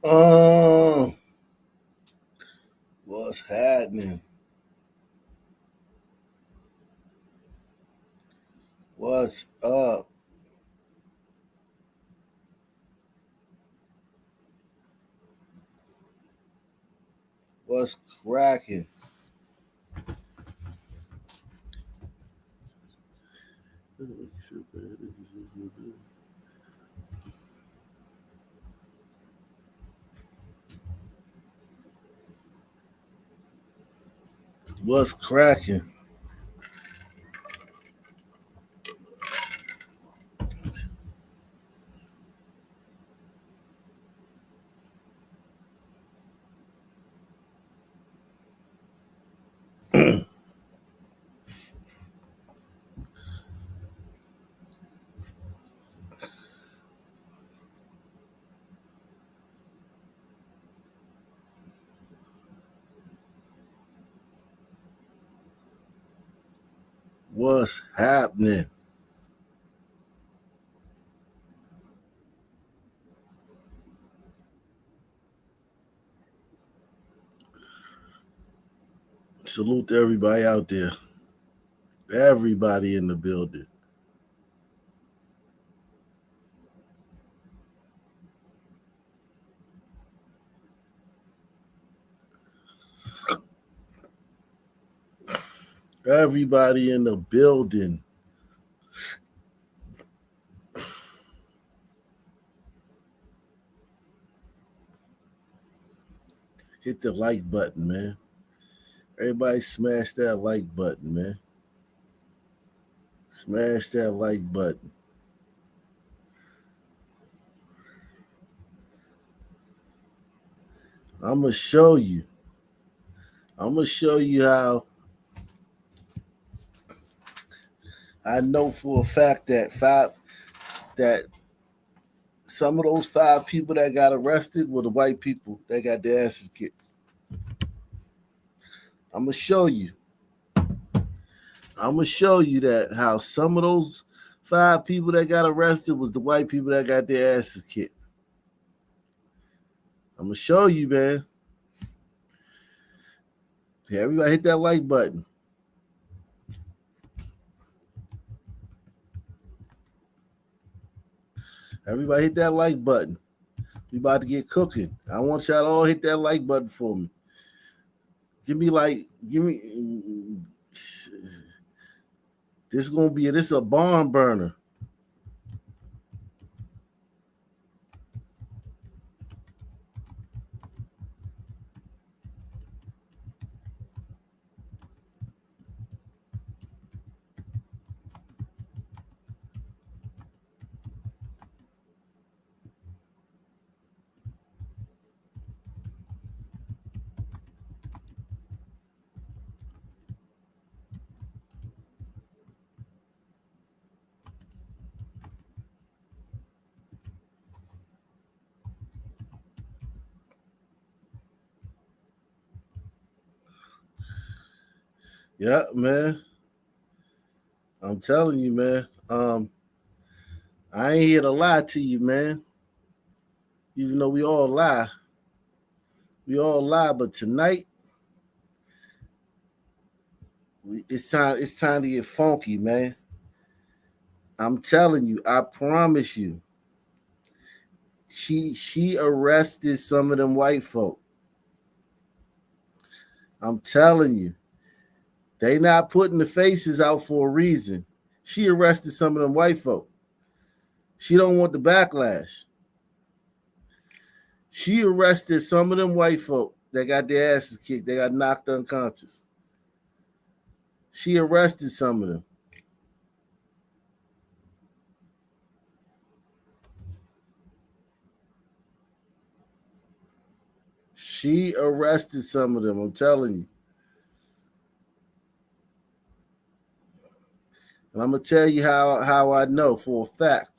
Um, what's happening? What's up? What's cracking? What's cracking? What's happening? Salute to everybody out there. Everybody in the building. Everybody in the building. Hit the like button, man. Everybody smash that like button, man. Smash that like button. I'm gonna show you. I'm gonna show you how I know for a fact that some of those 5 people that got arrested were the white people that got their asses kicked. I'm gonna show you. I'm gonna show you that how some of those 5 people that got arrested was the white people that got their asses kicked. I'm gonna show you, man. Yeah, everybody hit that like button. Everybody hit that like button. We about to get cooking. I want y'all to all hit that like button for me. Give me. This is a barn burner. Yeah, man. I'm telling you, man. I ain't here to lie to you, man. Even though we all lie. But tonight, it's time. It's time to get funky, man. I'm telling you. I promise you. She arrested some of them white folk. I'm telling you. They not putting the faces out for a reason. She arrested some of them white folk. She don't want the backlash. She arrested some of them white folk that got their asses kicked. They got knocked unconscious. She arrested some of them. She arrested some of them. I'm telling you. And I'm gonna tell you how I know for a fact.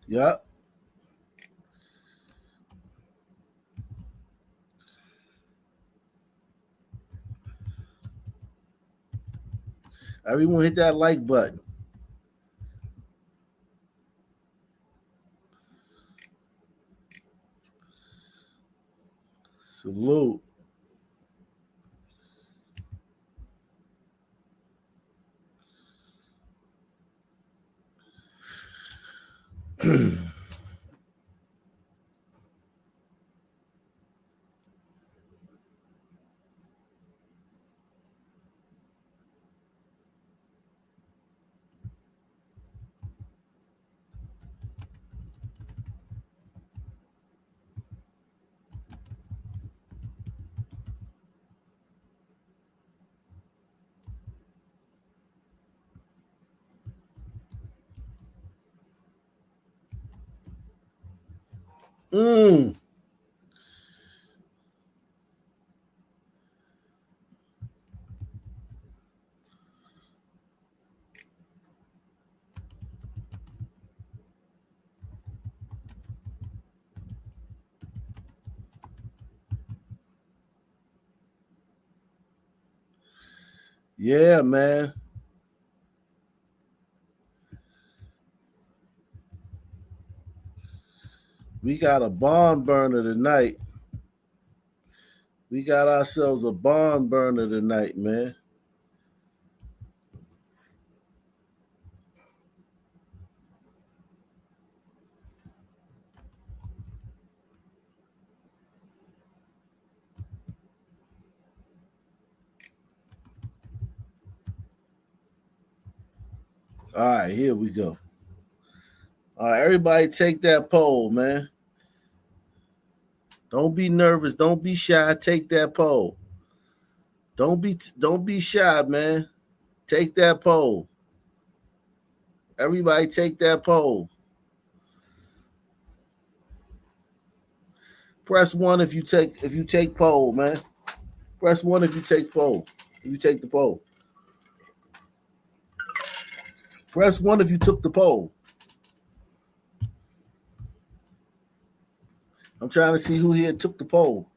Yep. Everyone hit that like button. Salute. Mm. Yeah, man. We got a barn burner tonight. We got ourselves a barn burner tonight, man. All right, here we go. All right, everybody take that poll, man. Don't be nervous. Don't be shy. Take that poll. Don't be shy, man. Take that poll. Everybody take that poll. Press one if you take poll, man. Press one if you take poll. If you take the poll. Press one if you took the poll. I'm trying to see who here took the poll.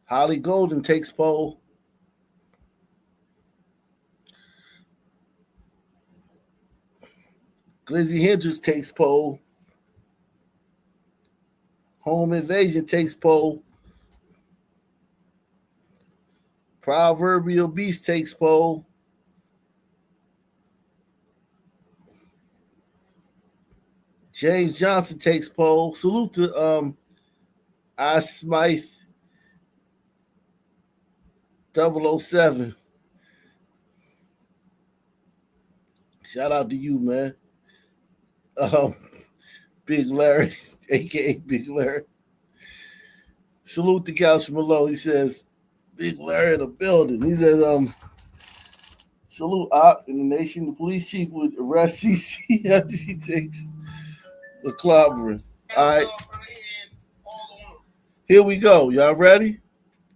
Holly Golden takes poll. Glizzy Hendricks takes poll. Home Invasion takes poll. Proverbial Beast takes poll. James Johnson takes poll. Salute to I Smythe 007. Shout out to you, man. Um, Big Larry, aka Big Larry. Salute to Couch Malone. He says, Big Larry in the building. He says, salute Op in the nation. The police chief would arrest CC after she takes the clobbering. All right. Here we go. Y'all ready?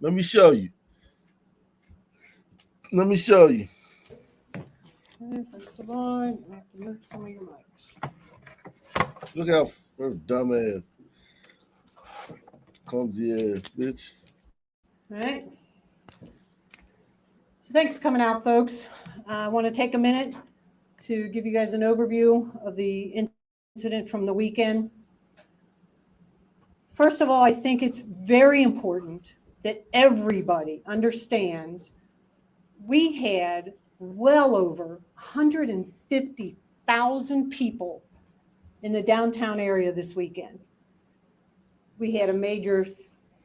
Let me show you. Let me show you. Okay, first of all, you have to move some of your mics. Look how her dumbass clumsy ass bitch. All right. So thanks for coming out, folks. I want to take a minute to give you guys an overview of the incident from the weekend. First of all, I think it's very important that everybody understands we had well over 150,000 people in the downtown area this weekend. We had a major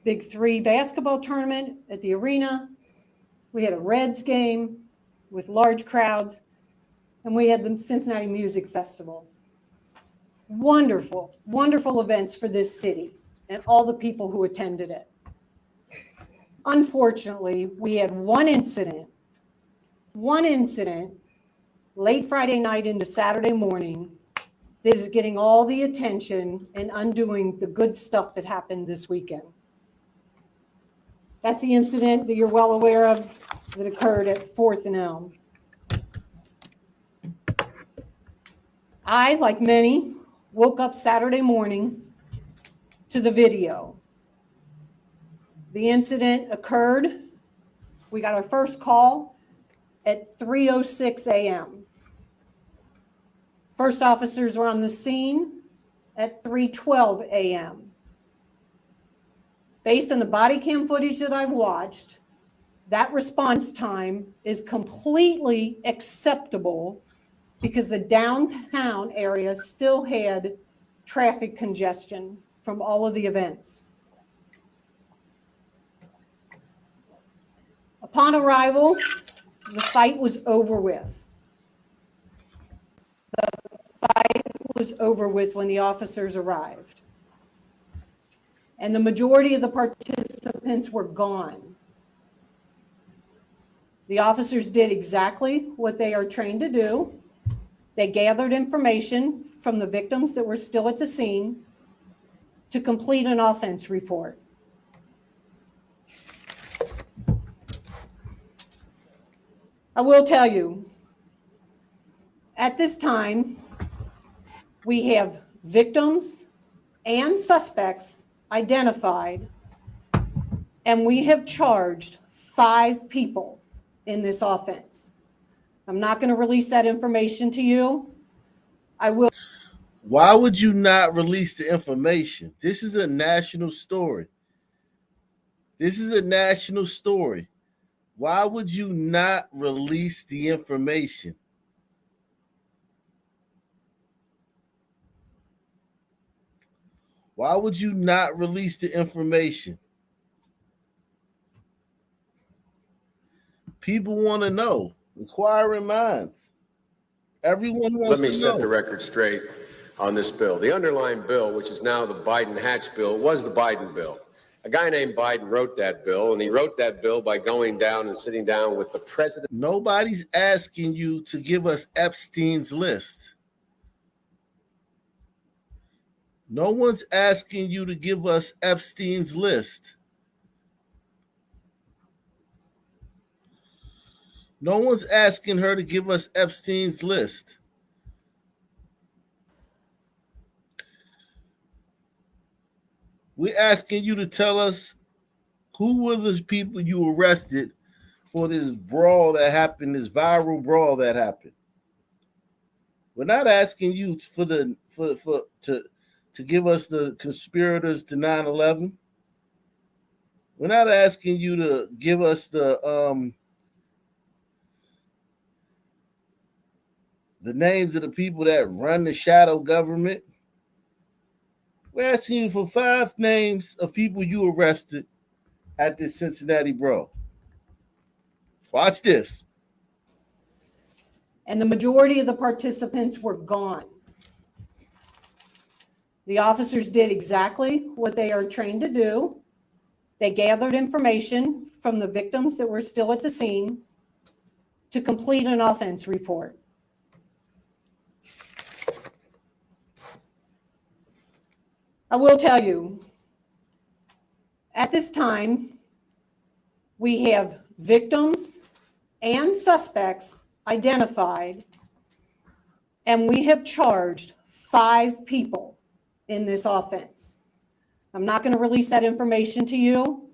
Big Three basketball tournament at the arena. We had a Reds game with large crowds, and we had the Cincinnati Music Festival. Wonderful, wonderful events for this city and all the people who attended it. Unfortunately, we had one incident late Friday night into Saturday morning that is getting all the attention and undoing the good stuff that happened this weekend. That's the incident that you're well aware of that occurred at 4th and Elm. I, like many, woke up Saturday morning to the video. The incident occurred. We got our first call at 3:06 a.m. First officers were on the scene at 3:12 a.m. Based on the body cam footage that I've watched, that response time is completely acceptable because the downtown area still had traffic congestion from all of the events. Upon arrival, the fight was over with. The fight was over with when the officers arrived. And the majority of the participants were gone. The officers did exactly what they are trained to do. They gathered information from the victims that were still at the scene to complete an offense report. I will tell you, at this time, we have victims and suspects identified, and we have charged 5 people in this offense. I'm not going to release that information to you. I will. Why would you not release the information? This is a national story. This is a national story. Why would you not release the information? Why would you not release the information? People want to know. Inquiring minds. Everyone wants to know. Let me set the record straight on this bill. The underlying bill, which is now the Biden-Hatch bill, was the Biden bill. A guy named Biden wrote that bill, and he wrote that bill by going down and sitting down with the president. Nobody's asking you to give us Epstein's list. No one's asking you to give us Epstein's list. No one's asking her to give us Epstein's list. We're asking you to tell us who were the people you arrested for this brawl that happened, this viral brawl that happened. We're not asking you to give us the conspirators to 9/11. We're not asking you to give us the names of the people that run the shadow government. We're asking you for 5 names of people you arrested at this Cincinnati brawl. Watch this. And the majority of the participants were gone. The officers did exactly what they are trained to do. They gathered information from the victims that were still at the scene to complete an offense report. I will tell you, at this time, we have victims and suspects identified, and we have charged 5 people in this offense. I'm not going to release that information to you.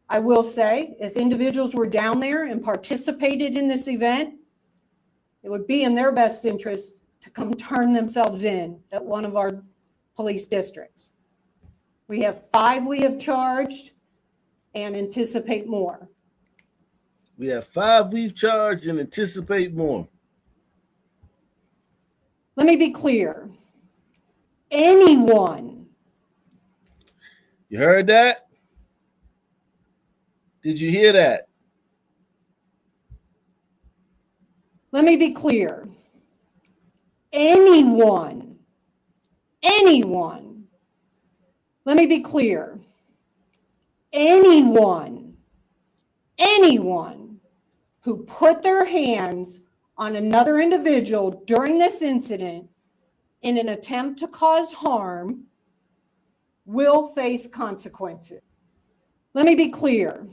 I will say, if individuals were down there and participated in this event, it would be in their best interest to come turn themselves in at one of our police districts. We have 5 we have charged and anticipate more. We have 5 we've charged and anticipate more. Let me be clear. Anyone. You heard that? Did you hear that? Let me be clear. Anyone. Let me be clear. Anyone who put their hands on another individual during this incident in an attempt to cause harm will face consequences. Let me be clear.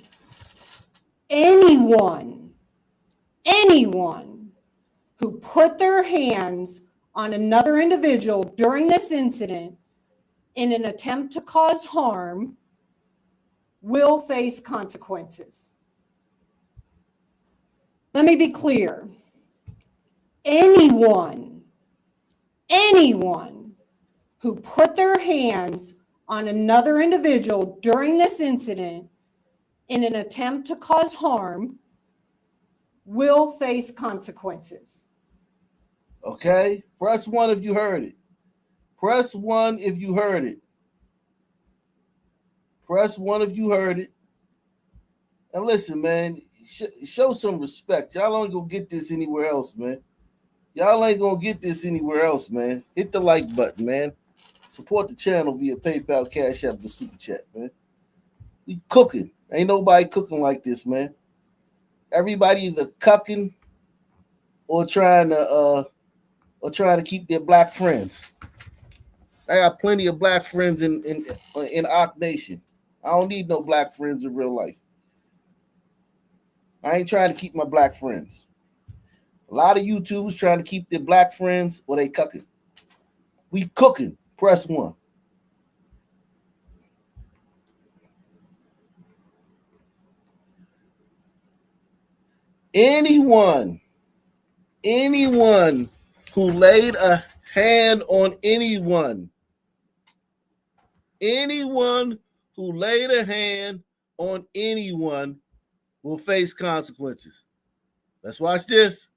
Anyone who put their hands on another individual during this incident in an attempt to cause harm will face consequences. Let me be clear. Anyone who put their hands on another individual during this incident in an attempt to cause harm will face consequences. Okay? Press 1 if you heard it. Press 1 if you heard it. Press 1 if you heard it. And listen, man, show some respect. Y'all ain't gonna get this anywhere else, man. Y'all ain't gonna get this anywhere else, man. Hit the like button, man. Support the channel via PayPal, Cash App, the Super Chat, man. We cooking. Ain't nobody cooking like this, man. Everybody either cucking or trying to keep their black friends. I got plenty of black friends in Ock Nation. I don't need no black friends in real life. I ain't trying to keep my black friends. A lot of YouTubers trying to keep their black friends or they cucking. We cooking. Press 1. Anyone who laid a hand on anyone who laid a hand on anyone will face consequences. Let's watch this.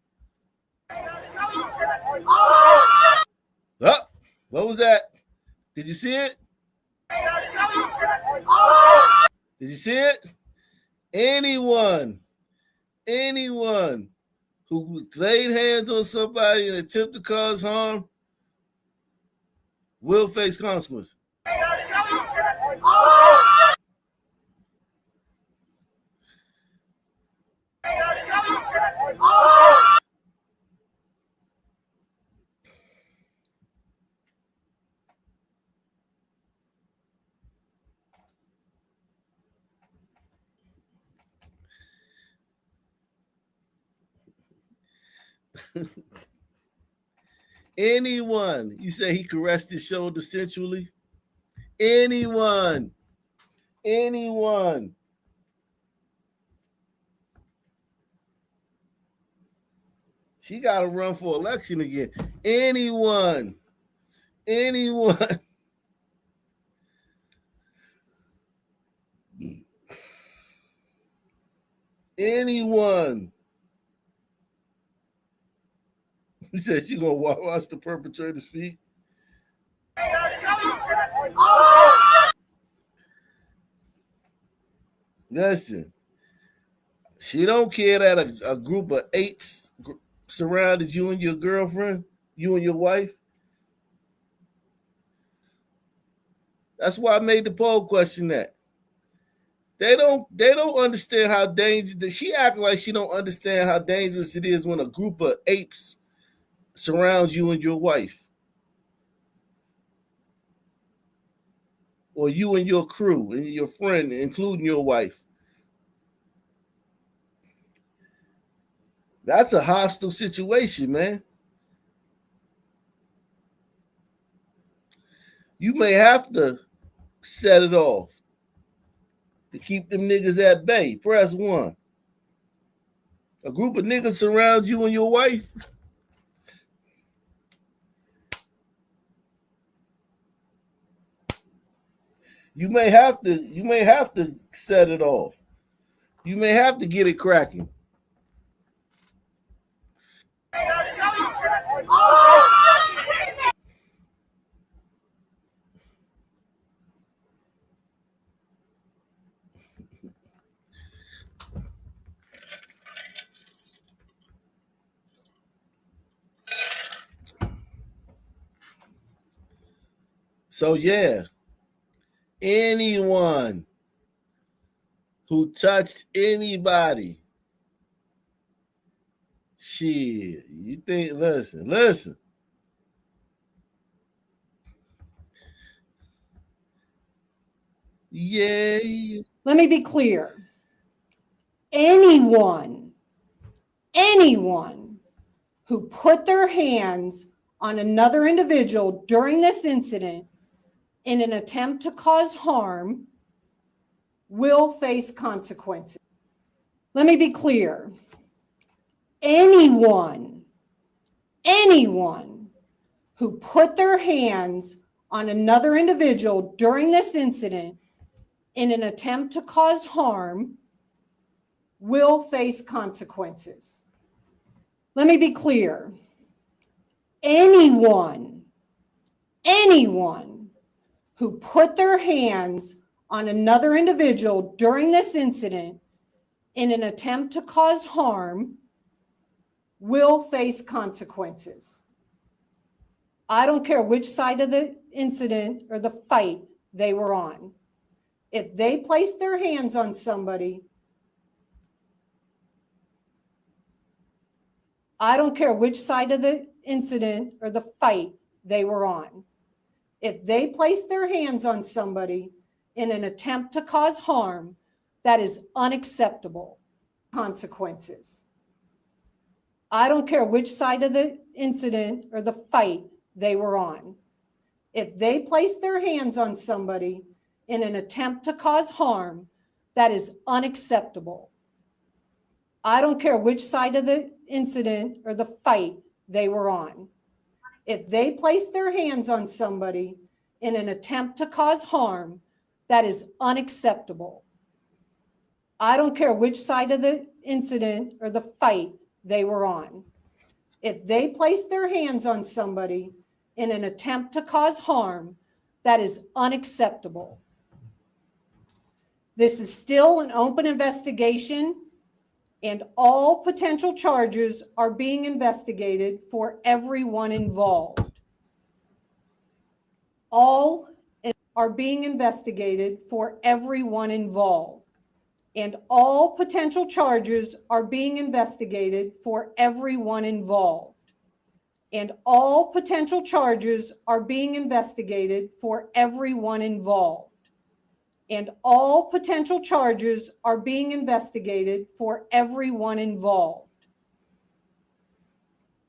Oh, what was that? Did you see it? Did you see it? Anyone who laid hands on somebody in an attempt to cause harm will face consequences. Anyone, you say he caressed his shoulder sensually? Anyone. She got to run for election again. Anyone. He said she's going to wash the perpetrator's feet. Listen, she don't care that a group of apes surrounded you and your girlfriend, you and your wife. That's why I made the poll question that. They don't understand how dangerous. She acting like she don't understand how dangerous it is when a group of apes surrounds you and your wife, or you and your crew and your friend, including your wife. That's a hostile situation, man. You may have to set it off to keep them niggas at bay. Press 1. A group of niggas surround you and your wife. You may have to set it off. You may have to get it cracking. So yeah, anyone who touched anybody, shit, you think, listen. Yeah. Let me be clear. Anyone who put their hands on another individual during this incident in an attempt to cause harm will face consequences. Let me be clear. Anyone who put their hands on another individual during this incident in an attempt to cause harm will face consequences. Let me be clear. Anyone who put their hands on another individual during this incident in an attempt to cause harm will face consequences. I don't care which side of the incident or the fight they were on. If they place their hands on somebody, I don't care which side of the incident or the fight they were on. If they place their hands on somebody in an attempt to cause harm, that is unacceptable. Consequences. I don't care which side of the incident or the fight they were on. If they place their hands on somebody in an attempt to cause harm, that is unacceptable. I don't care which side of the incident or the fight they were on. If they place their hands on somebody in an attempt to cause harm, that is unacceptable. I don't care which side of the incident or the fight they were on. If they place their hands on somebody in an attempt to cause harm, that is unacceptable. This is still an open investigation, and all potential charges are being investigated for everyone involved. All are being investigated for everyone involved. And all potential charges are being investigated for everyone involved. And all potential charges are being investigated for everyone involved. And all potential charges are being investigated for everyone involved.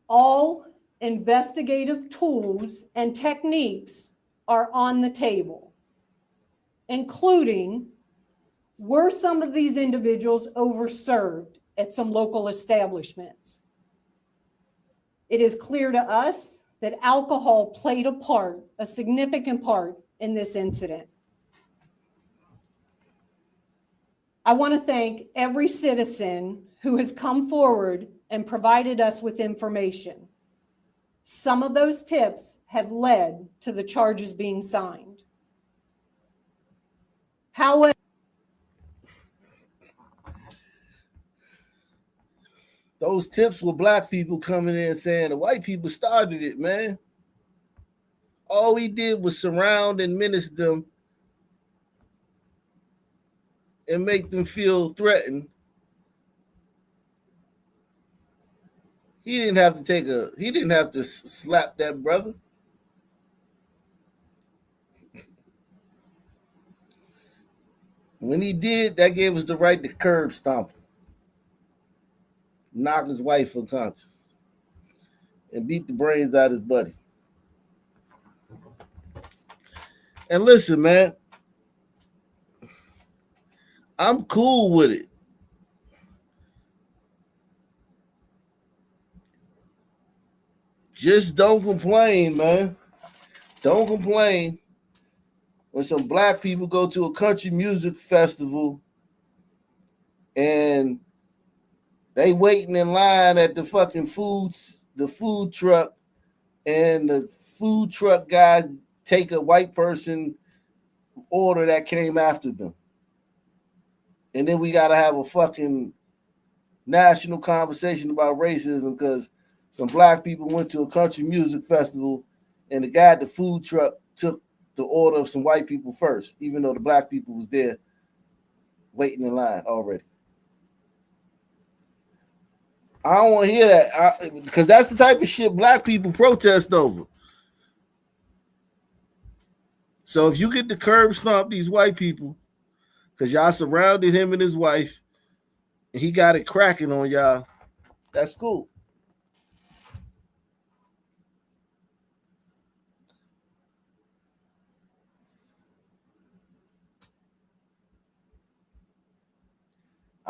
All investigative tools and techniques are on the table, including, were some of these individuals overserved at some local establishments? It is clear to us that alcohol played a significant part in this incident. I want to thank every citizen who has come forward and provided us with information. Some of those tips have led to the charges being signed. However, those tips were black people coming in saying the white people started it, man. All we did was surround and menace them and make them feel threatened. He didn't have to slap that brother. When he did, that gave us the right to curb stomp him, knock his wife unconscious, and beat the brains out of his buddy. And listen, man, I'm cool with it. Just don't complain, man. Don't complain when some black people go to a country music festival and they waiting in line at the fucking food truck, and the food truck guy take a white person order that came after them. And then we got to have a fucking national conversation about racism because some black people went to a country music festival and the guy at the food truck took the order of some white people first, even though the black people was there waiting in line already. I don't want to hear that because that's the type of shit black people protest over. So if you get to curb stomp these white people because y'all surrounded him and his wife and he got it cracking on y'all, that's cool.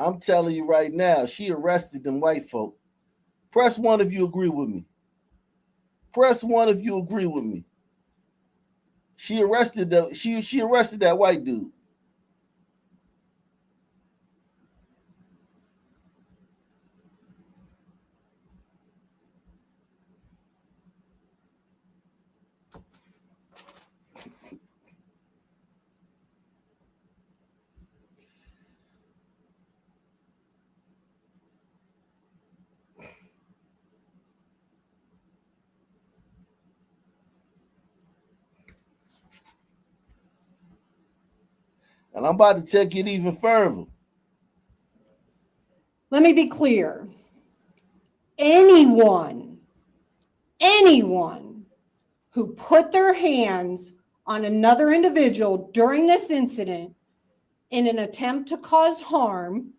I'm telling you right now, she arrested them white folk. Press one if you agree with me. Press one if you agree with me. She arrested she arrested that white dude. And I'm about to take it even further. Let me be clear. Anyone who put their hands on another individual during this incident in an attempt to cause harm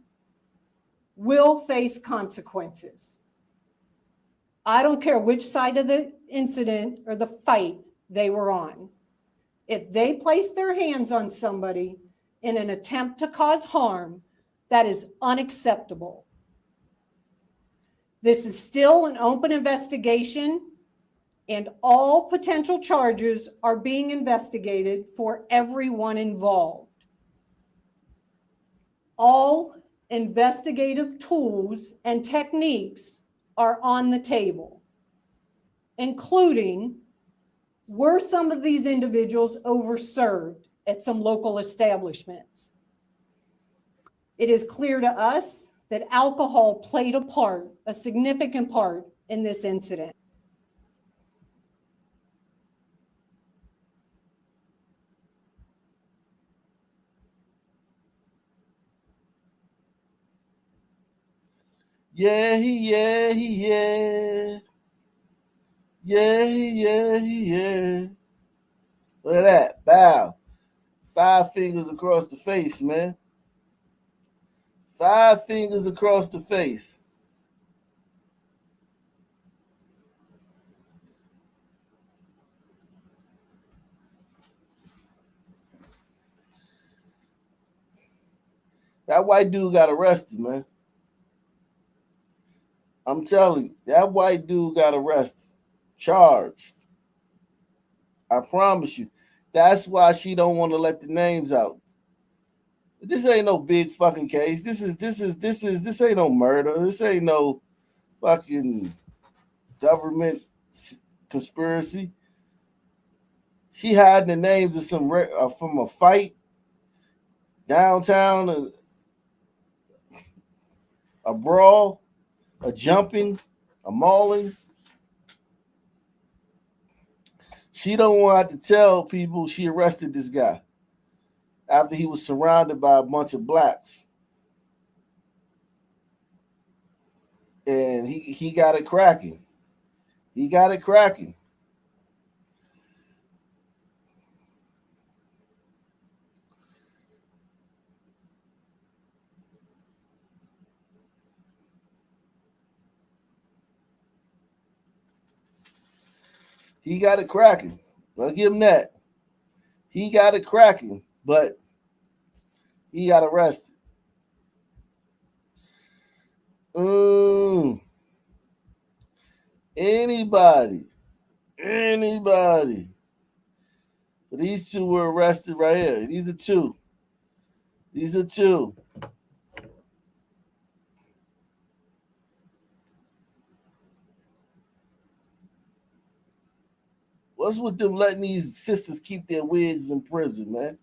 will face consequences. I don't care which side of the incident or the fight they were on. If they place their hands on somebody in an attempt to cause harm, that is unacceptable. This is still an open investigation, and all potential charges are being investigated for everyone involved. All investigative tools and techniques are on the table, including, were some of these individuals overserved at some local establishments? It is clear to us that alcohol played a part, a significant part, in this incident. Yeah, yeah. Yeah. Look at that. Bow. 5 fingers across the face, man. 5 fingers across the face. That white dude got arrested, man. I'm telling you, that white dude got arrested. Charged. I promise you. That's why she don't want to let the names out. This ain't no big fucking case. This ain't no murder. This ain't no fucking government conspiracy. She hiding the names of some from a fight downtown, a brawl, a jumping, a mauling. She don't want to tell people she arrested this guy after he was surrounded by a bunch of blacks. And he got it cracking. He got it cracking. He got it cracking. I'll give him that. He got it cracking, but he got arrested. Anybody. So these two were arrested right here. These are two. What's with them letting these sisters keep their wigs in prison, man?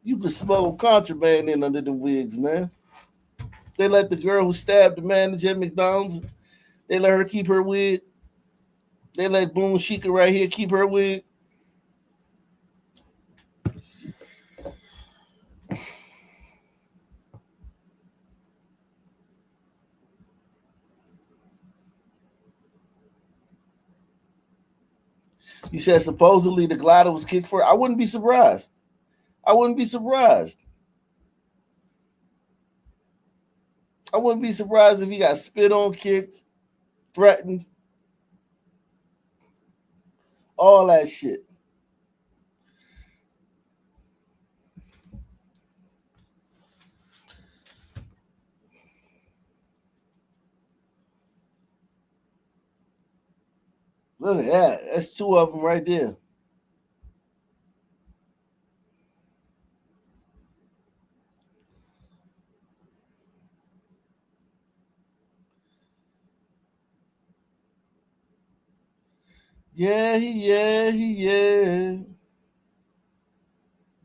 You can smuggle contraband in under the wigs, man. They let the girl who stabbed the manager at McDonald's, they let her keep her wig. They let Boone Sheikah right here keep her wig. You said supposedly the glider was kicked for. I wouldn't be surprised. I wouldn't be surprised if he got spit on, kicked, threatened, all that shit. Look at that. That's two of them right there. Yeah, yeah, yeah.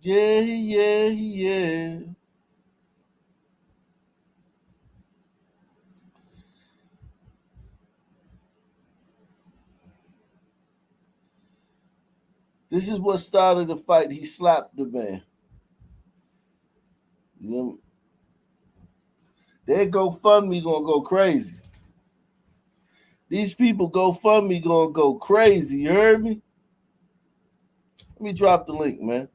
Yeah, yeah, yeah. This is what started the fight. He slapped the man. You know, their GoFundMe gonna go crazy. These people GoFundMe gonna go crazy. You heard me? Let me drop the link, man.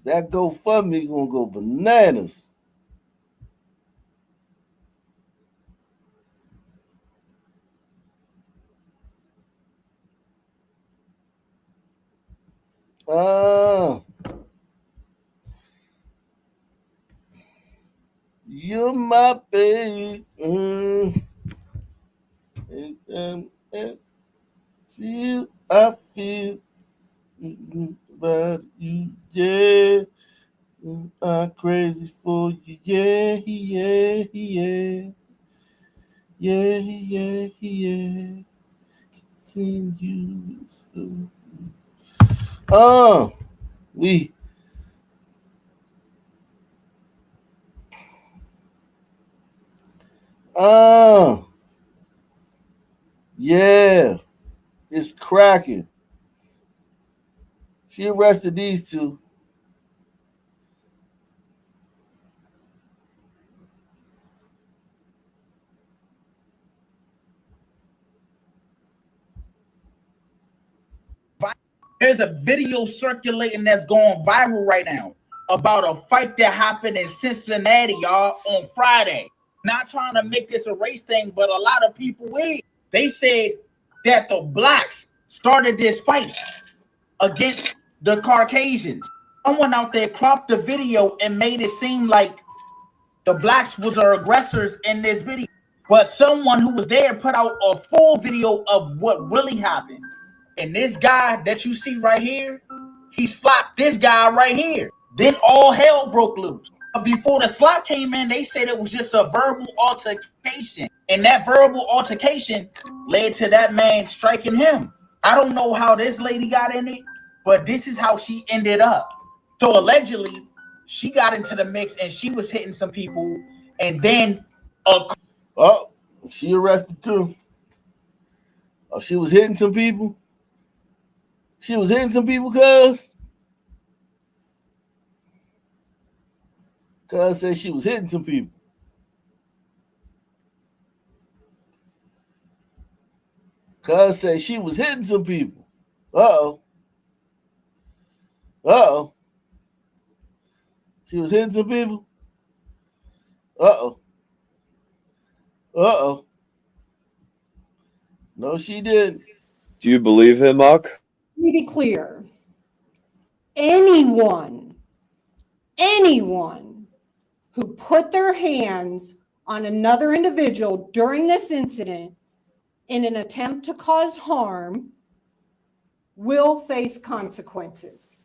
That GoFundMe gonna go bananas. You're my baby. I feel about you, yeah. I'm crazy for you, yeah, yeah, yeah. Yeah, yeah, yeah. Seeing you so. We. Yeah. It's cracking. She arrested these two. There's a video circulating that's going viral right now about a fight that happened in Cincinnati, y'all, on Friday. Not trying to make this a race thing, but a lot of people they said that the blacks started this fight against the Caucasians. Someone out there cropped the video and made it seem like the blacks was our aggressors in this video. But someone who was there put out a full video of what really happened. And this guy that you see right here, he slapped this guy right here. Then all hell broke loose. But before the slap came in, they said it was just a verbal altercation. And that verbal altercation led to that man striking him. I don't know how this lady got in it, but this is how she ended up. So allegedly, she got into the mix and she was hitting some people. And then she arrested too. Oh, she was hitting some people. She was hitting some people, cuz said she was hitting some people. Cuz said she was hitting some people. Uh-oh. She was hitting some people. No, she didn't. Do you believe him, Mark? Let me be clear. Anyone who put their hands on another individual during this incident in an attempt to cause harm will face consequences.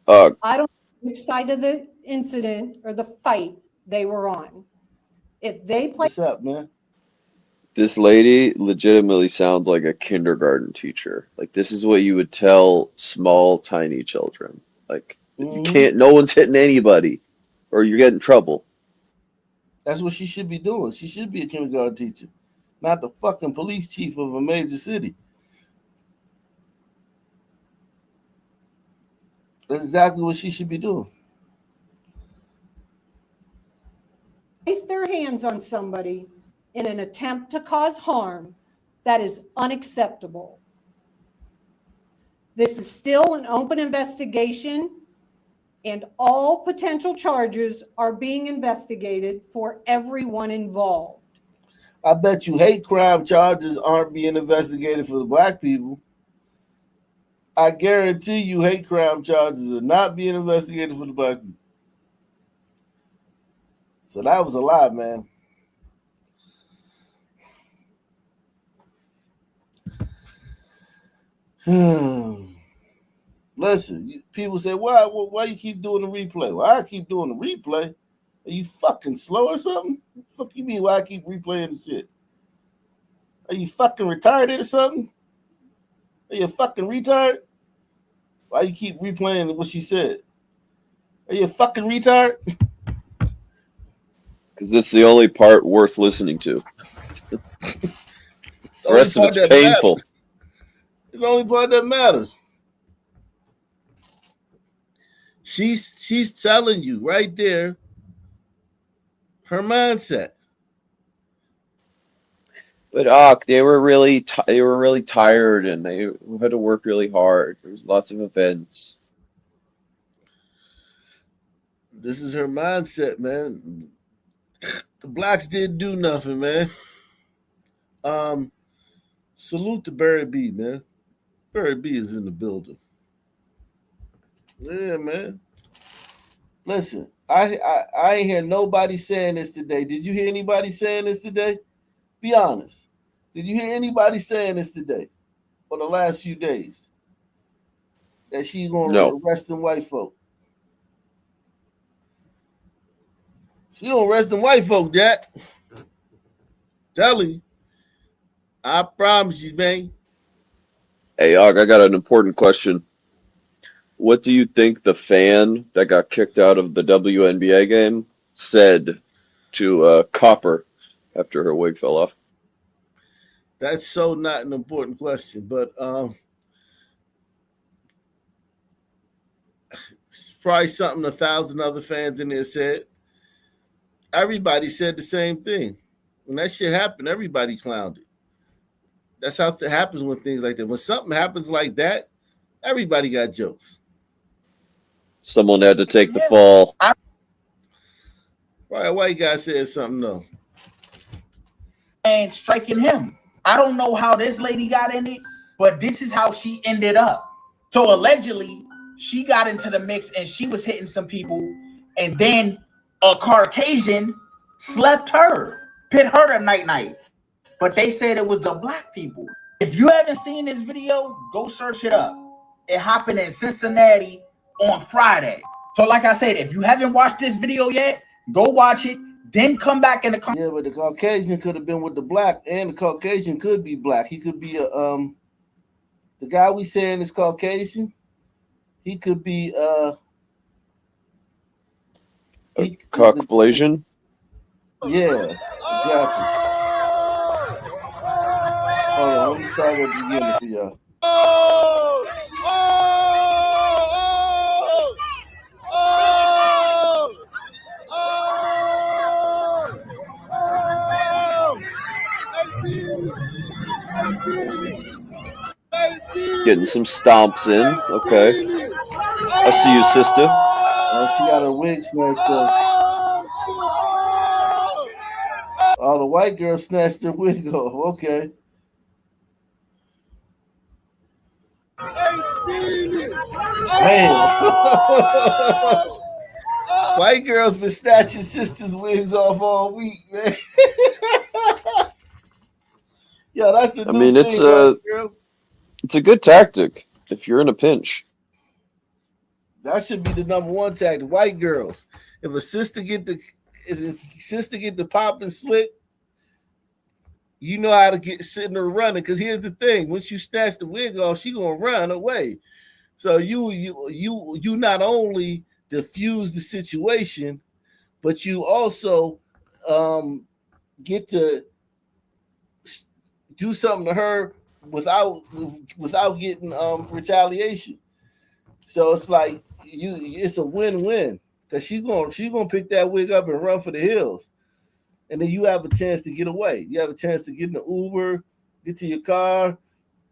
I don't know which side of the incident or the fight they were on. If they play, what's up, man? This lady legitimately sounds like a kindergarten teacher. Like, this is what you would tell small, tiny children. Like, you can't, no one's hitting anybody or you get in trouble. That's what she should be doing. She should be a kindergarten teacher, not the fucking police chief of a major city. That's exactly what she should be doing. place their hands on somebody in an attempt to cause harm, that is unacceptable. This is still an open investigation, and all potential charges are being investigated for everyone involved. I bet you hate crime charges aren't being investigated for the black people. I guarantee you hate crime charges are not being investigated for the black people. So that was a lie, man. Listen, people say, why you keep doing the replay? Why I keep doing the replay? Are you fucking slow or something? What the fuck you mean why I keep replaying the shit? Are you fucking retarded or something? Are you a fucking retard? Why you keep replaying what she said? Are you a fucking retard? Because it's the only part worth listening to. The rest of it's painful. Matters. It's the only part that matters. She's telling you right there her mindset. But they were really tired, and they had to work really hard. There was lots of events. This is her mindset, man. The blacks didn't do nothing, man. Salute to Barry B, man. Barry B is in the building. Yeah, man. Listen, I ain't hear nobody saying this today. Did you hear anybody saying this today? Be honest. Did you hear anybody saying this today for the last few days? That she's going to arrest them white folk. She going to arrest them white folk, Jack. Tell you. I promise you, man. Hey, Og, I got an important question. What do you think the fan that got kicked out of the WNBA game said to Copper after her wig fell off? That's so not an important question, but it's probably something 1,000 other fans in there said. Everybody said the same thing. When that shit happened, everybody clowned it. That's how it happens when things like that. When something happens like that, everybody got jokes. Someone had to take the fall. Right, a white guy said something though. And striking him. I don't know how this lady got in it, but this is how she ended up. So allegedly, she got into the mix and she was hitting some people, and then a Caucasian slept her, pit her to night. But they said it was the black people. If you haven't seen this video, go search it up. It happened in Cincinnati on Friday. So like I said, if you haven't watched this video yet, go watch it. Then come back in the comments. Yeah, but the Caucasian could have been with the black, and the Caucasian could be black. He could be the guy we saying is Caucasian. He could be Caucasian. Yeah, exactly. Hold on, let me start at the beginning for y'all. Getting some stomps in. Okay. I see you, sister. Oh, she got her wig snatched off. Oh, the white girl snatched her wig off. Okay. Man. White girls been snatching sisters' wigs off all week, man. Yeah, that's the new thing, it's a good tactic if you're in a pinch. That should be the number one tactic. White girls. If a sister get the popping slick, you know how to get sitting there running. Because here's the thing: once you snatch the wig off, she gonna run away. So you not only diffuse the situation, but you also get to do something to her without getting retaliation. So it's like it's a win-win because she's gonna pick that wig up and run for the hills, and then you have a chance to get away. You have a chance to get in the Uber, get to your car,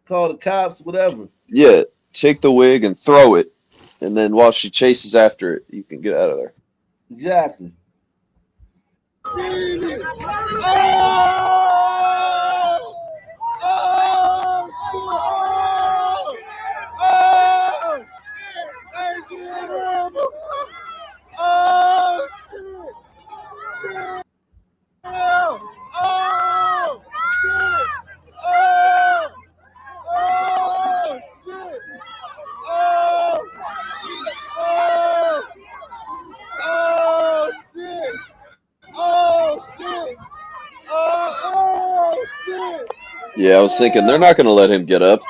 call the cops, whatever. Yeah, take the wig and throw it, and then while she chases after it, you can get out of there. Exactly. Yeah, I was thinking they're not going to let him get up.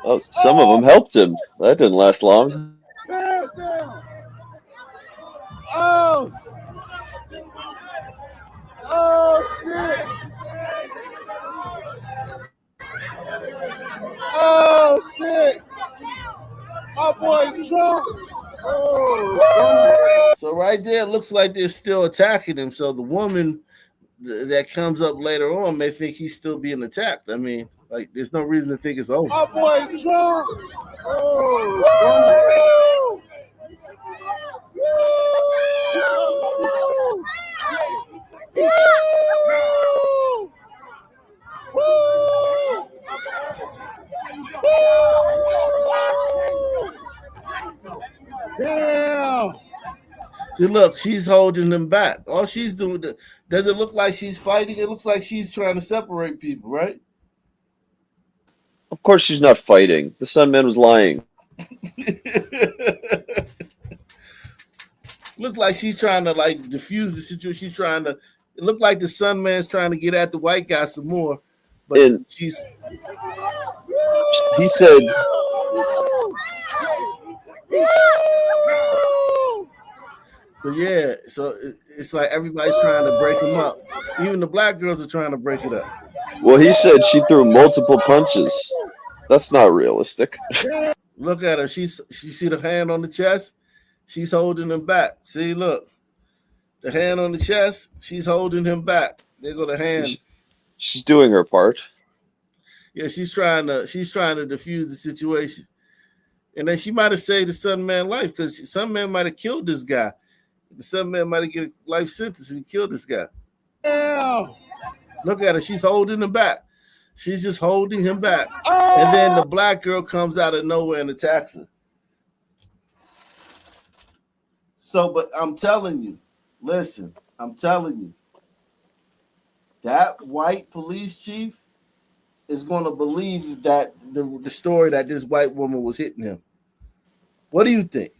Oh, some of them helped him. That didn't last long. Oh, oh shit! Oh shit! My boy Trump. Oh. So right there, it looks like they're still attacking him. So the woman that comes up later on may think he's still being attacked. I mean, like, there's no reason to think it's over. My boy Trump. Oh. Damn. See, look, she's holding them back. All she's doing, does it look like she's fighting? It looks like she's trying to separate people, right? Of course she's not fighting. The Sunman was lying. Looks like she's trying to like diffuse the situation. She's trying to. It looked like the Sun Man's trying to get at the white guy some more, but And she's. he said, So yeah, so it's like everybody's trying to break him up. Even the black girls are trying to break it up. well, he said she threw multiple punches. That's not realistic. Look at her. She see the hand on the chest. She's holding him back. See, look, the hand on the chest. She's holding him back. There go the hand. She's doing her part. Yeah, she's trying to diffuse the situation, and then she might have saved the Sun Man life because Sun Man might have killed this guy. The Sun Man might have get a life sentence if he killed this guy. Yeah. Look at her. She's holding him back. She's just holding him back, and then the black girl comes out of nowhere and attacks her. So, but I'm telling you, listen, I'm telling you, that white police chief is going to believe that the story that this white woman was hitting him. What do you think?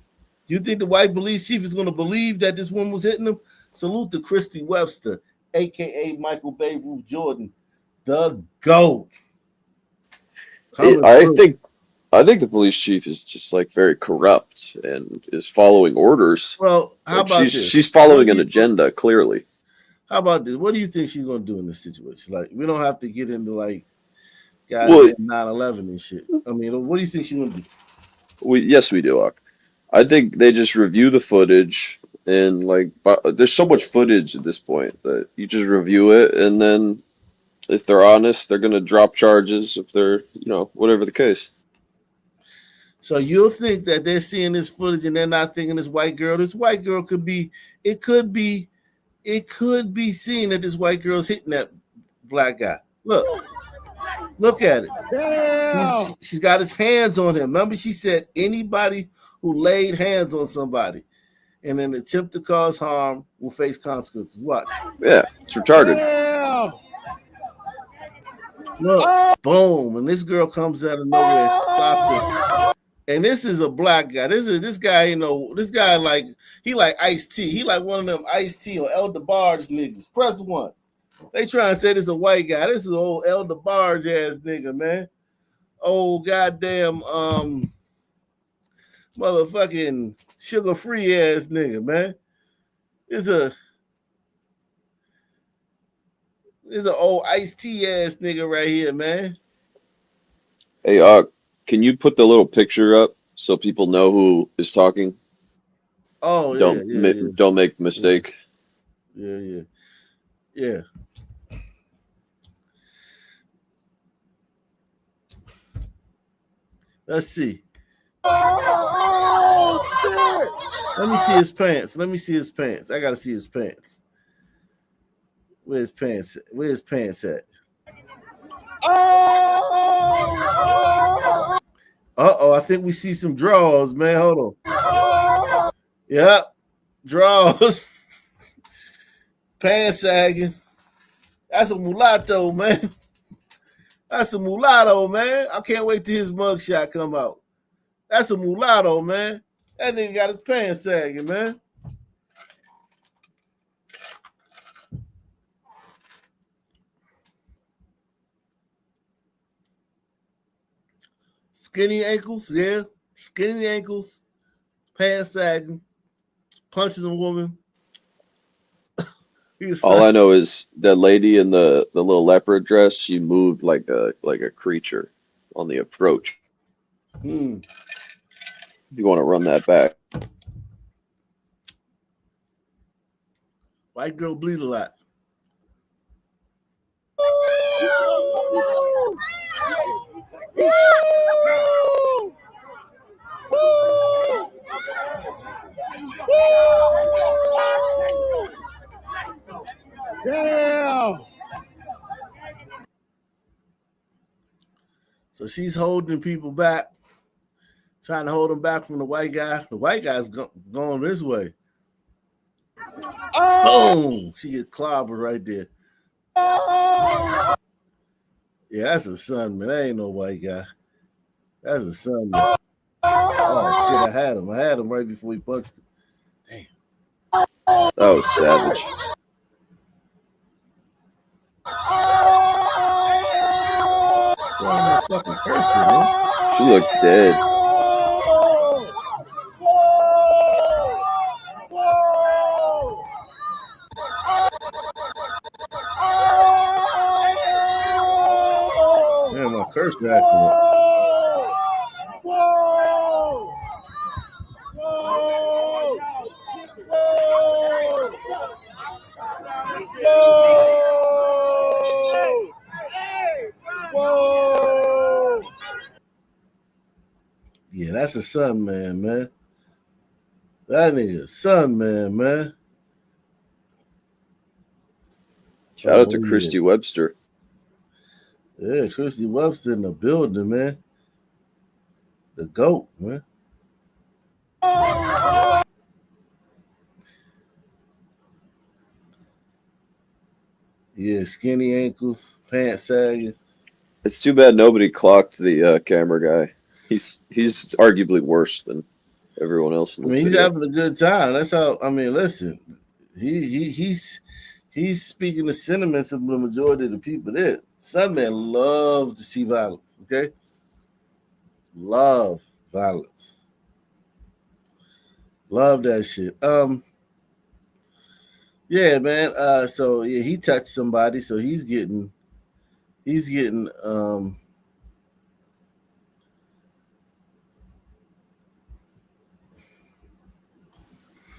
You think the white police chief is going to believe that this woman was hitting him? Salute to Christy Webster, a.k.a. Michael Babe Ruth Jordan, the GOAT. I think the police chief is just like very corrupt and is following orders. Well, how like about this? She's following an agenda, clearly. How about this? What do you think she's gonna do in this situation? Like, we don't have to get into like guys 9/11 and shit. I mean, what do you think she's gonna do? Yes, we do. I think they just review the footage and like, there's so much footage at this point that you just review it, and then if they're honest, they're gonna drop charges. If they're, whatever the case. So you'll think that they're seeing this footage and they're not thinking this white girl could be, it could be seen that this white girl's hitting that black guy. Look at it. She's got his hands on him. Remember, she said anybody who laid hands on somebody in an attempt to cause harm will face consequences. Watch. Yeah, it's retarded. Look, boom, and this girl comes out of nowhere, stops her. And this is a black guy. This guy, this guy like Ice-T. He like one of them Ice-T or El DeBarge niggas. Press one. They trying to say this is a white guy. This is old El DeBarge ass nigga, man. Old goddamn motherfucking sugar-free ass nigga, man. It's an old Ice-T ass nigga right here, man. Hey, can you put the little picture up so people know who is talking? Oh, don't make the mistake. Yeah. Let's see. Oh shit! Let me see his pants. I gotta see his pants. Where's his pants at? I think we see some draws, man. Hold on. Yep, draws. Pants sagging. That's a mulatto, man. That's a mulatto, man. I can't wait till his mugshot come out. That's a mulatto, man. That nigga got his pants sagging, man. Skinny ankles, yeah. Skinny ankles, pants sagging, punching a woman. All I know is that lady in the little leopard dress, she moved like a creature on the approach. Mm. You want to run that back. White girl bleed a lot. Yeah. So she's holding people back, trying to hold them back from the white guy. The white guy's going this way. Boom! She gets clobbered right there. Yeah, that's a son, man. That ain't no white guy. That's a son, man. Oh, shit, I had him. I had him right before he punched him. Damn. That was savage. Why am I fucking thirsty, man? She looks dead. Man, my curse acting up. Yeah, that's a son, man. That nigga, son, man. Shout out to Christy Webster. Yeah, Christy Webster in the building, man. The GOAT, man. Yeah, skinny ankles, pants sagging. It's too bad nobody clocked the camera guy. He's arguably worse than everyone else in I this mean, he's video. having a good time. That's how. I mean, listen, he's speaking the sentiments of the majority of the people there. Some men love to see violence. Okay, love violence, love that shit. Yeah, man. So yeah, he touched somebody, so he's getting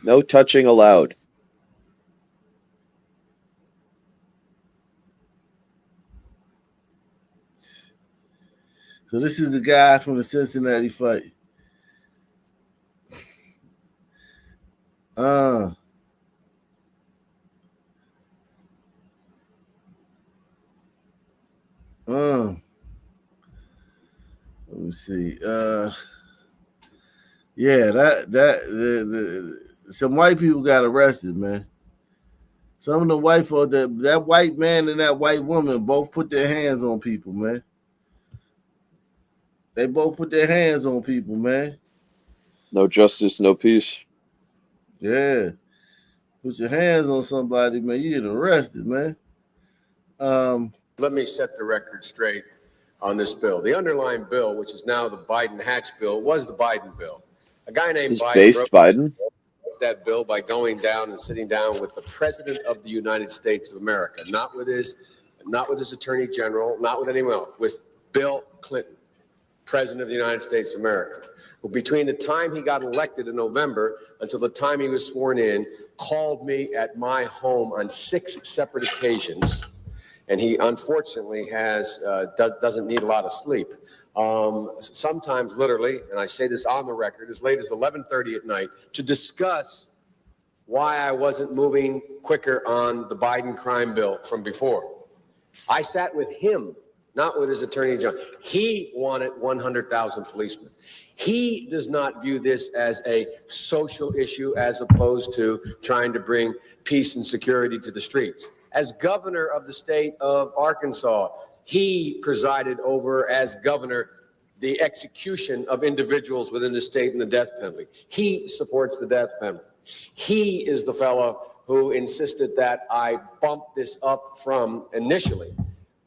No touching allowed. So this is the guy from the Cincinnati fight. Let me see. Yeah, some white people got arrested, man. Some of the white folk, that white man and that white woman both put their hands on people, man. They both put their hands on people, man. No justice, no peace. Yeah. Put your hands on somebody, man, you get arrested, man. Let me set the record straight on this bill. The underlying bill, which is now the Biden-Hatch bill, was the Biden bill. A guy named Is Biden based wrote Biden? that bill by going down and sitting down with the President of the United States of America, not with his Attorney General, not with anyone else, with Bill Clinton, President of the United States of America, who between the time he got elected in November until the time he was sworn in, called me at my home on 6 separate occasions. And he unfortunately doesn't need a lot of sleep. Sometimes literally, and I say this on the record, as late as 11:30 at night to discuss why I wasn't moving quicker on the Biden crime bill from before. I sat with him, not with his attorney general. He wanted 100,000 policemen. He does not view this as a social issue as opposed to trying to bring peace and security to the streets. As governor of the state of Arkansas, he presided over, as governor, the execution of individuals within the state and the death penalty. He supports the death penalty. He is the fellow who insisted that I bump this up from initially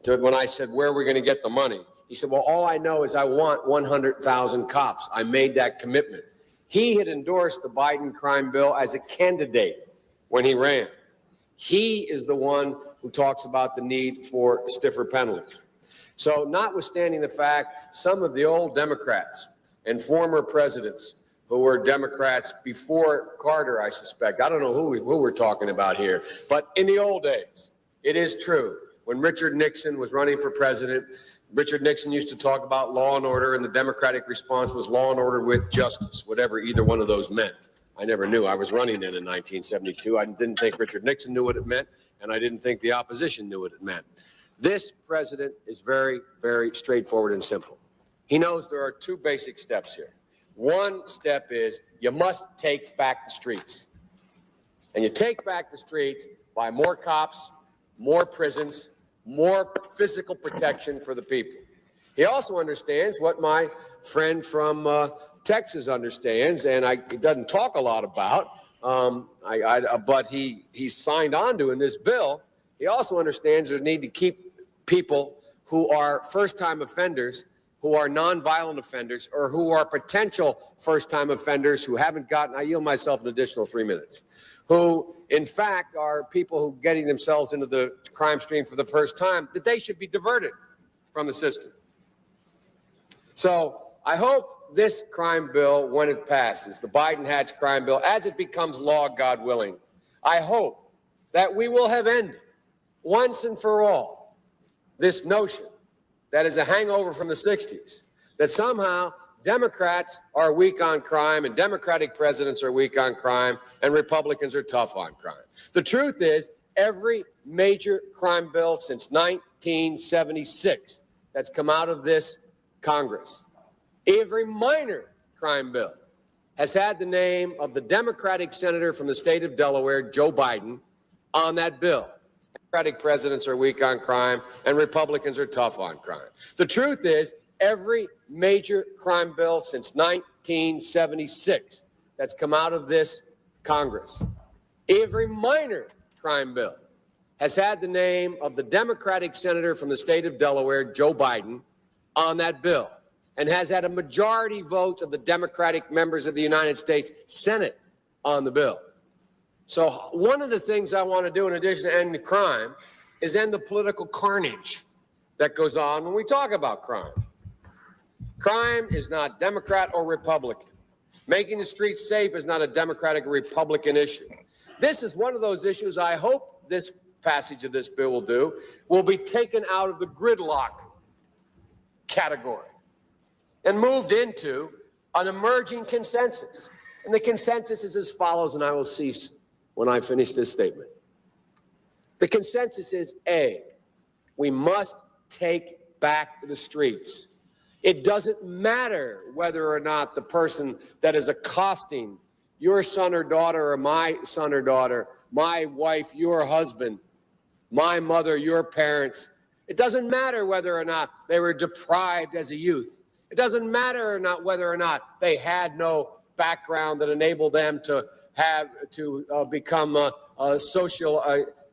to when I said, where are we going to get the money? He said, well, all I know is I want 100,000 cops. I made that commitment. He had endorsed the Biden crime bill as a candidate when he ran. He is the one who talks about the need for stiffer penalties. So notwithstanding the fact some of the old Democrats and former presidents who were Democrats before Carter, I suspect, I don't know who we're talking about here, but in the old days, it is true. When Richard Nixon was running for president, Richard Nixon used to talk about law and order, and the Democratic response was law and order with justice, whatever either one of those meant. I never knew. I was running then in 1972. I didn't think Richard Nixon knew what it meant, and I didn't think the opposition knew what it meant. This president is very, very straightforward and simple. He knows there are two basic steps here. One step is you must take back the streets. And you take back the streets by more cops, more prisons, more physical protection for the people. He also understands what my friend from Texas understands, and he doesn't talk a lot about, but he signed on to in this bill. He also understands the need to keep people who are first-time offenders, who are nonviolent offenders, or who are potential first-time offenders who haven't gotten, I yield myself an additional 3 minutes, who in fact are people who are getting themselves into the crime stream for the first time, that they should be diverted from the system. So I hope this crime bill, when it passes, the Biden-Hatch crime bill, as it becomes law, God willing, I hope that we will have ended once and for all this notion that is a hangover from the 60s, that somehow Democrats are weak on crime and Democratic presidents are weak on crime and Republicans are tough on crime. The truth is, every major crime bill since 1976 that's come out of this Congress, every minor crime bill has had the name of the Democratic senator from the state of Delaware, Joe Biden, on that bill. Democratic presidents are weak on crime and Republicans are tough on crime. The truth is, every major crime bill since 1976 that's come out of this Congress, every minor crime bill has had the name of the Democratic senator from the state of Delaware, Joe Biden, on that bill, and has had a majority vote of the Democratic members of the United States Senate on the bill. So one of the things I want to do in addition to end the crime is end the political carnage that goes on when we talk about crime. Crime is not Democrat or Republican. Making the streets safe is not a Democratic or Republican issue. This is one of those issues I hope this passage of this bill will be taken out of the gridlock category and moved into an emerging consensus. And the consensus is as follows, and I will cease when I finish this statement. The consensus is, A, we must take back the streets. It doesn't matter whether or not the person that is accosting your son or daughter or my son or daughter, my wife, your husband, my mother, your parents, it doesn't matter whether or not they were deprived as a youth. It doesn't matter or not whether or not they had no background that enabled them to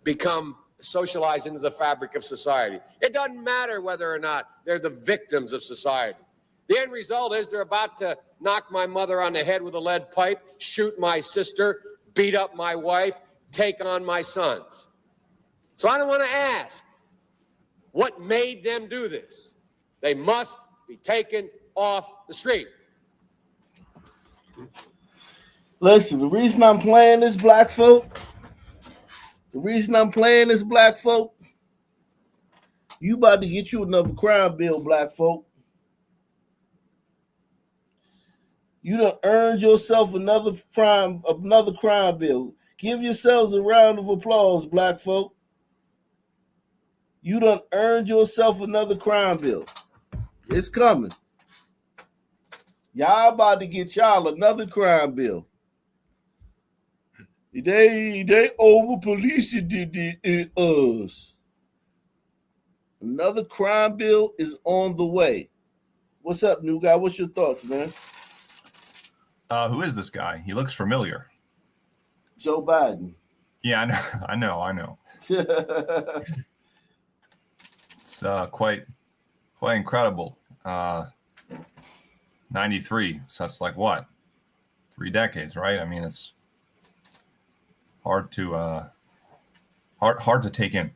become socialized into the fabric of society. It doesn't matter whether or not they're the victims of society. The end result is they're about to knock my mother on the head with a lead pipe, shoot my sister, beat up my wife, take on my sons. So I don't want to ask what made them do this. They must be taken off the street. Listen, the reason I'm playing this, black folk, you about to get you another crime bill, black folk. You done earned yourself another crime bill. Give yourselves a round of applause, black folk. You done earned yourself another crime bill. It's coming. Y'all about to get y'all another crime bill. They over policing us. Another crime bill is on the way. What's up, new guy? What's your thoughts, man? Who is this guy? He looks familiar. Joe Biden. Yeah, I know. It's quite Quite incredible. 93. So that's like what? 3 decades, right? I mean, it's hard to take in.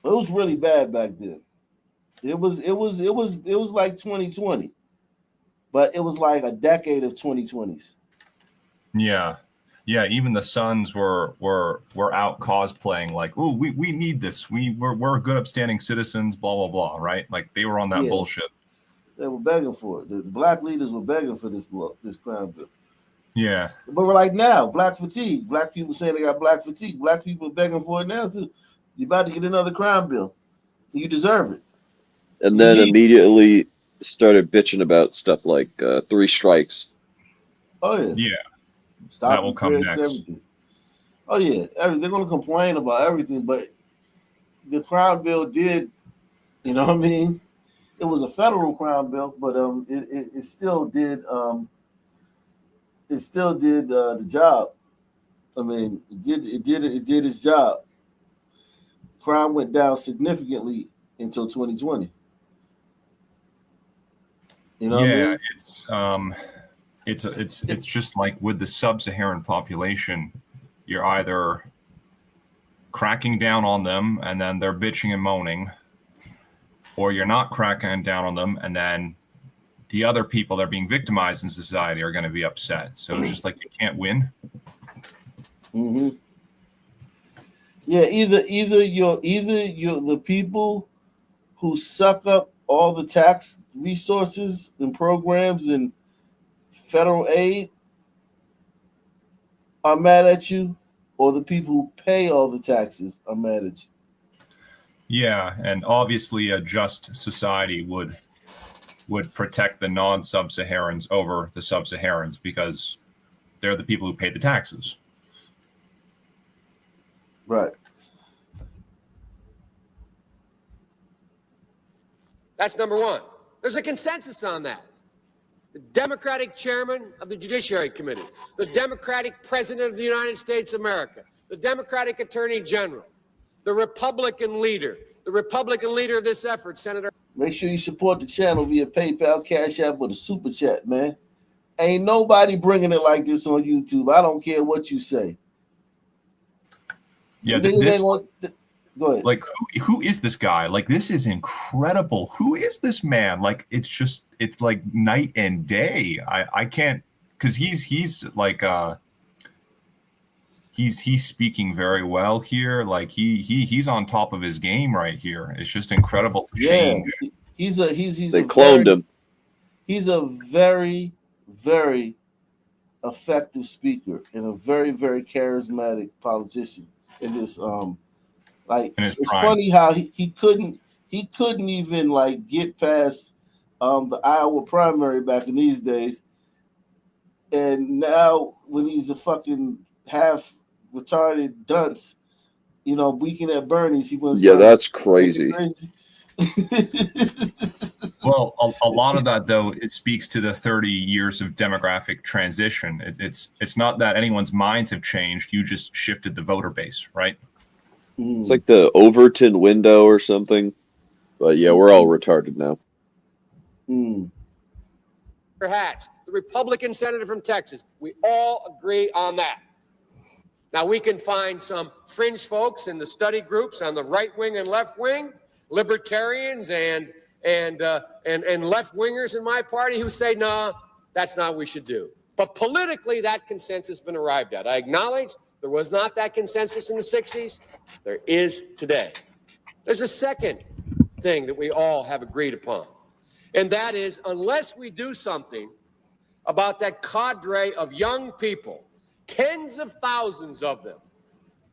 It was really bad back then. It was like 2020, but it was like a decade of 2020s. Yeah. Even the Suns were out cosplaying like, oh, we need this. We're good upstanding citizens. Blah blah blah. Right? Like they were on that bullshit. They were begging for it. The black leaders were begging for this crime bill. Yeah. But we're like now, black fatigue. Black people saying they got black fatigue. Black people are begging for it now too. You're about to get another crime bill. You deserve it. And then immediately started bitching about stuff like 3 strikes. Oh yeah. Yeah. Stop that will come next. Everything. Oh yeah, they're going to complain about everything, but the crime bill did, you know what I mean? It was a federal crime bill, but it still did the job. I mean, it did its job. Crime went down significantly until 2020. You know what I mean? It's just like with the sub-Saharan population, you're either cracking down on them and then they're bitching and moaning, or you're not cracking down on them and then the other people that are being victimized in society are going to be upset. So it's just like you can't win. Mm-hmm. Yeah, either you're the people who suck up all the tax resources and programs and federal aid are mad at you, or the people who pay all the taxes are mad at you. Yeah, and obviously a just society would protect the non-sub-Saharans over the sub-Saharans because they're the people who pay the taxes. Right. That's number one. There's a consensus on that. The Democratic chairman of the Judiciary Committee, the Democratic president of the United States of America, the Democratic attorney general, the Republican leader of this effort, Senator. Make sure you support the channel via PayPal, Cash App, or the Super Chat, man. Ain't nobody bringing it like this on YouTube. I don't care what you say. Yeah, go ahead. Like, who is this guy? Like, this is incredible. Who is this man? Like, it's like night and day. I can't, because he's like he's speaking very well here. Like he's on top of his game right here. It's just incredible change. Yeah, they cloned him. He's a very, very effective speaker and a very, very charismatic politician. It is it's prime. funny how he couldn't even like get past the Iowa primary back in these days, and now when he's a fucking half retarded dunce, weekend at Bernie's, he was that's crazy. Well, a lot of that though, it speaks to the 30 years of demographic transition. It's not that anyone's minds have changed. You just shifted the voter base, right? It's like the Overton window or something. But yeah, we're all retarded now. Hatch, the Republican senator from Texas, we all agree on that. Now we can find some fringe folks in the study groups on the right wing and left wing, libertarians and left wingers in my party who say, no, that's not what we should do. But politically, that consensus has been arrived at. I acknowledge there was not that consensus in the 60s. There is today. There's a second thing that we all have agreed upon, and that is unless we do something about that cadre of young people, tens of thousands of them,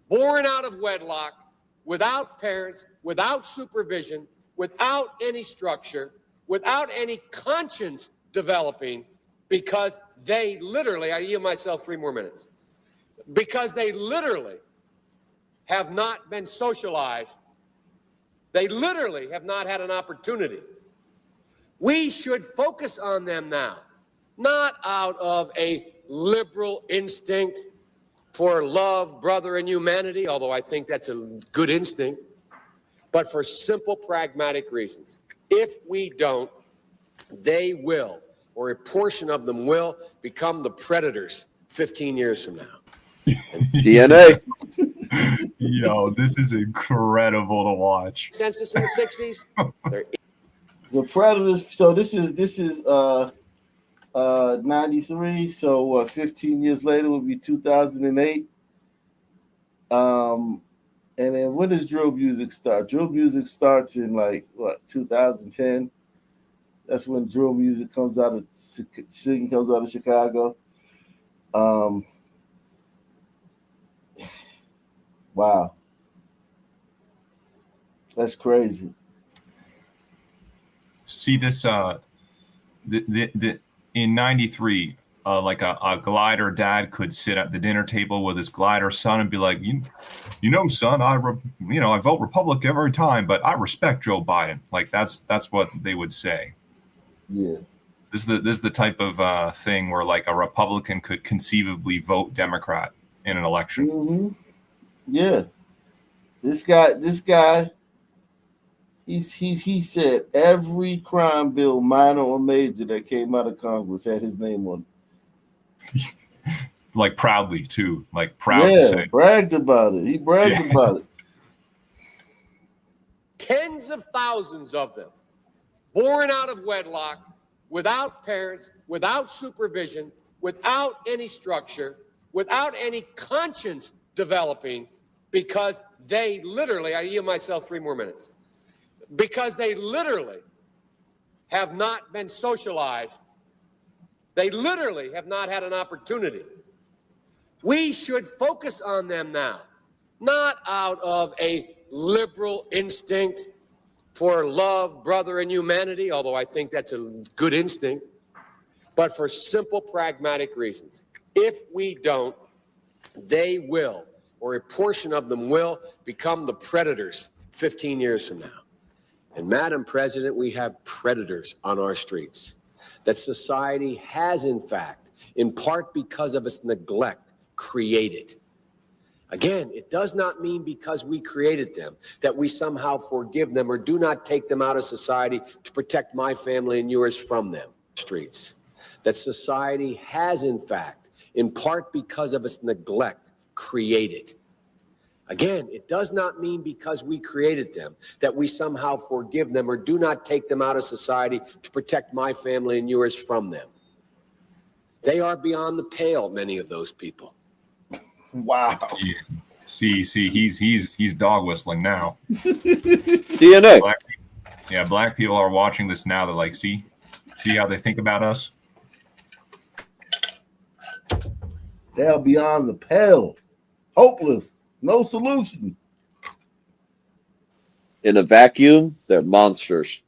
born out of wedlock, without parents, without supervision, without any structure, without any conscience developing, because they literally, I yield myself 3 more minutes, because they literally have not been socialized. They literally have not had an opportunity. We should focus on them now, not out of a liberal instinct for love, brother, and humanity, although I think that's a good instinct, but for simple, pragmatic reasons. If we don't, they will, or a portion of them will, become the predators 15 years from now. DNA. Yo, this is incredible to watch. Census in the 60s. The predators. So this is 93. So what? 15 years later would be 2008. And then when does drill music start? Drill music starts in 2010. That's when drill music comes out of Chicago. Wow, that's crazy. See this in 93, like a glider dad could sit at the dinner table with his glider son and be like, you know, son, I vote Republican every time, but I respect Joe Biden. Like that's what they would say. Yeah. This is the type of thing where like a Republican could conceivably vote Democrat in an election. Mm-hmm. Yeah. This guy, he said every crime bill, minor or major, that came out of Congress had his name on it. Like proudly too, like proud to say. Bragged about it. He bragged about it. Tens of thousands of them born out of wedlock, without parents, without supervision, without any structure, without any conscience developing, because they literally, I yield myself 3 more minutes, because they literally have not been socialized. They literally have not had an opportunity. We should focus on them now, not out of a liberal instinct for love, brother, and humanity, although I think that's a good instinct, but for simple, pragmatic reasons. If we don't, they will, or a portion of them will, become the predators 15 years from now. And Madam President, we have predators on our streets that society has, in fact, in part because of its neglect, created. Again, it does not mean because we created them that we somehow forgive them or do not take them out of society to protect my family and yours from them. Streets that society has, in fact, in part because of its neglect, created. Again, it does not mean because we created them that we somehow forgive them or do not take them out of society to protect my family and yours from them. They are beyond the pale, many of those people. Wow. Yeah. See, he's dog whistling now. DNA. Black people are watching this now. They're like, see how they think about us? They are beyond the pale, hopeless, no solution. In a vacuum, they're monsters.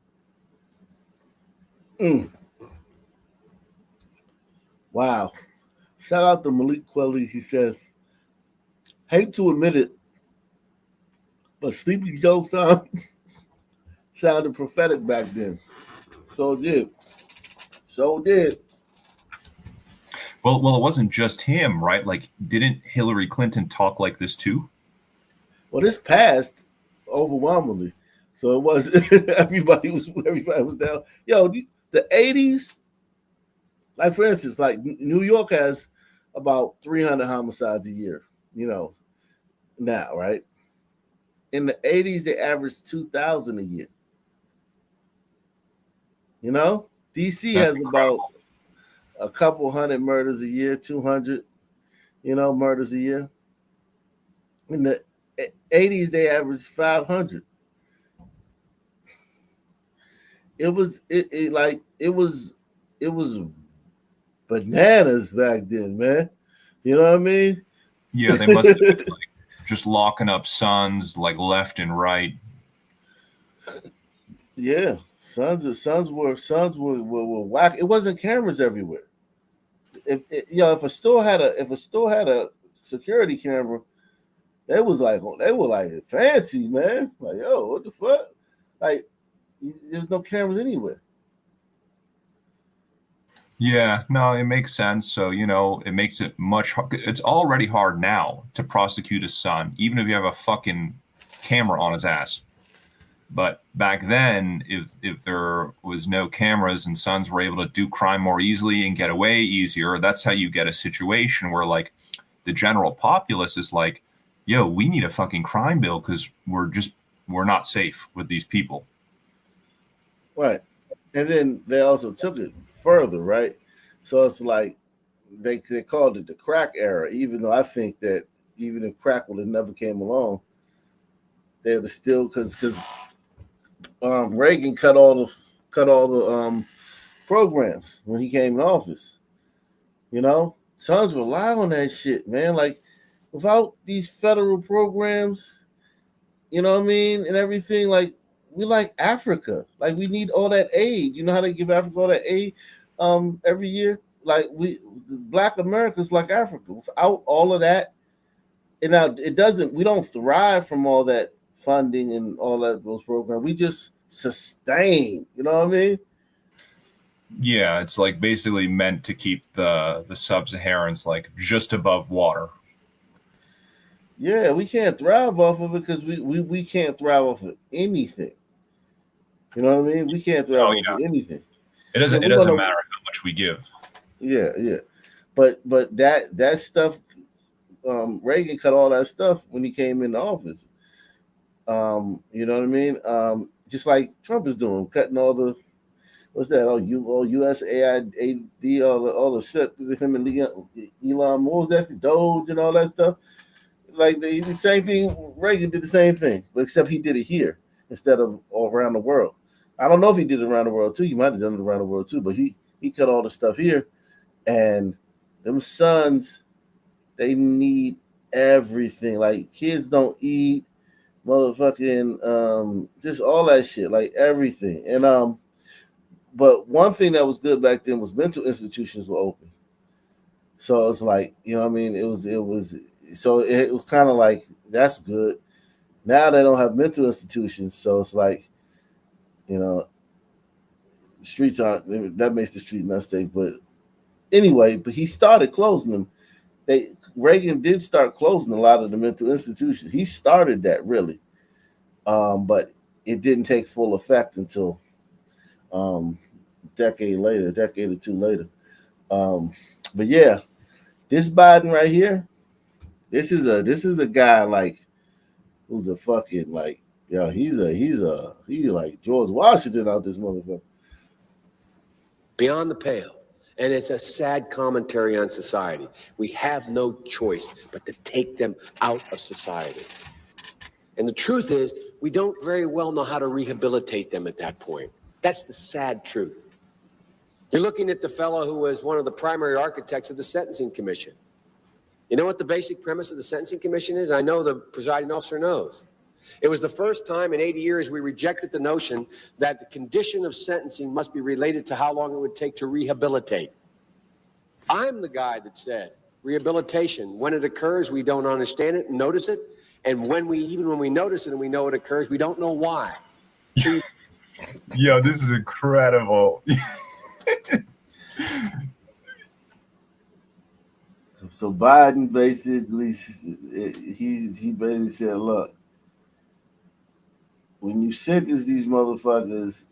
Wow. Shout out to Malik Quelly. He says, hate to admit it, but Sleepy Joe sounded prophetic back then. So it did. Well, it wasn't just him, right? Like, didn't Hillary Clinton talk like this too? Well, this passed overwhelmingly. So it was everybody was down. Yo, the 80s, like for instance, like New York has about 300 homicides a year, now, right? In the 80s, they averaged 2,000 a year. DC has about a couple hundred murders a year, 200, murders a year. In the 80s, they averaged 500. It was bananas back then, man. You know what I mean? Yeah, they must have been like just locking up sons like left and right. Yeah, sons were whack. It wasn't cameras everywhere. If a store had a security camera, they were like fancy, man. Like, yo, what the fuck? Like, there's no cameras anywhere. Yeah, no, it makes sense. So, it makes it it's already hard now to prosecute a son, even if you have a fucking camera on his ass. But back then, if there was no cameras and sons were able to do crime more easily and get away easier, that's how you get a situation where like the general populace is like, yo, we need a fucking crime bill because we're not safe with these people. Right. And then they also took it further, right? So it's like they called it the crack era, even though I think that even if crack would have never came along, they would still because Reagan cut all the programs when he came in office. You know, sons rely on that shit, man. Like without these federal programs, you know what I mean, and everything, like we like Africa. Like we need all that aid. You know how they give Africa all that aid every year? Like Black America's like Africa. Without all of that, and now we don't thrive from all that funding and all that those programs. We just sustain. You know what I mean? Yeah, it's like basically meant to keep the sub-Saharans like just above water. Yeah, we can't thrive off of it because we can't thrive off of anything. You know what I mean? We can't thrive off of anything. It doesn't matter how much we give. Yeah. But that stuff, Reagan cut all that stuff when he came into office. You know what I mean? Just like Trump is doing, cutting all the what's that? All USAID, all the shit. Him and Elon, what was that? The Doge and all that stuff. Like the same thing. Reagan did the same thing, but except he did it here instead of all around the world. I don't know if he did it around the world too. He might have done it around the world too, but he cut all the stuff here, and them sons, they need everything. Like kids don't eat, motherfucking, just all that shit, like everything. And but one thing that was good back then was mental institutions were open. So it's like, you know what I mean? It was kind of like, that's good. Now they don't have mental institutions. So it's like, you know, streets aren't, that makes the street not safe. But anyway, but he started closing them. Reagan did start closing a lot of the mental institutions. He started that really. But it didn't take full effect until decade or two later. But yeah, this Biden right here, this is a guy like who's a fucking like, yo, he's like George Washington out this motherfucker. Beyond the pale. And it's a sad commentary on society. We have no choice but to take them out of society. And the truth is, we don't very well know how to rehabilitate them at that point. That's the sad truth. You're looking at the fellow who was one of the primary architects of the Sentencing Commission. You know what the basic premise of the Sentencing Commission is? I know the presiding officer knows. It was the first time in 80 years we rejected the notion that the condition of sentencing must be related to how long it would take to rehabilitate. I'm the guy that said rehabilitation, when it occurs, we don't understand it and notice it. And even when we notice it and we know it occurs, we don't know why. Yo, this is incredible. So Biden basically, he basically said, look, when you sentence these motherfuckers,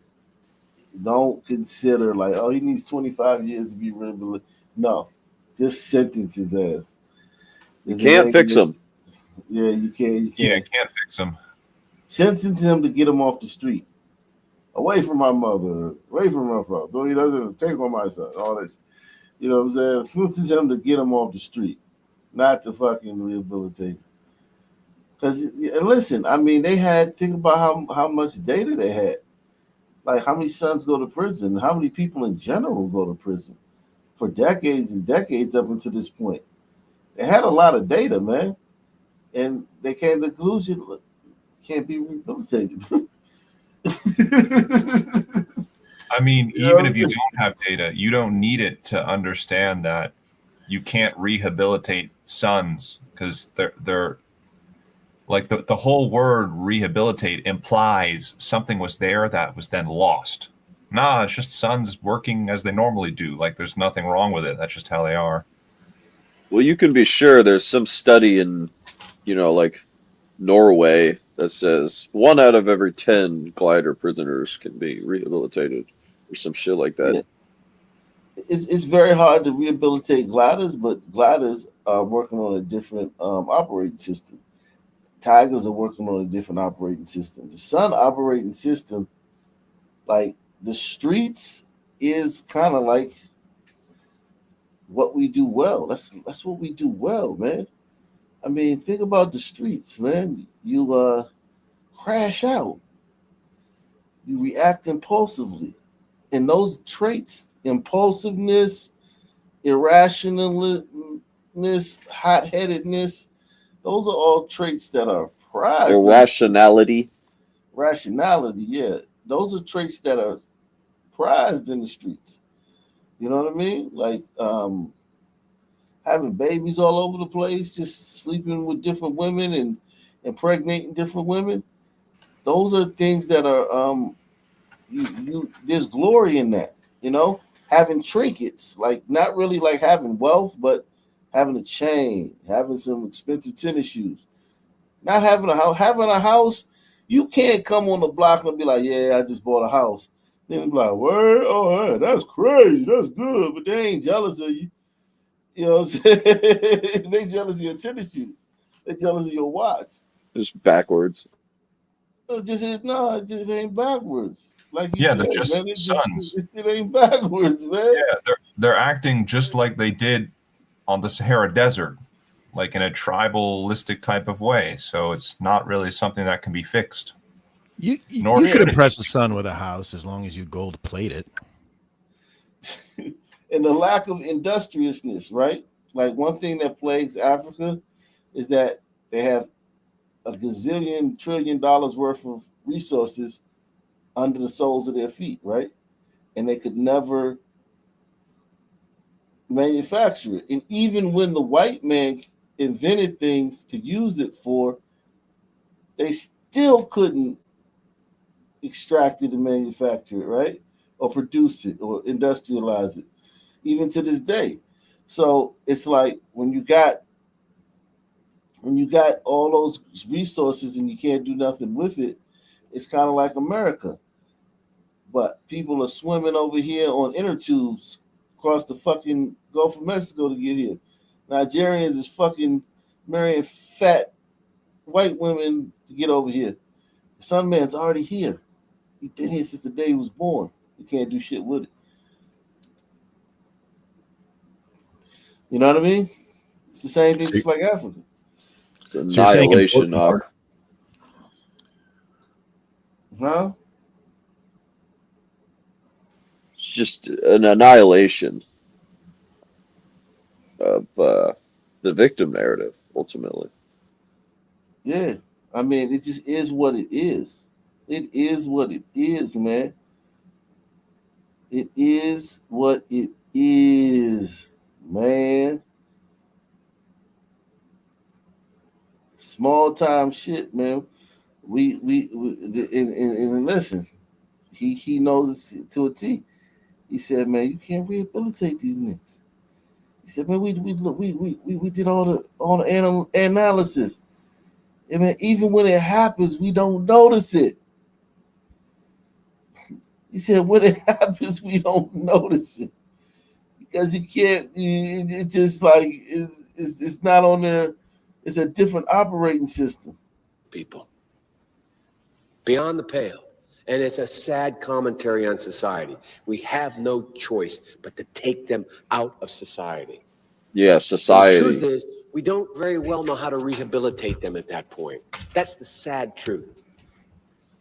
don't consider like, oh, he needs 25 years to be rehabilitated. No, just sentence his ass. You can't fix him. Yeah, you can't. Yeah, can't fix him. Sentence him to get him off the street, away from my mother, away from my father, so he doesn't take on my son. All this, you know what I'm saying? Sentence him to get him off the street, not to fucking rehabilitate. Because, and listen, I mean, think about how much data they had. Like, how many sons go to prison? How many people in general go to prison for decades and decades up until this point? They had a lot of data, man. And they came to the conclusion, look, can't be rehabilitated. I mean, even if you don't have data, you don't need it to understand that you can't rehabilitate sons because they're like the whole word rehabilitate implies something was there that was then lost. Nah, it's just sons working as they normally do. Like there's nothing wrong with it. That's just how they are. Well, you can be sure there's some study in, like Norway that says 1 out of every 10 glider prisoners can be rehabilitated or some shit like that. Yeah. It's very hard to rehabilitate gliders, but gliders are working on a different operating system. Tigers are working on a different operating system. The Sun operating system, like the streets, is kind of like what we do well. That's what we do well, man. I mean, think about the streets, man. You crash out, you react impulsively, and those traits, impulsiveness, irrationalness, hot-headedness, those are all traits that are prized. Irrationality. Rationality, yeah. Those are traits that are prized in the streets. You know what I mean? Like having babies all over the place, just sleeping with different women and impregnating different women. Those are things that are you there's glory in that, you know, having trinkets, like not really like having wealth, but having a chain, having some expensive tennis shoes, not having a house. Having a house, you can't come on the block and be like, yeah, I just bought a house. Then be like, word, oh, yeah, that's crazy, that's good, but they ain't jealous of you. You know what I'm saying? They jealous of your tennis shoes. They jealous of your watch. Just backwards. It just ain't backwards. Like he Yeah, they're said, just man, sons. it ain't backwards, man. Yeah, they're acting just like they did on the Sahara Desert, like in a tribalistic type of way. So it's not really something that can be fixed. You Nor could should it impress be. the sun with a house as long as you gold plate it. And the lack of industriousness, right? Like one thing that plagues Africa is that they have a gazillion trillion dollars worth of resources under the soles of their feet, right? And they could never manufacture it. And even when the white man invented things to use it for, they still couldn't extract it and manufacture it, right? Or produce it or industrialize it, even to this day. So it's like when you got all those resources and you can't do nothing with it, it's kind of like America. But people are swimming over here on inner tubes across the fucking Gulf of Mexico to get here. Nigerians is fucking marrying fat white women to get over here. The Sun Man's already here. He's been here since the day he was born. You can't do shit with it. You know what I mean? It's the same thing, just like Africa. It's you're saying annihilation, import Hawk. Huh? It's just an annihilation of the victim narrative, ultimately. Yeah. I mean, it just is what it is. It is what it is, man. It is what it is, man. Small time shit, man. And listen, he knows this to a T. He said, man, you can't rehabilitate these niggas. He said, man, we did all the analysis. And man, even when it happens, we don't notice it. He said, when it happens, we don't notice it because you can't. It just like it's not on there. It's a different operating system. People beyond the pale. And it's a sad commentary on society. We have no choice but to take them out of society. Yeah, And the society. truth is, we don't very well know how to rehabilitate them at that point. That's the sad truth.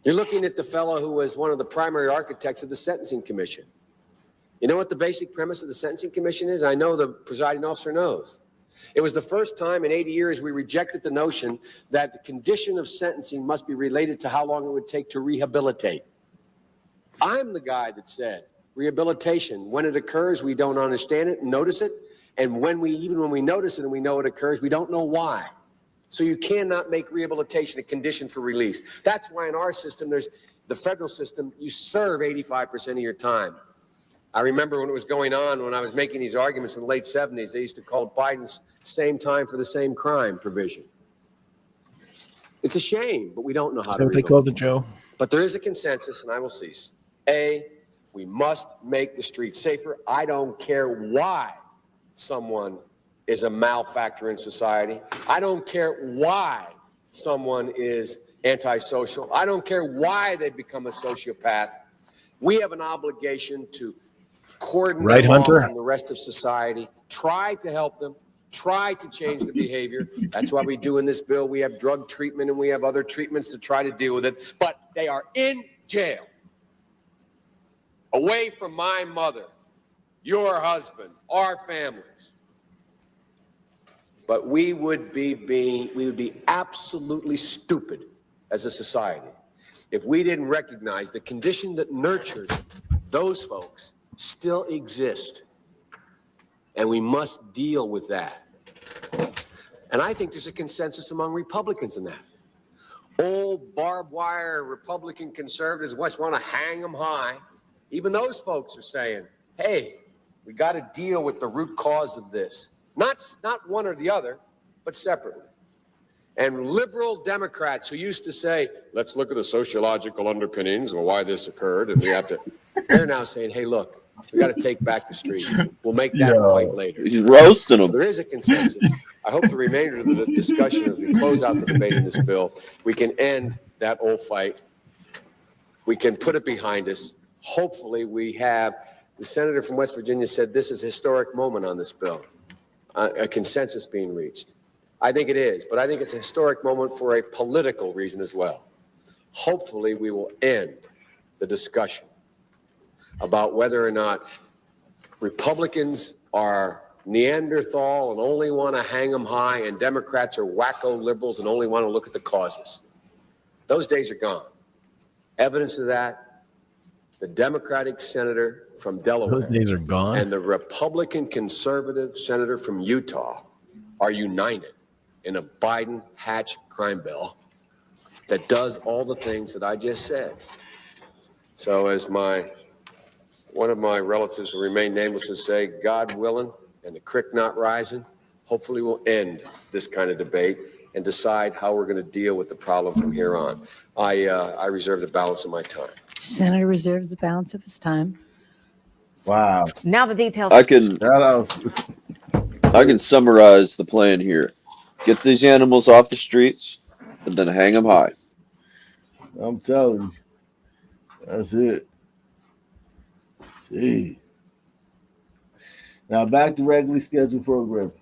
You're looking at the fellow who was one of the primary architects of the Sentencing Commission. You know what the basic premise of the Sentencing Commission is? I know the presiding officer knows. It was the first time in 80 years we rejected the notion that the condition of sentencing must be related to how long it would take to rehabilitate. I'm the guy that said rehabilitation, when it occurs, we don't understand it and notice it. And when we notice it and we know it occurs, we don't know why. So you cannot make rehabilitation a condition for release. That's why in our system, there's the federal system, you serve 85% of your time. I remember when it was going on, when I was making these arguments in the late 70s, they used to call it Biden's same time for the same crime provision. It's a shame, but we don't know how Is to that what they resolve called it. it, Joe? But there is a consensus, and I will cease. A, we must make the streets safer. I don't care why someone is a malfactor in society. I don't care why someone is antisocial. I don't care why they become a sociopath. We have an obligation to cordon Right, them off Hunter? from the rest of society, try to help them, try to change the behavior. That's why we do in this bill. We have drug treatment and we have other treatments to try to deal with it. But they are in jail, away from my mother, your husband, our families. But we would be absolutely stupid as a society if we didn't recognize the condition that nurtured those folks still exist. And we must deal with that. And I think there's a consensus among Republicans in that. Old barbed wire Republican conservatives want to hang them high. Even those folks are saying, hey, we got to deal with the root cause of this. Not one or the other, but separately. And liberal Democrats who used to say, let's look at the sociological underpinnings of why this occurred, and we have to, they're now saying, hey, look, we got to take back the streets. We'll make that fight later. He's roasting So them. there is a consensus. I hope the remainder of the discussion as we close out the debate in this bill, we can end that old fight. We can put it behind us. Hopefully we have, the senator from West Virginia said this is a historic moment on this bill, a consensus being reached. I think it is, but I think it's a historic moment for a political reason as well. Hopefully we will end the discussion about whether or not Republicans are Neanderthal and only want to hang them high, and Democrats are wacko liberals and only want to look at the causes. Those days are gone. Evidence of that, the Democratic senator from Delaware Those days are gone. and the Republican conservative senator from Utah are united in a Biden-Hatch crime bill that does all the things that I just said. So as one of my relatives who remain nameless would say, God willing, and the creek not rising, hopefully we'll end this kind of debate and decide how we're going to deal with the problem from here on. I reserve the balance of my time. Senator reserves the balance of his time. Wow. Now the details. I can Shout out. summarize the plan here. Get these animals off the streets and then hang them high. I'm telling you. That's it. See. Now back to regularly scheduled program.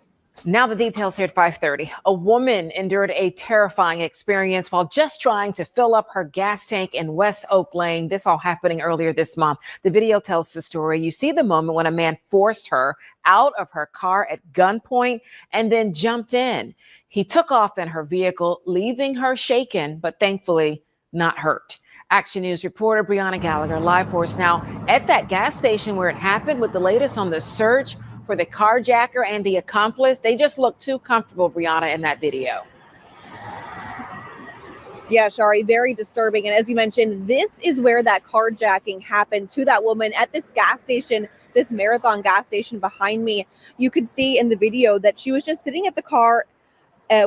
Now the details here at 5:30. A woman endured a terrifying experience while just trying to fill up her gas tank in West Oak Lane. This all happening earlier this month. The video tells the story. You see the moment when a man forced her out of her car at gunpoint and then jumped in. He took off in her vehicle, leaving her shaken, but thankfully not hurt. Action News reporter Brianna Gallagher live for us now at that gas station where it happened with the latest on the search for the carjacker and the accomplice. They just look too comfortable, Brianna, in that video. Yeah, Shari, very disturbing. And as you mentioned, this is where that carjacking happened to that woman at this gas station, this Marathon gas station behind me. You could see in the video that she was just sitting at the car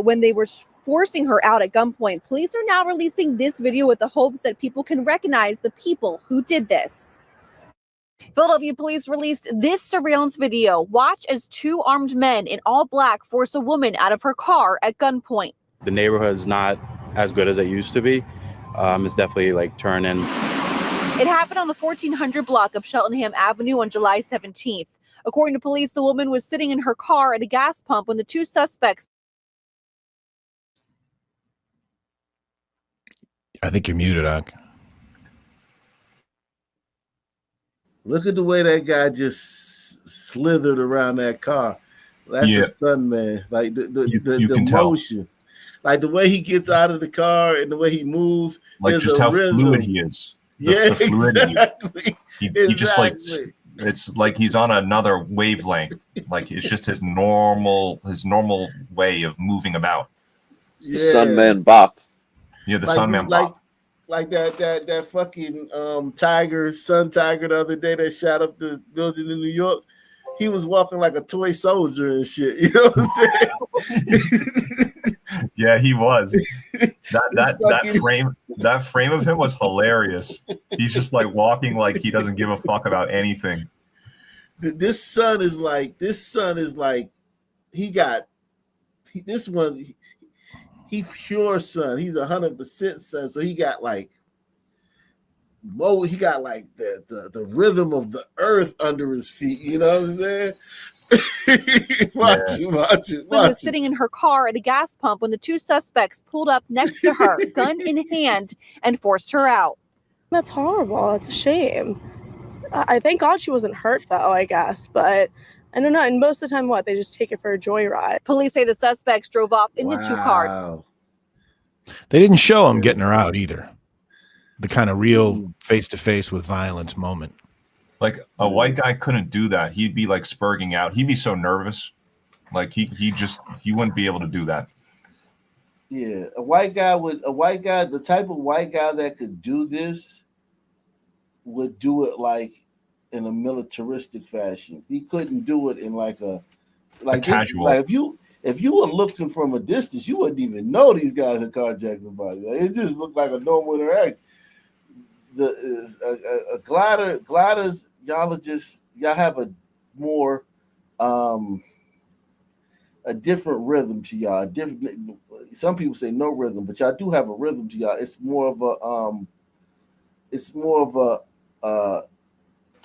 when they were forcing her out at gunpoint. Police are now releasing this video with the hopes that people can recognize the people who did this. Philadelphia police released this surveillance video. Watch as two armed men in all black force a woman out of her car at gunpoint. The neighborhood is not as good as it used to be. It's definitely like turning. It happened on the 1400 block of Cheltenham Avenue on July 17th. According to police, the woman was sitting in her car at a gas pump when the two suspects. I think you're muted, Ak. Look at the way that guy just slithered around that car. That's a stunt man. Like the motion. Like the way he gets out of the car and the way he moves. Like just how fluid he is. The fluidity. Exactly. He just like, it's like he's on another wavelength. Like it's just his normal way of moving about. It's the Sunman Bop. Yeah, the Sunman Bop. Like that fucking Sun Tiger the other day that shot up the building in New York. He was walking like a toy soldier and shit. You know what I'm saying? Yeah, he was. fucking- That frame of him was hilarious. He's just like walking like he doesn't give a fuck about anything. This son is like he pure son. He's 100% son. So he got like the rhythm of the earth under his feet. You know what I'm saying? Watch it. Was sitting in her car at a gas pump when the two suspects pulled up next to her, gun in hand, and forced her out. That's horrible. It's a shame. I thank God she wasn't hurt, though, I guess. But I don't know. And most of the time, they just take it for a joyride. Police say the suspects drove off in the two cars. They didn't show him getting her out either. The kind of real face-to-face with violence moment. Like a white guy couldn't do that. He'd be like spurging out. He'd be so nervous. Like he wouldn't be able to do that. Yeah, the type of white guy that could do this would do it like in a militaristic fashion. He couldn't do it in like a casual. Like if you were looking from a distance, you wouldn't even know these guys are carjacking somebody. Like, it just looked like a normal interaction. Gliders, y'all have a more a different rhythm to y'all. Some people say no rhythm, but y'all do have a rhythm to y'all. It's more of a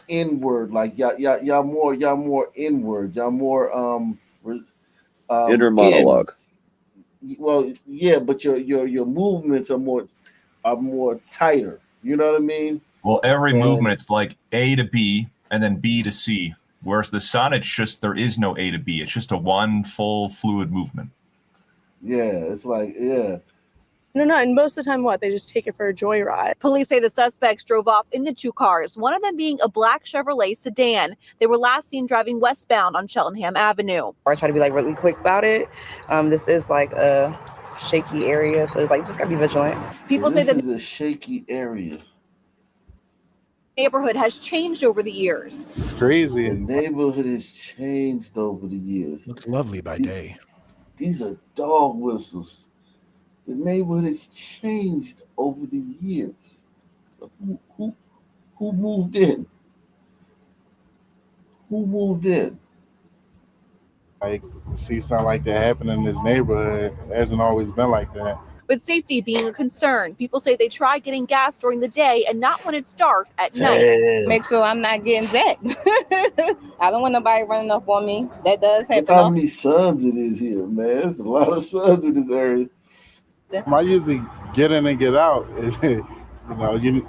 inward, like y'all more inward, y'all more inner monologue. Well, yeah, but your movements are more tighter. You know what I mean? Well, every movement, it's like A to B and then B to C. Whereas the sun, it's just there is no A to B. It's just a one full fluid movement. Yeah, it's like, yeah. No, and most of the time, they just take it for a joyride. Police say the suspects drove off in the two cars, one of them being a black Chevrolet sedan. They were last seen driving westbound on Cheltenham Avenue. I try to be like really quick about it. This is like a shaky area, so it's like just gotta be vigilant. People say this is a shaky area. Neighborhood has changed over the years. It's crazy. The neighborhood has changed over the years. Looks lovely by day. These are dog whistles. The neighborhood has changed over the years. So who moved in? Who moved in? Like, see something like that happen in this neighborhood. It hasn't always been like that. With safety being a concern, people say they try getting gas during the day and not when it's dark at night. Make sure I'm not getting jacked. I don't want nobody running up on me. That does happen. Look how many sons it is here, man. There's a lot of sons in this area. I usually get in and get out. You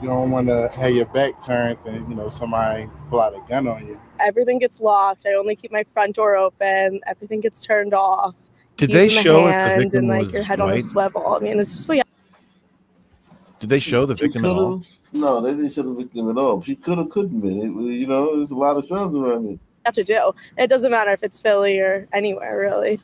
don't want to have your back turned and, somebody pull out a gun on you. Everything gets locked. I only keep my front door open. Everything gets turned off. Did they show if the hand victim and was your head on white? a swivel? I mean, it's just what. Did they show the victim at all? No, they didn't show the victim at all. She could have, couldn't been. There's a lot of sons around here. Have to do. It doesn't matter if it's Philly or anywhere, really.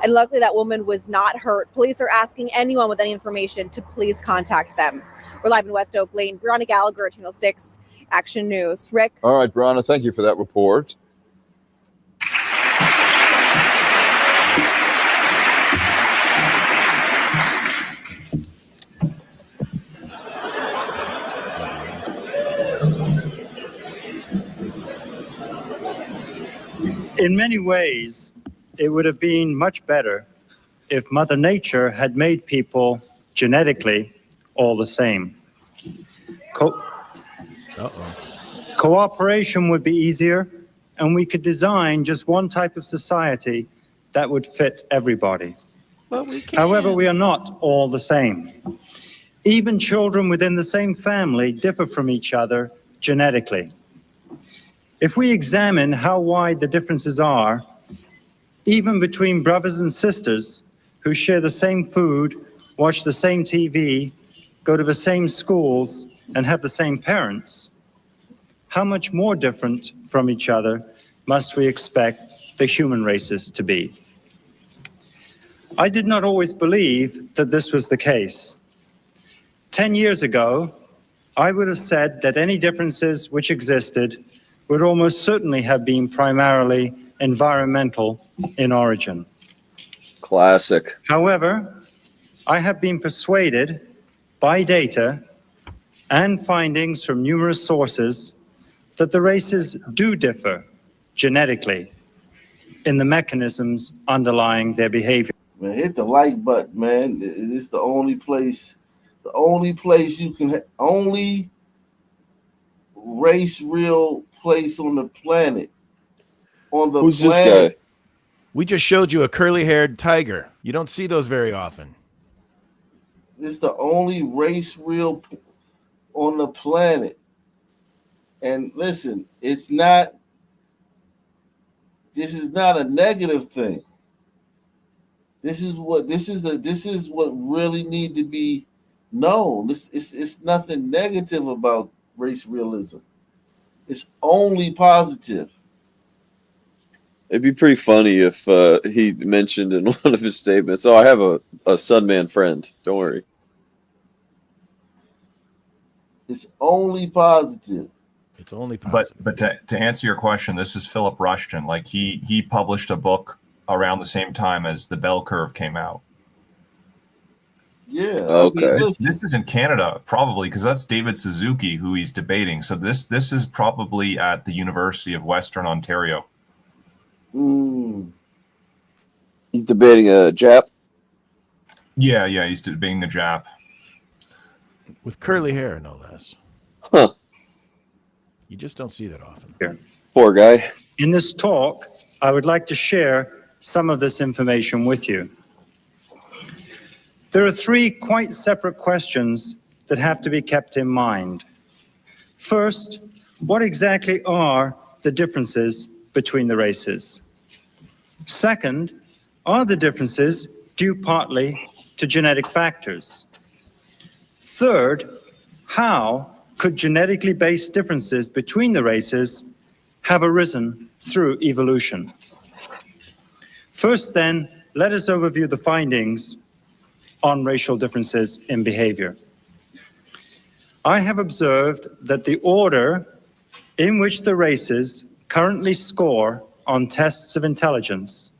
And luckily that woman was not hurt. Police are asking anyone with any information to please contact them. We're live in West Oak Lane. Brianna Gallagher, Channel 6 Action News. Rick? All right, Brianna, thank you for that report. In many ways, it would have been much better if Mother Nature had made people genetically all the same. Cooperation would be easier, and we could design just one type of society that would fit everybody. However, we are not all the same. Even children within the same family differ from each other genetically. If we examine how wide the differences are, even between brothers and sisters who share the same food, watch the same TV, go to the same schools, and have the same parents, how much more different from each other must we expect the human races to be? I did not always believe that this was the case. 10 years ago, I would have said that any differences which existed would almost certainly have been primarily environmental in origin. Classic. However, I have been persuaded by data and findings from numerous sources that the races do differ genetically in the mechanisms underlying their behavior. Man, hit the like button, man. It's the only place you can, only race real place on the planet. Who's this guy? We just showed you a curly-haired tiger. You don't see those very often. It's the only race real on the planet. And listen, this is not a negative thing. This is what really need to be known. It's nothing negative about race realism. It's only positive. It'd be pretty funny if he mentioned in one of his statements, "Oh, I have a Sunman friend. Don't worry." It's only positive. It's only positive. But to answer your question, this is Philip Rushton. Like he published a book around the same time as the Bell Curve came out. Yeah. Okay. I mean, This is in Canada, probably, because that's David Suzuki who he's debating. So this is probably at the University of Western Ontario. He's debating a Jap. Yeah, he's debating a Jap. With curly hair, no less. Huh. You just don't see that often. Poor guy. In this talk, I would like to share some of this information with you. There are three quite separate questions that have to be kept in mind. First, what exactly are the differences between the races? Second, are the differences due partly to genetic factors? Third, how could genetically based differences between the races have arisen through evolution? First, then, let us overview the findings on racial differences in behavior. I have observed that the order in which the races currently score on tests of intelligence,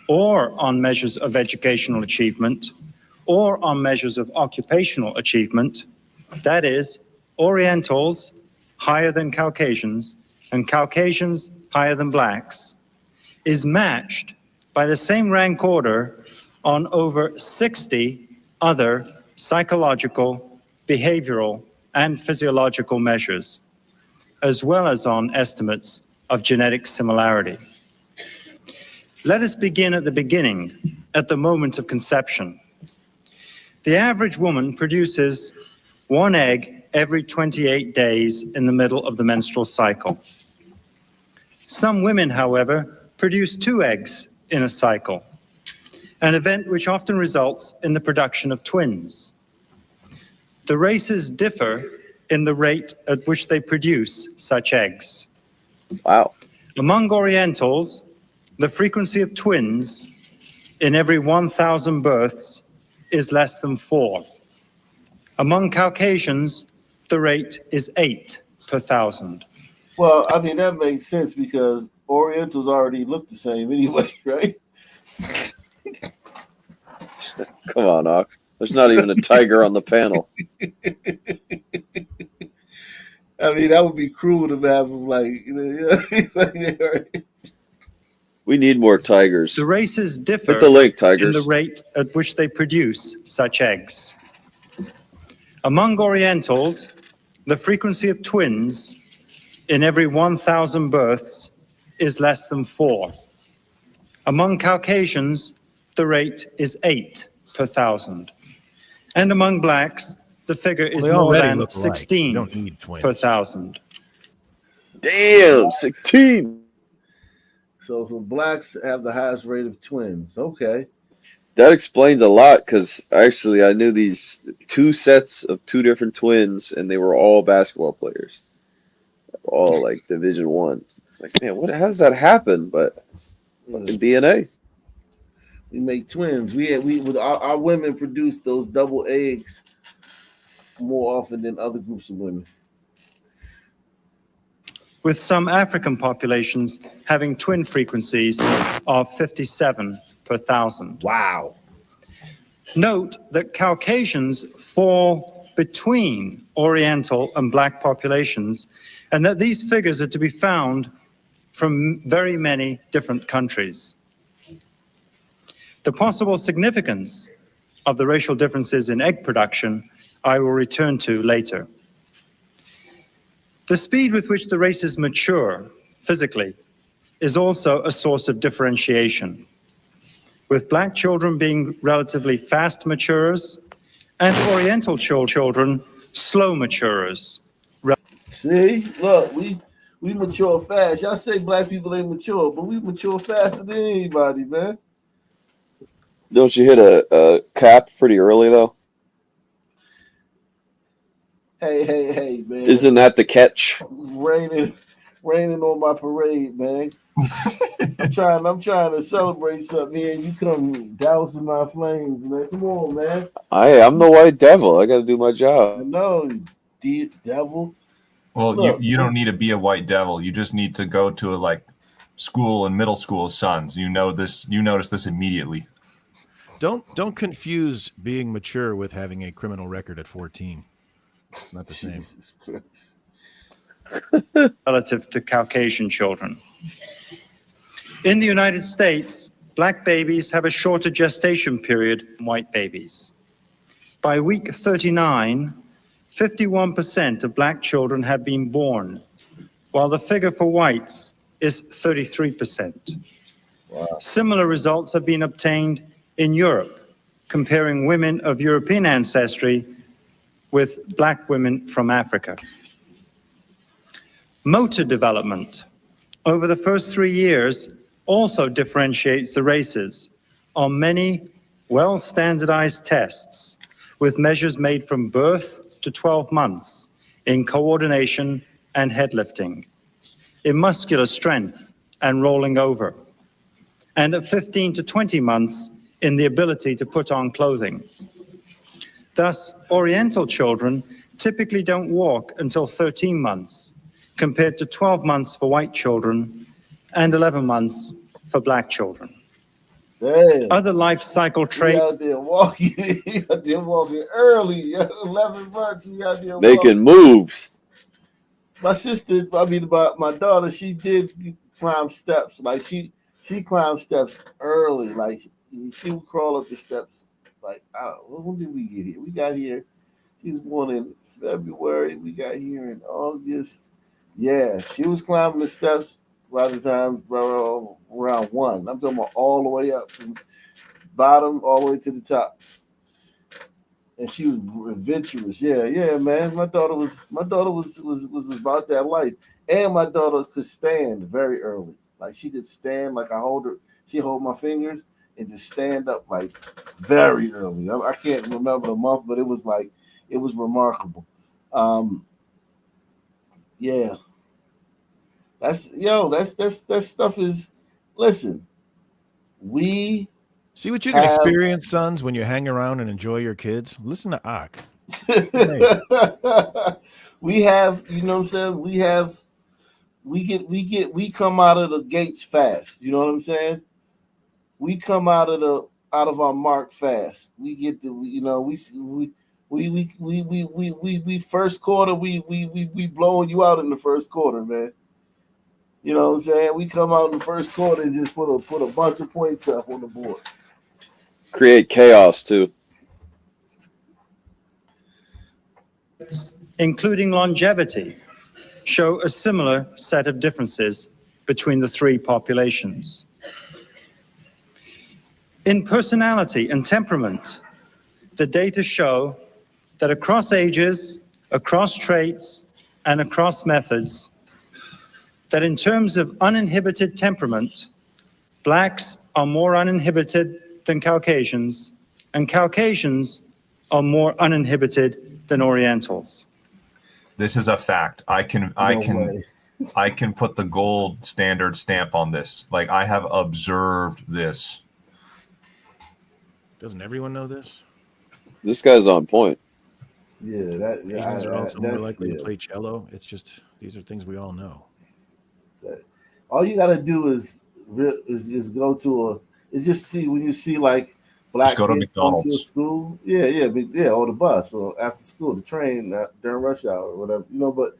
or on measures of educational achievement, or on measures of occupational achievement, that is, Orientals higher than Caucasians and Caucasians higher than blacks, is matched by the same rank order on over 60 other psychological, behavioral, and physiological measures, as well as on estimates of genetic similarity. Let us begin at the beginning, at the moment of conception. The average woman produces one egg every 28 days in the middle of the menstrual cycle. Some women, however, produce 2 eggs in a cycle, an event which often results in the production of twins. The races differ in the rate at which they produce such eggs. Wow. Among Orientals, the frequency of twins in every 1,000 births is less than 4. Among Caucasians, the rate is 8 per 1,000. Well, I mean, that makes sense because Orientals already look the same anyway, right? Come on, Ock. There's not even a tiger on the panel. I mean, that would be cruel to have them We need more tigers. The races differ Hit the link, tigers. in the rate at which they produce such eggs. Among Orientals, the frequency of twins in every 1,000 births is less than 4. Among Caucasians, the rate is 8 per 1,000. And among blacks, the figure is more than 16 per 1,000. Damn, 16. So blacks have the highest rate of twins. Okay. That explains a lot because actually I knew these 2 sets of 2 different twins and they were all basketball players. All like Division I. It's like, man, how does that happen? But it's fucking DNA. We make twins. We with our women produce those double eggs more often than other groups of women. With some African populations having twin frequencies of 57 per 1,000. Wow. Note that Caucasians fall between Oriental and Black populations, and that these figures are to be found from very many different countries. The possible significance of the racial differences in egg production I will return to later. The speed with which the races mature physically is also a source of differentiation, with Black children being relatively fast maturers and Oriental children slow maturers. See, look, we mature fast. Y'all say Black people ain't mature, but we mature faster than anybody, man. Don't you hit a cap pretty early though? Hey, man. Isn't that the catch? Raining on my parade, man. I'm trying to celebrate something here, and you come dousing my flames, man. Come on, man. I'm the white devil. I got to do my job. I know, devil. Well, Look, you don't need to be a white devil. You just need to go to school and middle school sons. You know this. You notice this immediately. Don't confuse being mature with having a criminal record at 14. It's not the same. Relative to Caucasian children. In the United States, Black babies have a shorter gestation period than white babies. By week 39, 51% of Black children have been born, while the figure for whites is 33%. Wow. Similar results have been obtained in Europe, comparing women of European ancestry with Black women from Africa. Motor development over the first 3 years also differentiates the races on many well-standardized tests, with measures made from birth to 12 months in coordination and head lifting, in muscular strength and rolling over, and at 15 to 20 months in the ability to put on clothing. Thus, Oriental children typically don't walk until 13 months, compared to 12 months for white children and 11 months for Black children. Damn. Other life cycle traits. We out there walking early. 11 months. We out there making moves. My sister, my daughter, she did climb steps. Like she climbed steps early. Like she would crawl up the steps. Like, I don't know, when did we get here? We got here. She was born in February. We got here in August. Yeah, she was climbing the steps by the time around 1. I'm talking about all the way up from bottom all the way to the top. And she was adventurous. Yeah, man. My daughter was about that life. And my daughter could stand very early. Like she could stand, like she hold my fingers and just stand up like very early. I can't remember the month, but it was remarkable. Yeah. That stuff is, listen, we see what you can experience, sons, when you hang around and enjoy your kids. Listen to Ak. We have, you know what I'm saying? We come out of the gates fast. You know what I'm saying? We come out of our mark fast. We get to, you know, we first quarter, we blowing you out in the first quarter, man. You know what I'm saying? We come out in the first quarter and just put a bunch of points up on the board. Create chaos too. Including longevity, show a similar set of differences between the three populations. In personality and temperament, the data show that across ages, across traits, and across methods, that in terms of uninhibited temperament, Blacks are more uninhibited than Caucasians, and Caucasians are more uninhibited than Orientals. This is a fact. I can put the gold standard stamp on this. Like, I have observed this. Doesn't everyone know this? This guy's on point. Yeah, Asians are also more likely to play cello. It's just, these are things we all know. All you gotta do is go to It's just see when you see like Just black go to kids going to a McDonald's. school, or the bus or after school, the train during rush hour or whatever, But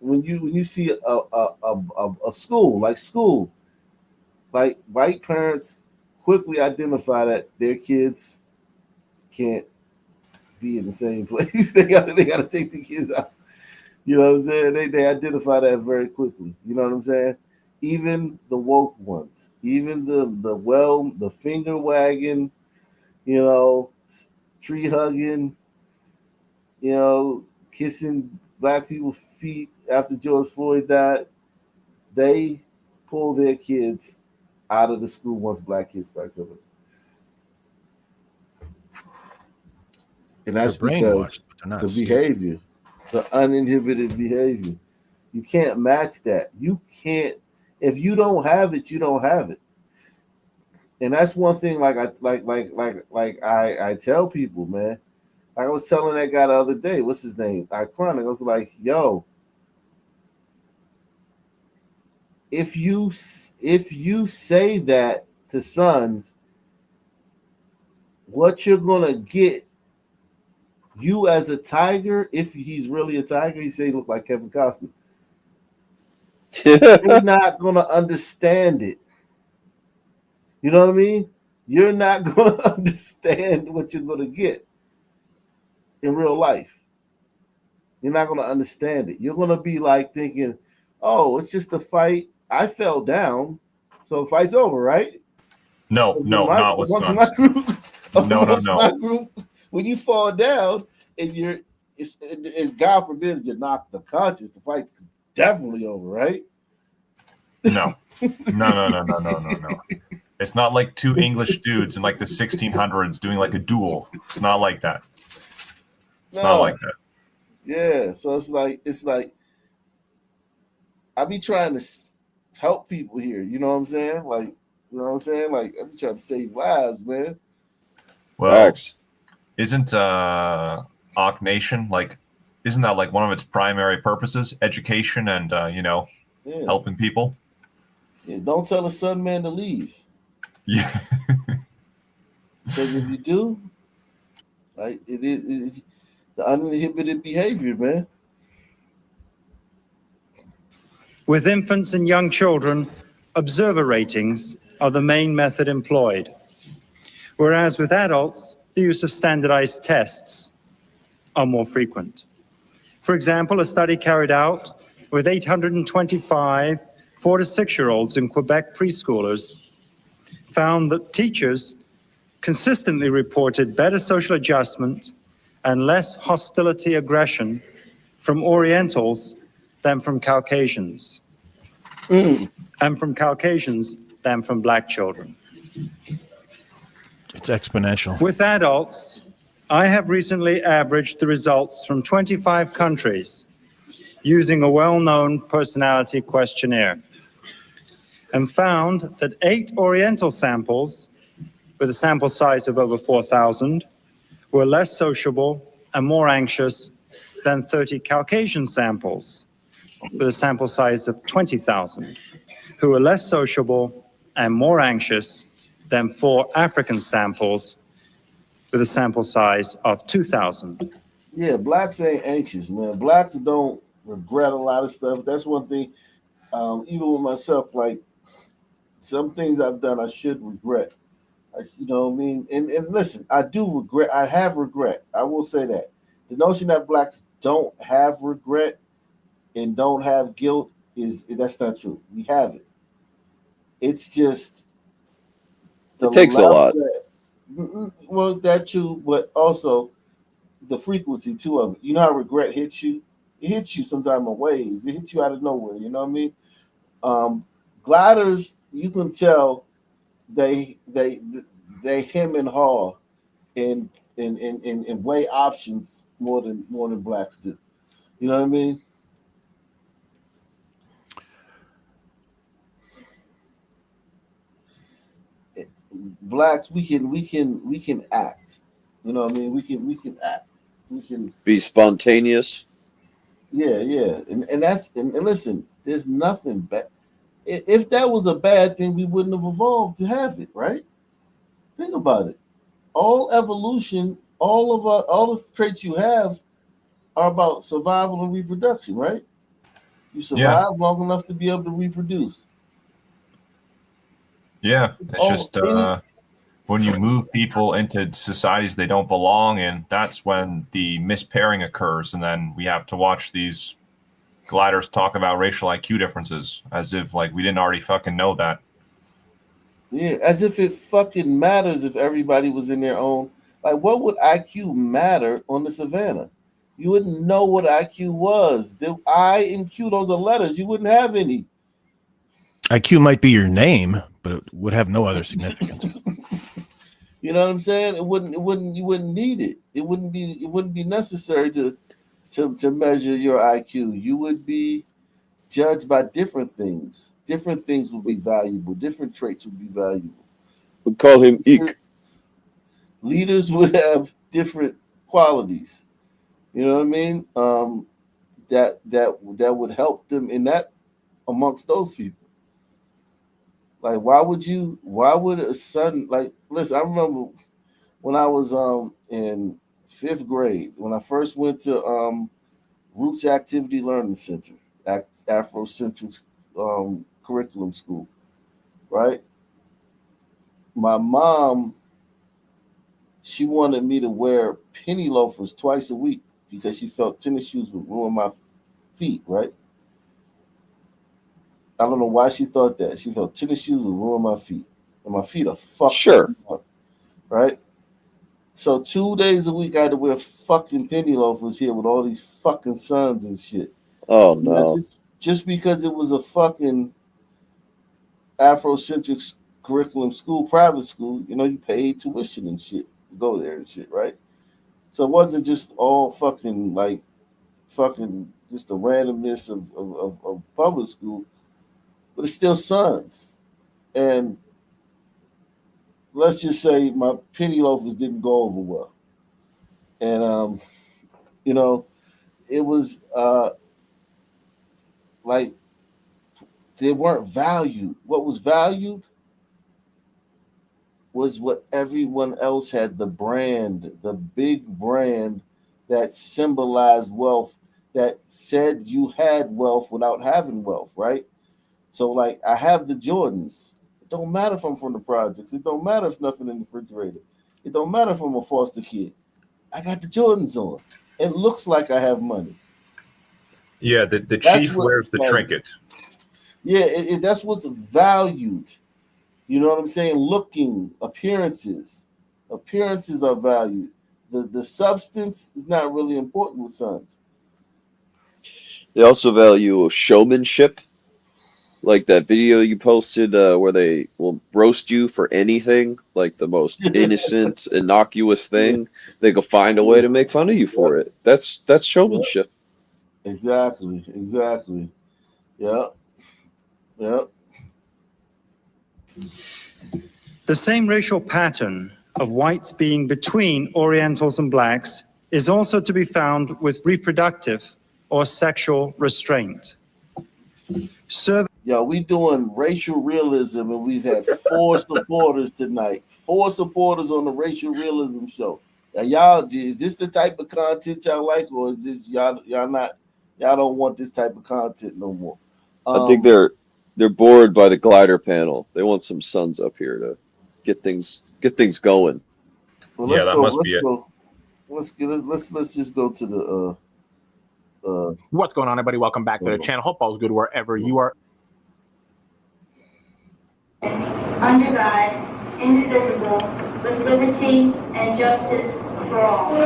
when you see a school, like white parents quickly identify that their kids can't be in the same place. they gotta take the kids out. You know what I'm saying? They identify that very quickly. You know what I'm saying? Even the woke ones, even the finger wagging, tree hugging, kissing black people's feet after George Floyd died, they pull their kids out of the school once black kids start coming. And that's They're because brainwashed, but they're not the stupid. behavior, the uninhibited behavior. You can't match that. You can't. If you don't have it, you don't have it. And that's one thing. I tell people, man. Like I was telling that guy the other day. What's his name? Iconic. I was like, yo, if you say that to sons, what you're gonna get, you as a tiger, if he's really a tiger, he say he look like Kevin Costner. You're not gonna understand it. You know what I mean? You're not gonna understand what you're gonna get in real life. You're not gonna understand it. You're gonna be like thinking, "Oh, it's just a fight. I fell down, so the fight's over, right?" No, not with Amongst sons. my group, No. my group, when you fall down and and God forbid you knock the conscious, the fight's definitely over, right? No. It's not like two English dudes in like the 1600s doing like a duel. It's not like that. It's not like that. Yeah, so it's like I be trying to help people here. You know what I'm saying? Like, you know what I'm saying? Like I be trying to save lives, man. Well, isn't Auk Nation isn't that like one of its primary purposes? Education and Yeah. helping people? Yeah, don't tell a son man to leave. Yeah. Because if you do, like it's the uninhibited behavior, man. With infants and young children, observer ratings are the main method employed, whereas with adults, the use of standardized tests are more frequent. For example, a study carried out with 825 4 to 6-year-olds in Quebec preschoolers found that teachers consistently reported better social adjustment and less hostility aggression from Orientals than from Caucasians, and from Caucasians than from Black children. It's exponential. With adults, I have recently averaged the results from 25 countries using a well-known personality questionnaire and found that 8 Oriental samples, with a sample size of over 4,000, were less sociable and more anxious than 30 Caucasian samples, with a sample size of 20,000, who were less sociable and more anxious than 4 African samples, with a sample size of 2,000. Yeah, blacks ain't anxious, man. Blacks don't regret a lot of stuff. That's one thing. Even with myself, like some things I've done, I should regret. You know what I mean? And listen, I do regret. I have regret. I will say that. The notion that blacks don't have regret and don't have guilt that's not true. We have it. It's just It takes a lot. Well, that too, but also the frequency too of it. You know how regret hits you? It hits you sometimes in waves. It hits you out of nowhere. You know what I mean? Gliders, you can tell they hem and haw and weigh options more than blacks do. You know what I mean? Blacks, we can act. You know what I mean? We can act. We can be spontaneous. Yeah, and that's and listen, there's nothing bad. if that was a bad thing, we wouldn't have evolved to have it, right? Think about it. All evolution, all the traits you have are about survival and reproduction, right? You survive long enough to be able to reproduce. Yeah, it's just when you move people into societies they don't belong in, that's when the mispairing occurs, and then we have to watch these gliders talk about racial IQ differences as if like we didn't already fucking know that. Yeah, as if it fucking matters if everybody was in their own. Like, what would IQ matter on the savannah? You wouldn't know what IQ was. The I and Q, those are letters. You wouldn't have any. IQ might be your name, but it would have no other significance. You know what I'm saying? You wouldn't need it. It wouldn't be necessary to measure your IQ. You would be judged by different things. Different things would be valuable. Different traits would be valuable. We call him Eek. Leaders would have different qualities. You know what I mean? That would help them in that amongst those people. Like, why would a son, like, listen, I remember when I was in 5th grade, when I first went to Roots Activity Learning Center, Afrocentric curriculum school, right? My mom, she wanted me to wear penny loafers twice a week because she felt tennis shoes would ruin my feet, right? I don't know why she thought that. She felt tennis shoes would ruin my feet. And my feet are fucked up, right? So 2 days a week I had to wear fucking penny loafers here with all these fucking sons and shit. Oh no. Just because it was a fucking Afrocentric curriculum school, private school, you know, you paid tuition and shit to go there and shit, right? So it wasn't just all fucking just the randomness of public school, but it's still sons. And let's just say my penny loafers didn't go over well. And you know, it was like they weren't valued. What was valued was what everyone else had, the brand, the big brand that symbolized wealth, that said you had wealth without having wealth, right? So, like, I have the Jordans. It don't matter if I'm from the projects. It don't matter if nothing in the refrigerator. It don't matter if I'm a foster kid. I got the Jordans on. It looks like I have money. Yeah, the chief wears the trinket. Yeah, that's what's valued. You know what I'm saying? Looking, appearances are valued. The substance is not really important with sons. They also value showmanship, like that video you posted where they will roast you for anything, like the most innocent, innocuous thing. They go find a way to make fun of you for it. That's showmanship. Exactly. Yeah. The same racial pattern of whites being between Orientals and blacks is also to be found with reproductive or sexual restraint. Yo, we doing racial realism, and we've had 4 supporters tonight. 4 supporters on the racial realism show. Now, y'all, is this the type of content y'all like, or is this y'all don't want this type of content no more? I think they're bored by the glider panel. They want some suns up here to get things going. Well, let's just go to the What's going on, everybody? Welcome back to the channel. Hope all's good wherever you are. Under God, indivisible, with liberty and justice for all.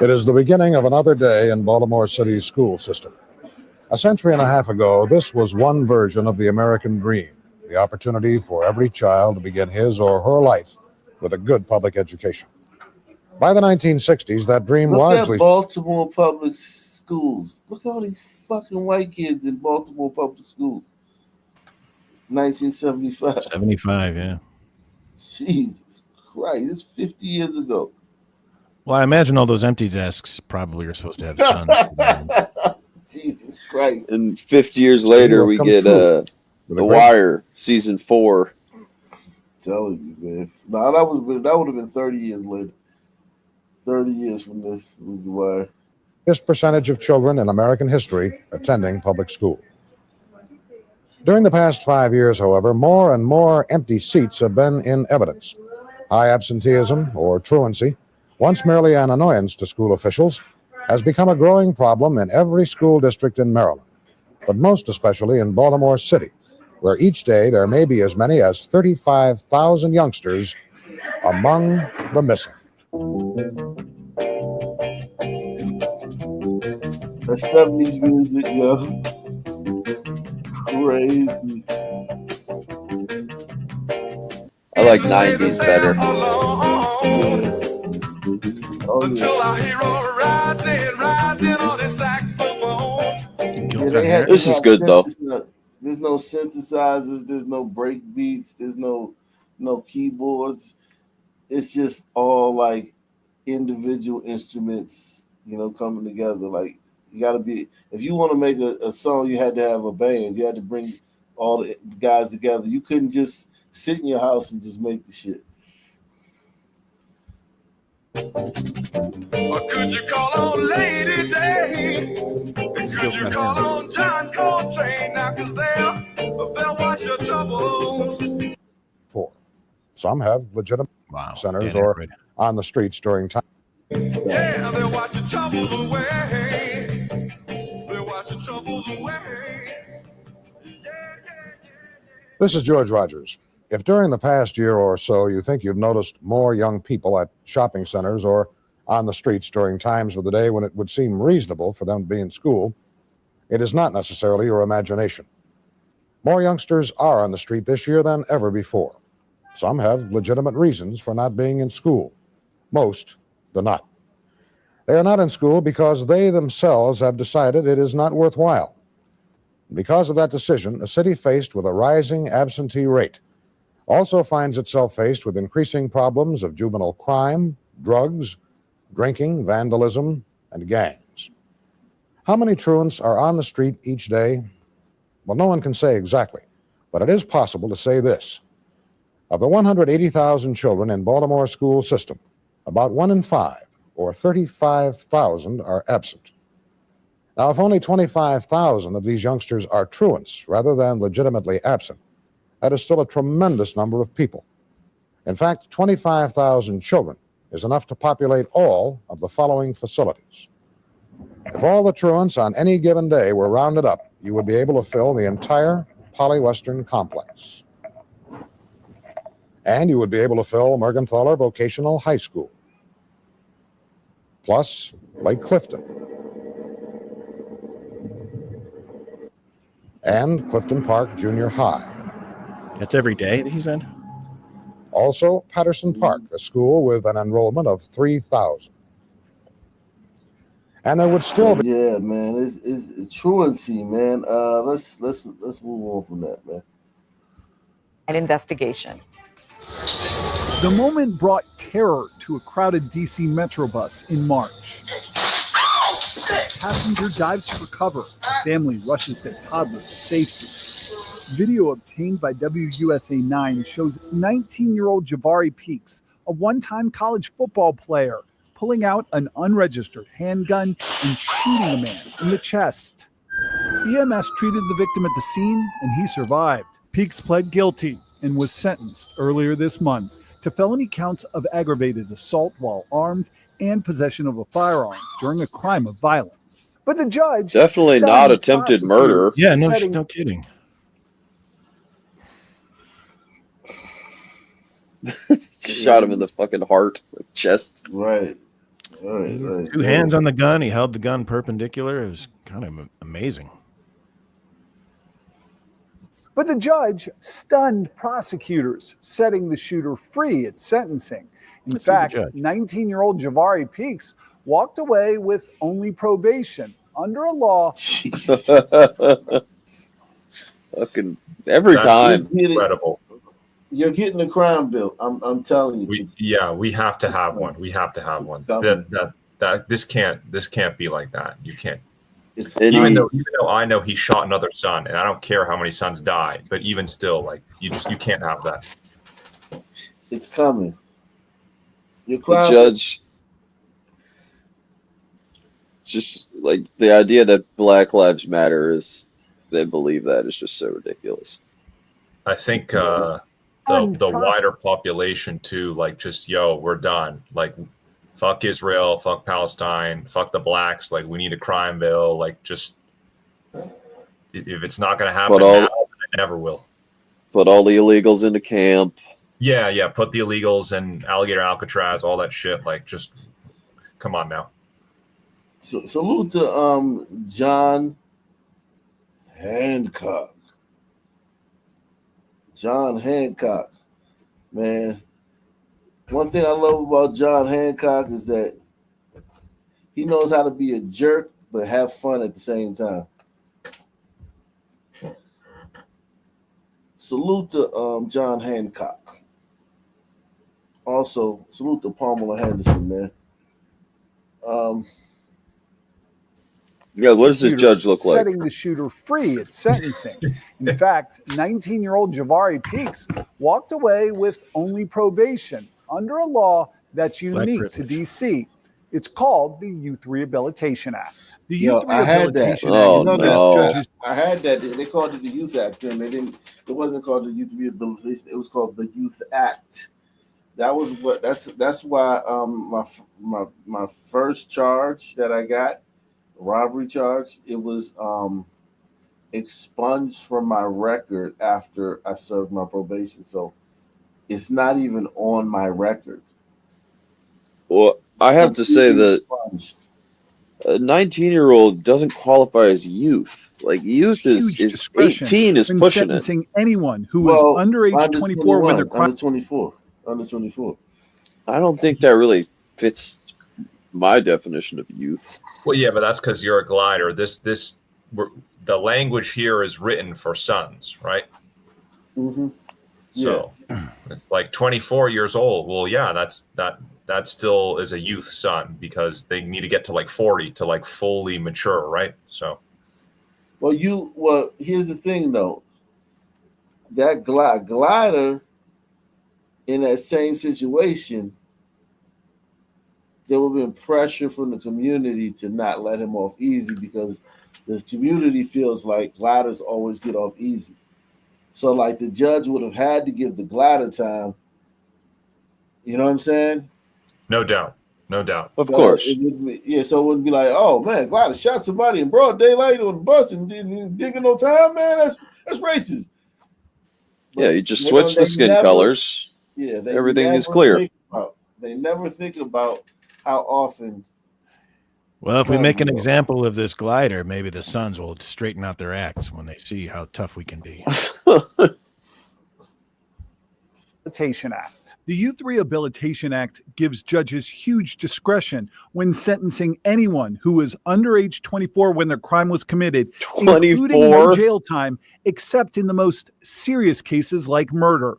It is the beginning of another day in Baltimore City's school system. A century and a half ago, this was one version of the American dream, the opportunity for every child to begin his or her life with a good public education. By the 1960s, that dream largely... Look at Baltimore public schools. Look at all these fucking white kids in Baltimore public schools. 1975. 75, yeah. Jesus Christ, it's 50 years ago. Well, I imagine all those empty desks probably are supposed to have sons. Jesus Christ. And 50 years You later, have we come get true. With The a great Wire season 4. Telling you, man. No, that would have been 30 years later. 30 years from this was The Wire. highest percentage of children in American history attending public school. During the past 5 years, however, more and more empty seats have been in evidence. High absenteeism, or truancy, once merely an annoyance to school officials, has become a growing problem in every school district in Maryland, but most especially in Baltimore City, where each day there may be as many as 35,000 youngsters among the missing. That 70s music, yo. Crazy. I like 90s better. Yeah. Oh, yeah. This is good, though. There's no synthesizers. There's no break beats. There's no keyboards. It's just all like individual instruments, coming together. Like you got to be. If you want to make a song, you had to have a band. You had to bring all the guys together. You couldn't just sit in your house and just make the shit. Or could you call on Lady Day? Could you call on John Coltrane? Now, 'cause they'll watch your troubles. 4. Some have legitimate centers or on the streets during time. Yeah, they'll watch your troubles away. They'll watch your troubles away. This is George Rogers. If during the past year or so you think you've noticed more young people at shopping centers or on the streets during times of the day when it would seem reasonable for them to be in school, it is not necessarily your imagination. More youngsters are on the street this year than ever before. Some have legitimate reasons for not being in school. Most do not. They are not in school because they themselves have decided it is not worthwhile. Because of that decision, a city faced with a rising absentee rate also finds itself faced with increasing problems of juvenile crime, drugs, drinking, vandalism, and gangs. How many truants are on the street each day? Well, no one can say exactly, but it is possible to say this. Of the 180,000 children in Baltimore's school system, about 1 in 5, or 35,000, are absent. Now, if only 25,000 of these youngsters are truants rather than legitimately absent, that is still a tremendous number of people. In fact, 25,000 children is enough to populate all of the following facilities. If all the truants on any given day were rounded up, you would be able to fill the entire Poly-Western complex. And you would be able to fill Mergenthaler Vocational High School, plus Lake Clifton, and Clifton Park Junior High. That's every day, he said? Also, Patterson Park, a school with an enrollment of 3,000. And there would still be... Yeah, man, it's truancy, man. Let's move on from that, man. An investigation. The moment brought terror to a crowded D.C. Metro bus in March. Passenger dives for cover. A family rushes their toddler to safety. Video obtained by WUSA 9 shows 19-year-old Javari Peaks, a one-time college football player, pulling out an unregistered handgun and shooting a man in the chest. EMS treated the victim at the scene, and he survived. Peaks pled guilty and was sentenced earlier this month to felony counts of aggravated assault while armed and possession of a firearm during a crime of violence. But the judge Definitely not attempted murder. Yeah, no kidding. Shot him in the fucking heart, like chest. Right. 2 hands on the gun. He held the gun perpendicular. It was kind of amazing. But the judge stunned prosecutors, setting the shooter free at sentencing. In fact, 19-year-old Javari Peaks walked away with only probation under a law. Fucking every time. Incredible. You're getting a crime bill. I'm telling you. We have to have one. We have to have one. That this can't be like that. You can't. It's even though I know he shot another son, and I don't care how many sons die, but even still, like you can't have that. It's coming. You're The crying. judge, just like the idea that Black Lives Matter is, they believe that is just so ridiculous. I think the wider population too, like just we're done. Like, fuck Israel, fuck Palestine, fuck the blacks. Like, we need a crime bill. Like, just if it's not going to happen now, it never will. Put all the illegals into camp. Yeah. Put the illegals in Alligator Alcatraz, all that shit. Like, just come on now. So, salute to John Hancock. John Hancock, man. One thing I love about John Hancock is that he knows how to be a jerk but have fun at the same time. Salute to John Hancock. Also, salute to Pamela Henderson, man. Yeah, what does this judge look like? Setting the shooter free at sentencing. In fact, 19-year-old Javari Peaks walked away with only probation under a law that's unique to D.C. It's called the Youth Rehabilitation Act. The Youth Rehabilitation Act. I had that. They called it the Youth Act, then they didn't. It wasn't called the Youth Rehabilitation. It was called the Youth Act. That was what. That's why my first charge that I got, robbery charge, it was expunged from my record after I served my probation. So it's not even on my record. Well, I have to say that a 19-year-old doesn't qualify as youth. Like, youth is 18 is when pushing it. sentencing anyone who is underage 24 when they're under 24. Under 24. I don't think that really fits my definition of youth. Well, yeah, but that's because you're a glider. The language here is written for sons, right? Mm-hmm. So it's like 24 years old. Well, yeah, that still is a youth son because they need to get to like 40 to like fully mature, right? So, well, here's the thing though. That glider in that same situation, there would have been pressure from the community to not let him off easy because the community feels like gliders always get off easy. So like the judge would have had to give the glider time. You know what I'm saying? No doubt. Of course. So it wouldn't be like, oh man, glider shot somebody in broad daylight on the bus and didn't give no time, man. That's racist. But, you just switch the skin colors. Yeah, everything is clear. They never think about how often. Well, if we make an example of this glider, maybe the sons will straighten out their acts when they see how tough we can be. Rehabilitation Act. The Youth Rehabilitation Act gives judges huge discretion when sentencing anyone who is underage 24 when their crime was committed, 24? including no jail time, except in the most serious cases like murder.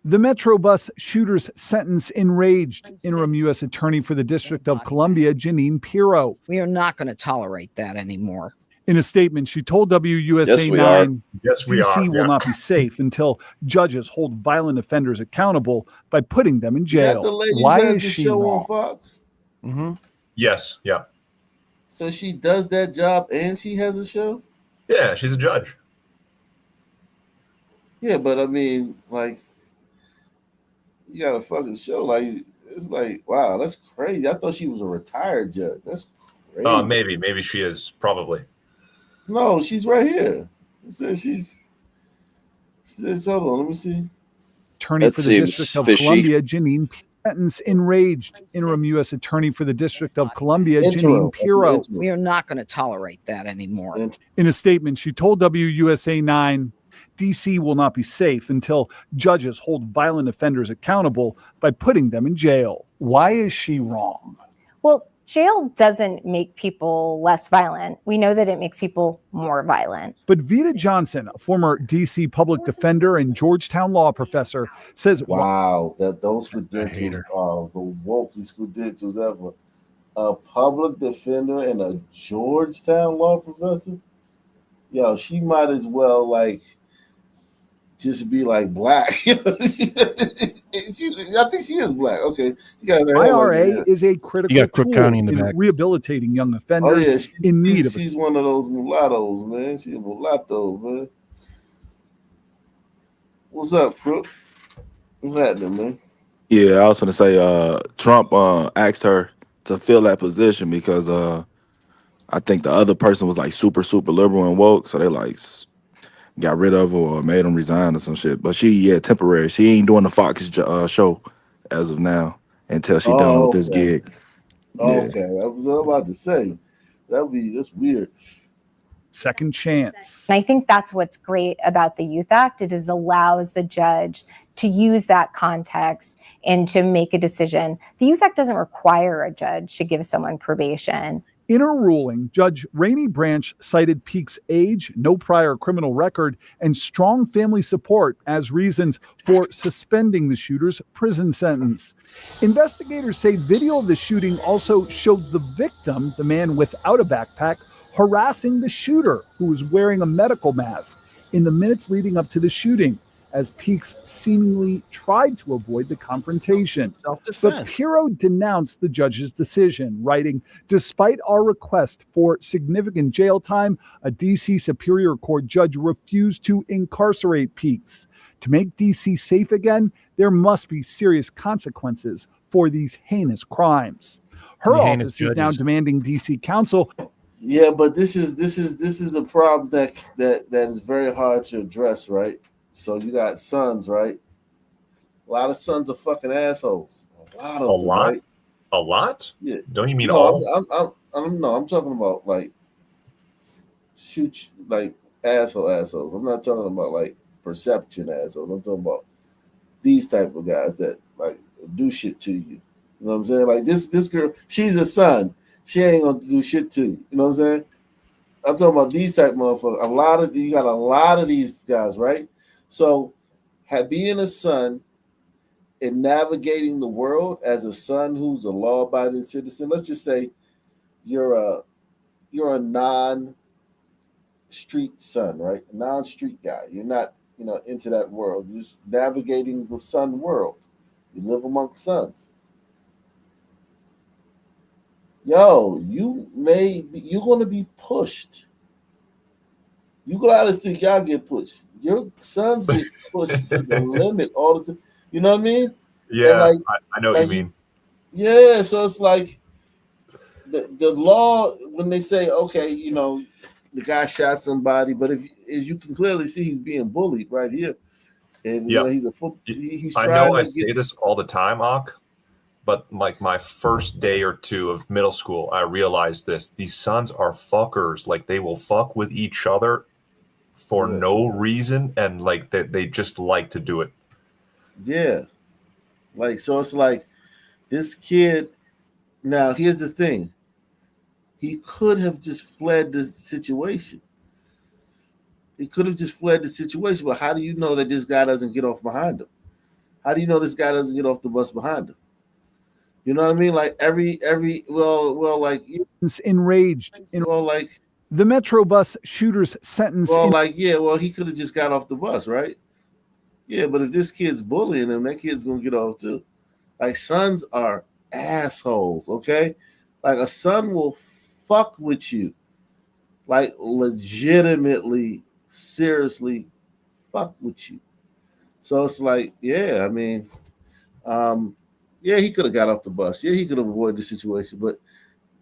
The Metro bus shooter's sentence enraged interim U.S. Attorney for the District of Columbia, Janine Pirro. We are not going to tolerate that anymore. In a statement, she told WUSA Yes, we 9, we DC are, will not be safe until judges hold violent offenders accountable by putting them in jail. Why is she show wrong? on Fox? Mm-hmm. Yes, yeah. So she does that job and she has a show? Yeah, she's a judge. Yeah, but I mean, like, you got a fucking show. Like, it's like, wow, that's crazy. I thought she was a retired judge. That's crazy. Maybe she is, probably. No, she's right here. It says she says, hold on, let me see. Attorney for the District of Columbia, Janine sentence enraged interim U.S. Attorney for the District of Columbia, Janine Pirro. We are not going to tolerate that anymore. In a statement, she told WUSA 9, DC will not be safe until judges hold violent offenders accountable by putting them in jail. Why is she wrong? Well, jail doesn't make people less violent. We know that it makes people more violent. But Vita Johnson, a former DC public defender and Georgetown law professor, says, wow, that those credentials are the wokest credentials ever. a public defender and a Georgetown law professor. Yo, she might as well like just be like black. I think she is black. Okay, she got her hair like IRA that. is a You critical got Crook tool County in the in back. rehabilitating young Oh offenders yeah, in need of a she's one of those mulattoes, man. She's a mulatto, man. What's up, Crook? What's happening, man? Yeah, I was gonna say Trump asked her to fill that position because I think the other person was like super liberal and woke, so they like got rid of her or made him resign or some shit. But she temporary. She ain't doing the Fox show as of now until she done with Oh, this okay. gig. Yeah. Okay, I was about to say that's weird. second chance. And I think that's what's great about the Youth Act. It allows the judge to use that context and to make a decision. The Youth Act doesn't require a judge to give someone probation. In her ruling, Judge Rainey Branch cited Peake's age, no prior criminal record, and strong family support as reasons for suspending the shooter's prison sentence. Investigators say video of the shooting also showed the victim, the man without a backpack, harassing the shooter, who was wearing a medical mask, in the minutes leading up to the shooting, as Peakes seemingly tried to avoid the confrontation. But Self-defense. Pirro denounced the judge's decision, writing, "Despite our request for significant jail time, a D.C. Superior Court judge refused to incarcerate Peakes. To make D.C. safe again, there must be serious consequences for these heinous crimes." Her The heinous office is now judges. demanding D.C. Council. Yeah, but this is a problem that is very hard to address, right? So you got sons, right? A lot of sons are fucking assholes. A lot of A them, lot? right? A lot? Yeah. Don't you mean No, all? I'm talking about like like assholes. I'm not talking about like perception assholes. I'm talking about these type of guys that like do shit to you. You know what I'm saying? Like this girl, she's a son. She ain't gonna do shit to you. You know what I'm saying? I'm talking about these type of motherfuckers. You got a lot of these guys, right? So, being a son and navigating the world as a son who's a law-abiding citizen. Let's just say you're a non-street son, right? A non-street guy. You're not into that world. You're just navigating the son world. You live amongst sons. Yo, you're gonna be pushed. You guys think y'all get pushed. Your sons get pushed to the limit all the time. You know what I mean? Yeah, And I know what you mean. Yeah, so it's like the law when they say, okay, the guy shot somebody, but if as you can clearly see, he's being bullied right here, and Yeah. he's I trying know I to say get. this all the time, Ak, but like my first day or two of middle school, I realized this. These sons are fuckers. Like they will fuck with each other for Yeah. no reason, and like they just like to do it. Yeah, like so it's like this kid. Now here's the thing: he could have just fled the situation. He could have just fled the situation, but how do you know that this guy doesn't get off behind him? How do you know this guy doesn't get off the bus behind him? You know what I mean? Like like Enraged. like The Metrobus shooter's sentence. he could have just got off the bus, right? Yeah, but if this kid's bullying him, that kid's gonna get off too. Like sons are assholes, okay? Like a son will fuck with you, like legitimately, seriously, fuck with you. So it's like, yeah, I mean, yeah, he could have got off the bus. Yeah, he could have avoided the situation, but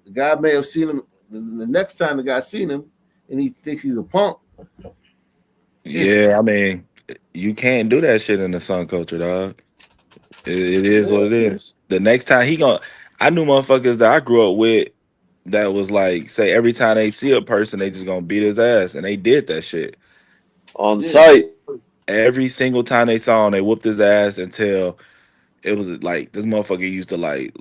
the guy may have seen him. The next time the guy seen him, and he thinks he's a punk. Yeah, I mean, you can't do that shit in the sun culture, dog. It is what it is. The next time I knew motherfuckers that I grew up with that was like, say every time they see a person, they just gonna beat his ass, and they did that shit On site. every single time they saw him. They whooped his ass until it was like this motherfucker used to like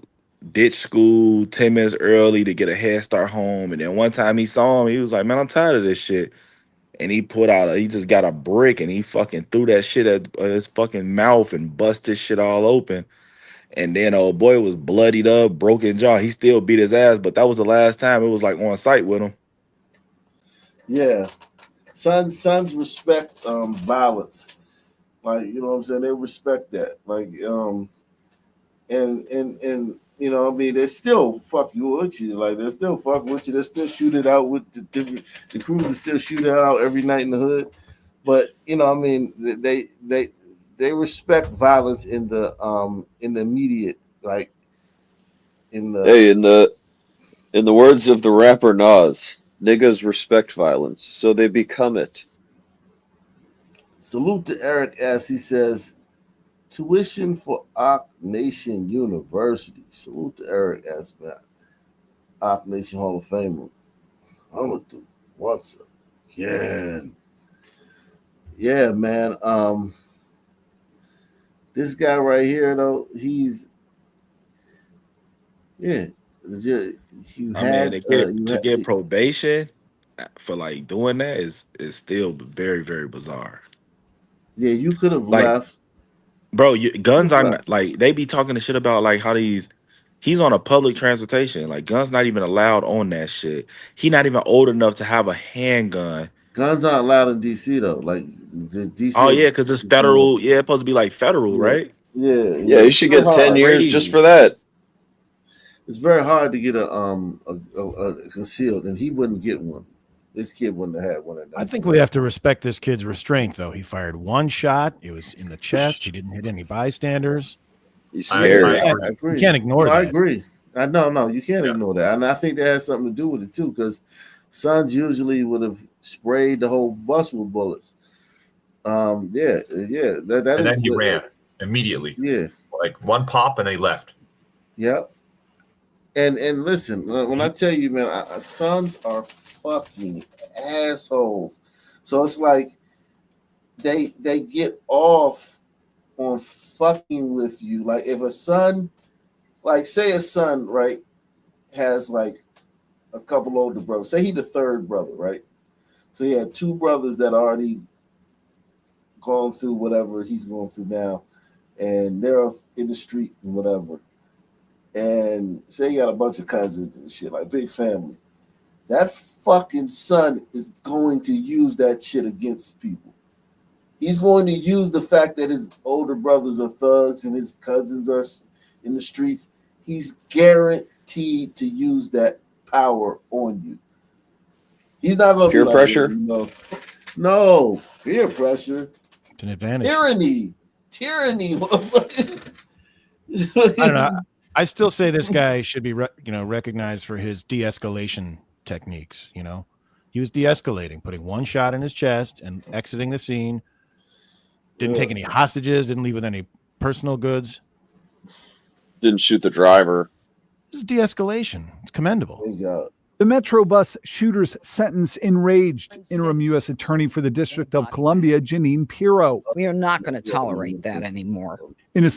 ditch school 10 minutes early to get a head start home, and then one time he saw him, he was like, "Man, I'm tired of this shit." And he just got a brick and he fucking threw that shit at his fucking mouth and bust his shit all open. And then old boy was bloodied up, broken jaw. He still beat his ass, but that was the last time it was like on site with him. Yeah. Sons respect violence. Like, you know what I'm saying? They respect that. Like, and you know, I mean, they still fuck you with you. Like, they still fuck with you. They still shoot it out with the crews still shoot it out every night in the hood. But you know, I mean, they respect violence in the immediate, like in the Hey, in the words of the rapper Nas, niggas respect violence, so they become it. salute to Eric S. He says tuition for Ock Nation University. Salute to Eric S. Man, Ock Nation Hall of Famer. I'm gonna do once again. Yeah, man. This guy right here though, he's yeah. You I mean, had to get probation for like doing that is still very, very bizarre. yeah, you could have Like, left. bro, guns are left. not, like they be talking the shit about like how he's on a public transportation. Like guns not even allowed on that shit. He not even old enough to have a handgun. Guns aren't allowed in DC though. Like the DC. Oh yeah, because it's federal. Yeah, it's supposed to be like federal, Yeah. right? Yeah, you should It's get 10 hard. years just for that. It's very hard to get a concealed, and he wouldn't get one. This kid wouldn't have had one. I think we have to respect this kid's restraint, though. He fired one shot. It was in the chest. He didn't hit any bystanders. He's scared. I agree. You can't ignore No, that. I agree. No, you can't ignore that, and I think that has something to do with it too, because Sons usually would have sprayed the whole bus with bullets. Yeah. That And is then he ran immediately. Yeah. Like one pop and then he left. Yeah. And listen, when I tell you, man, sons are fucking assholes. So it's like they get off on fucking with you. Like if a son, like say a son, right, has like a couple older brothers. Say he the third brother, right? So he had two brothers that already gone through whatever he's going through now, and they're in the street and whatever. And say you got a bunch of cousins and shit, like big family. That fucking son is going to use that shit against people. He's going to use the fact that his older brothers are thugs and his cousins are in the streets. He's guaranteed to use that power on you. He's not going to Peer pressure? No, peer pressure. It's an advantage. Tyranny. Motherfucker. I don't know. I still say this guy should be, recognized for his de-escalation techniques. You know, he was de-escalating, putting one shot in his chest and exiting the scene. Didn't take any hostages. Didn't leave with any personal goods. Didn't shoot the driver. This is de-escalation. It's commendable. The Metro bus shooter's sentence enraged interim U.S. Attorney for the District of Columbia, Janine Pirro. We are not going to tolerate that anymore. In a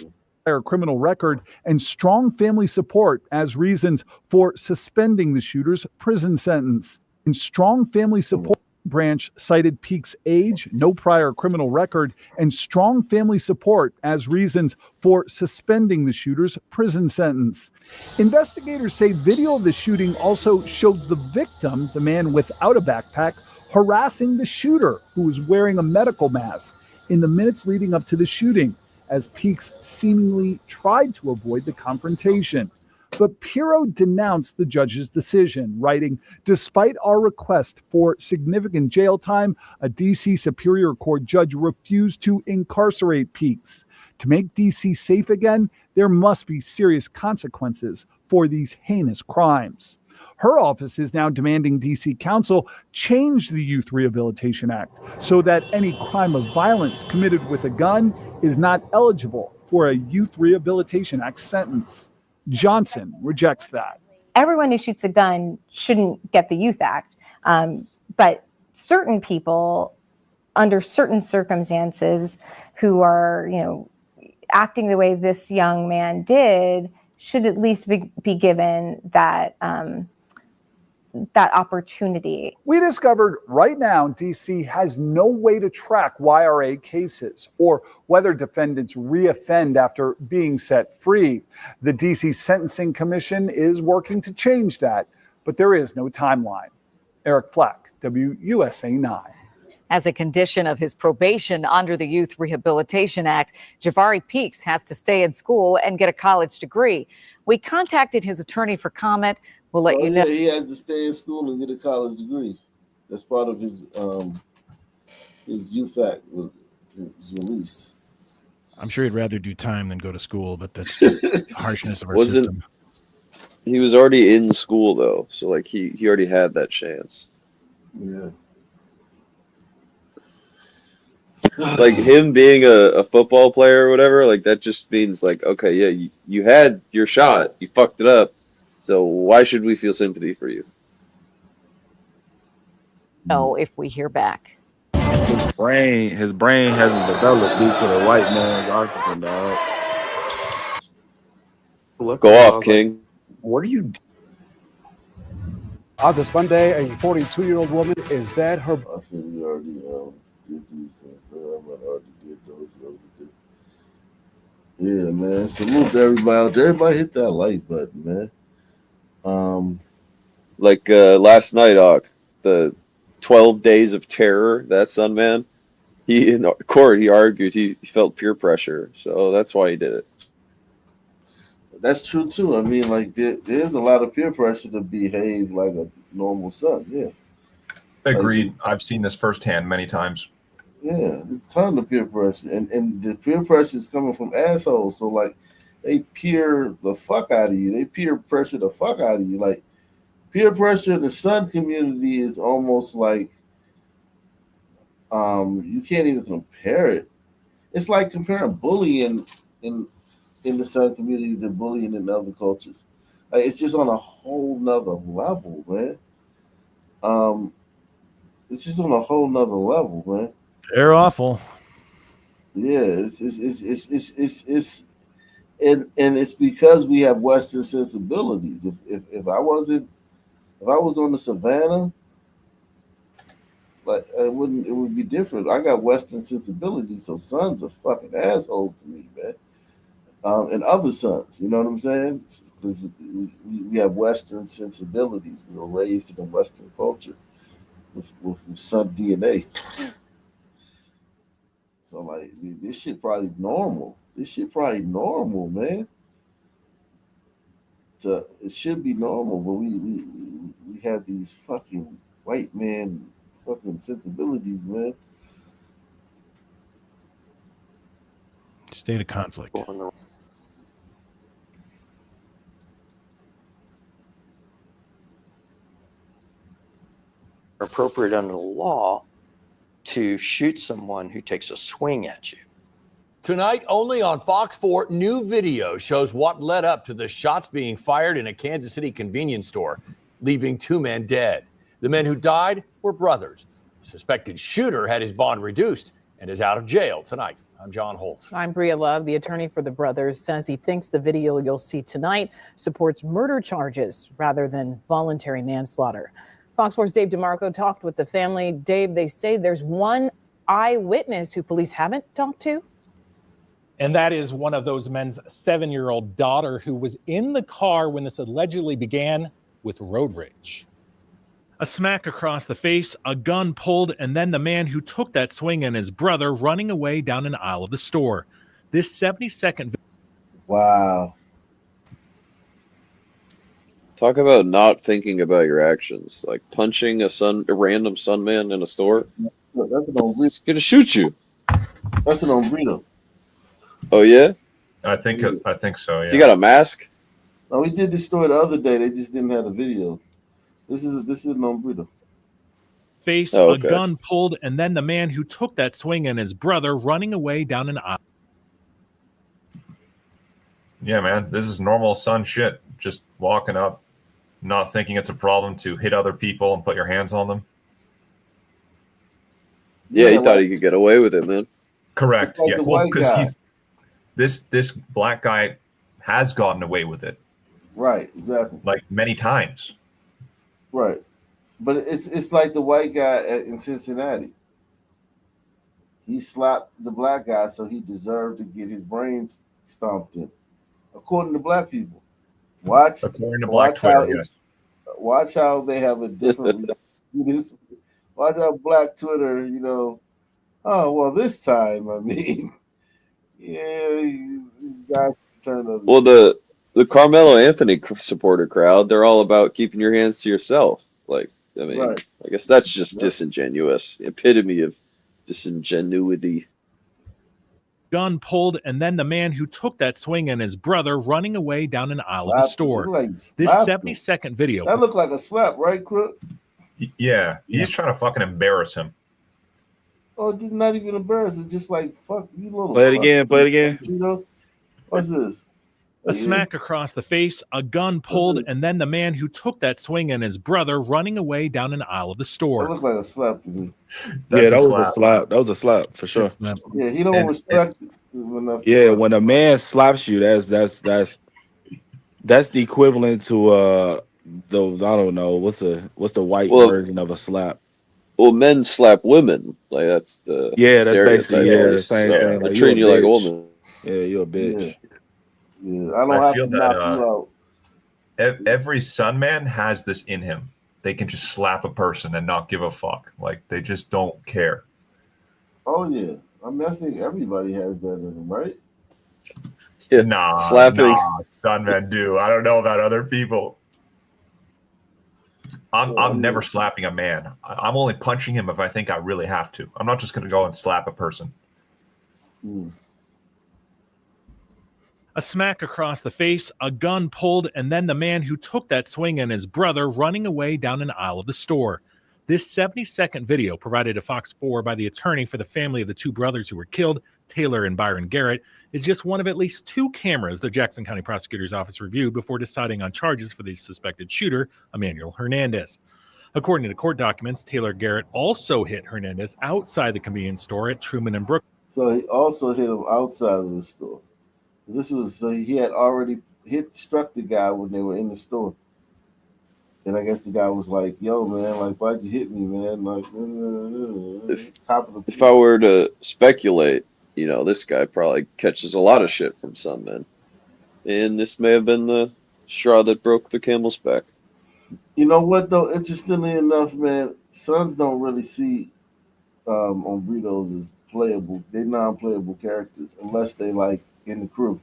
prior criminal record and strong family support as reasons for suspending the shooter's prison sentence. In strong family support, branch cited Peake's age, no prior criminal record, and strong family support as reasons for suspending the shooter's prison sentence. Investigators say video of the shooting also showed the victim, the man without a backpack, harassing the shooter, who was wearing a medical mask, in the minutes leading up to the shooting, as Peakes seemingly tried to avoid the confrontation. But Pirro denounced the judge's decision, writing, "Despite our request for significant jail time, a D.C. Superior Court judge refused to incarcerate Peakes. To make D.C. safe again, there must be serious consequences for these heinous crimes." Her office is now demanding D.C. Council change the Youth Rehabilitation Act so that any crime of violence committed with a gun is not eligible for a Youth Rehabilitation Act sentence. Johnson rejects that. Everyone who shoots a gun shouldn't get the Youth Act, but certain people, under certain circumstances, who are, acting the way this young man did, should at least be given that that opportunity. We discovered right now DC has no way to track YRA cases or whether defendants reoffend after being set free. The DC Sentencing Commission is working to change that, but there is no timeline. Eric Flack, WUSA 9. As a condition of his probation under the Youth Rehabilitation Act, Javari Peaks has to stay in school and get a college degree. We contacted his attorney for comment. We'll let you know. Yeah, he has to stay in school and get a college degree. That's part of his youth act, his release. I'm sure he'd rather do time than go to school, but that's just the harshness of our system. He was already in school though, so like he already had that chance. Yeah. Like him being a football player or whatever, like that just means like, okay, yeah, you had your shot, you fucked it up, so why should we feel sympathy for you? No, if we hear back. His brain hasn't developed due to the white man's oxygen, dog. Go off, King. What are you? This Monday, a 42-year-old woman is dead. Her. I think we already did these. I already did those. Yeah, man. Salute to everybody out there. Everybody hit that like button, man. Like last night, the 12 days of terror. That son, man. He in court, he argued he felt peer pressure, so that's why he did it. That's true too. I mean, like there's a lot of peer pressure to behave like a normal son. Yeah. Agreed. Like, I've seen this firsthand many times. Yeah, there's a ton of peer pressure, and the peer pressure is coming from assholes. So like, they peer the fuck out of you. They peer pressure the fuck out of you. Like peer pressure in the son community is almost like you can't even compare it. It's like comparing bullying in the son community to bullying in other cultures. Like, it's just on a whole nother level, man. It's just on a whole nother level, man. They're awful. Yeah, it's and it's because we have Western sensibilities. If I was on the savannah, like it would be different. I got Western sensibilities, so sons are fucking assholes to me, man. And other sons, you know what I'm saying? Because we have Western sensibilities. We were raised in a Western culture with son DNA. So like this shit probably normal. This shit probably normal, man. So it should be normal, but we have these fucking white man fucking sensibilities, man. State of conflict. Appropriate under the law to shoot someone who takes a swing at you. Tonight, only on Fox 4, new video shows what led up to the shots being fired in a Kansas City convenience store, leaving 2 men dead. The men who died were brothers. The suspected shooter had his bond reduced and is out of jail tonight. I'm John Holt. I'm Bria Love. The attorney for the brothers says he thinks the video you'll see tonight supports murder charges rather than voluntary manslaughter. Fox 4's Dave DeMarco talked with the family. Dave, they say there's one eyewitness who police haven't talked to. And that is one of those men's 7-year-old daughter who was in the car when this allegedly began with road rage. A smack across the face, a gun pulled, and then the man who took that swing and his brother running away down an aisle of the store. This 70-second. Wow. Talk about not thinking about your actions, like punching a random son man in a store. That's an He's gonna shoot you. That's an ombrito. Oh yeah, I think so. Yeah. So you got a mask? No, we did this story the other day. They just didn't have a video. This is an ombrito. Face, Oh, a okay. gun pulled, and then the man who took that swing and his brother running away down an aisle. Yeah, man, this is normal son shit. Just walking up, not thinking it's a problem to hit other people and put your hands on them. Yeah, he thought he could get away with it, man. Correct. It's like Yeah, the well, white because guy. this black guy has gotten away with it, Right, exactly. like many times. Right. But it's like the white guy in Cincinnati. He slapped the black guy, so he deserved to get his brains stomped in, according to black people. Watch, According to Black watch how Twitter, it, yes. watch how they have a different reaction to this. Watch how Black Twitter, oh well, this time, I mean, yeah, you guys turn on the Well, cheek. the Carmelo Anthony supporter crowd, they're all about keeping your hands to yourself. Like, I mean, Right. I guess that's just Yep. disingenuous. Epitome of disingenuity. Gun pulled, and then the man who took that swing and his brother running away down an aisle of the Slapped him. It store. looked like he This slapped him. 70-second video. That looked like a slap, right, Crook? Yeah, he's trying to fucking embarrass him. Oh, just not even embarrassing. Just like, fuck, you little Play it fuck. again. Play it again. What's this? A smack across the face, a gun pulled, and then the man who took that swing and his brother running away down an aisle of the That store. looked like a slap to me. Yeah, that was a slap. That was a slap for sure. Yeah, he don't respect it enough. Yeah, when a man slaps you, that's the equivalent to the I don't know what's the white Well, version of a slap. well, men slap women. Like, that's the Yeah, that's basically stereotype. the same So thing. they're Like, you a treating you like a bitch. woman. Yeah, you a bitch. Yeah, I don't I have feel to that knock you out. every Sun man has this in him. They can just slap a person and not give a fuck. Like, they just don't care. Oh yeah, I mean, I think everybody has that in them, right? Yeah, Nah, slapping. Sun men do. I don't know about other people. I'm never slapping a man. I'm only punching him if I think I really have to. I'm not just going to go and slap a person. A smack across the face, a gun pulled, and then the man who took that swing and his brother running away down an aisle of the store. This 70-second video, provided to Fox 4 by the attorney for the family of the two brothers who were killed, Taylor and Byron Garrett, is just one of at least two cameras the Jackson County Prosecutor's Office reviewed before deciding on charges for the suspected shooter, Emmanuel Hernandez. According to court documents, Taylor Garrett also hit Hernandez outside the convenience store at Truman and Brook. So he also hit him outside of the store. So he had already struck the guy when they were in the store. And I guess the guy was like, "Yo, man, like, why'd you hit me, man?" Like, If I were to speculate, this guy probably catches a lot of shit from some men. And this may have been the straw that broke the camel's back. you know what though? Interestingly enough, man, Sons don't really see Ombritos as playable. They're non-playable characters unless they like in the crew.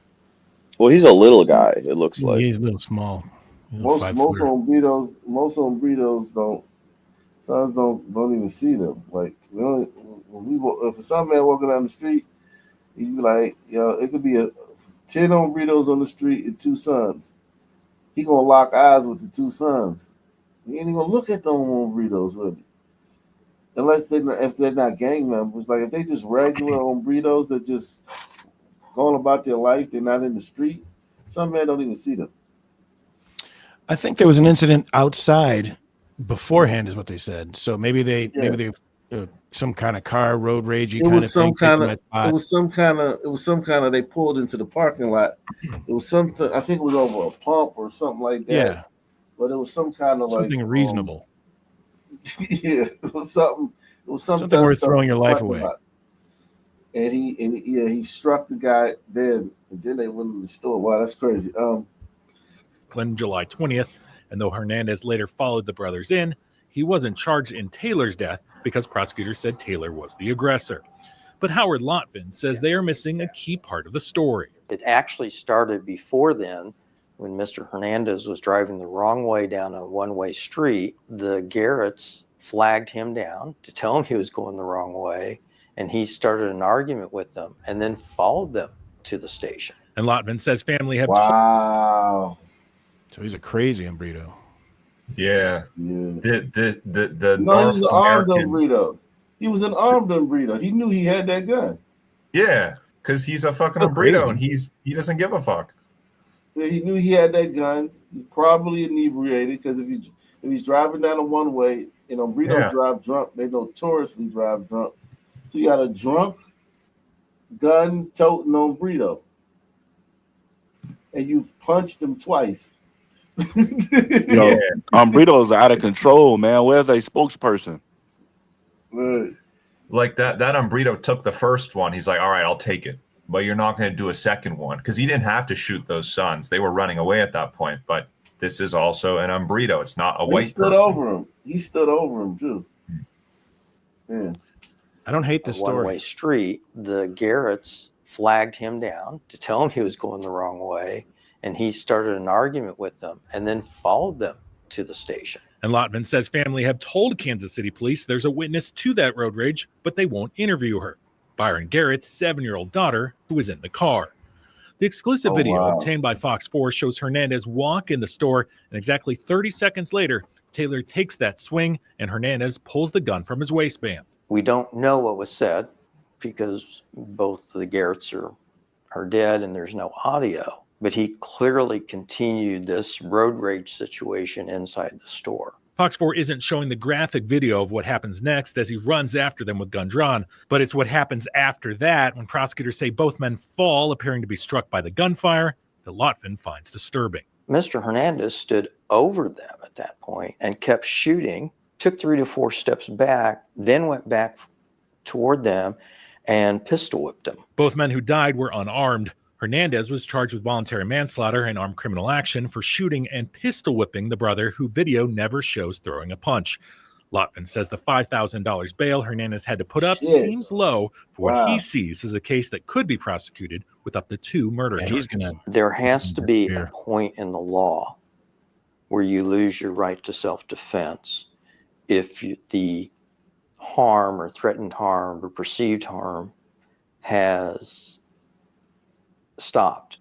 Well, he's a little guy, it looks like. He's a little small. He's a Most 5-footer. Ombritos don't. Sons don't even see them. Like if a Sun man walking down the street, he'd be like, it could be 10 Ombritos on the street and 2 Sons. He gonna lock eyes with the 2 Sons. He ain't even gonna look at them Ombritos really, unless if they're not gang members. Like if they just regular Ombritos that just going about their life, they're not in the street. Some men don't even see them. I think there was an incident outside beforehand, is what they said. So maybe they some kind of car road ragey kind of thing. It was some kind of. They pulled into the parking lot. It was something. I think it was over a pump or something like that. Yeah, but it was some kind of something reasonable. Yeah, it was something. It was something worth throwing your life away. And he struck the guy then, and then they went in the store. Wow, that's crazy. July 20th, and though Hernandez later followed the brothers in, he wasn't charged in Taylor's death because prosecutors said Taylor was the aggressor. But Howard Lotvin says they are missing a key part of the story. It actually started before then when Mr. Hernandez was driving the wrong way down a one-way street. The Garretts flagged him down to tell him he was going the wrong way, and he started an argument with them and then followed them to the station. And Lotvin says family have So he's a crazy Ombrito. Yeah. The No, he was an armed Ombrito. He was an armed Ombrito. He knew he had that gun. Yeah, because he's a fucking Ombrito and he doesn't give a fuck. Yeah, he knew he had that gun. He probably inebriated because if he's driving down a one way, and Ombritos drive drunk, they notoriously drive drunk. So you got a drunk gun toting Ombrito, and you've punched him twice. You know, Brito's out of control, man. Where's a spokesperson? Right. Like that Umbrito took the first one. He's like, all right, I'll take it. But you're not going to do a second one because he didn't have to shoot those sons. They were running away at that point. But this is also an Umbrito. It's not a white He stood over him. He stood over him, too. Yeah. I don't hate this story. One-way street, the Garretts flagged him down to tell him he was going the wrong way, and he started an argument with them and then followed them to the station. And Lotman says family have told Kansas City police there's a witness to that road rage, but they won't interview her. Byron Garrett's 7-year-old daughter, who was in the car. The exclusive video obtained by Fox 4 shows Hernandez walk in the store, and exactly 30 seconds later, Taylor takes that swing, and Hernandez pulls the gun from his waistband. We don't know what was said because both the Garretts are dead and there's no audio, but he clearly continued this road rage situation inside the store. Fox 4 isn't showing the graphic video of what happens next as he runs after them with gun drawn, but it's what happens after that when prosecutors say both men fall, appearing to be struck by the gunfire, that Lotman finds disturbing. Mr. Hernandez stood over them at that point and kept shooting, took 3 to 4 steps back, then went back toward them and pistol whipped them. Both men who died were unarmed. Hernandez was charged with voluntary manslaughter and armed criminal action for shooting and pistol whipping the brother, who video never shows throwing a punch. Lotman says the $5,000 bail Hernandez had to put up seems low for what he sees as a case that could be prosecuted with up to 2 murder charges. There has to be a point in the law where you lose your right to self-defense if the harm or threatened harm or perceived harm has stopped.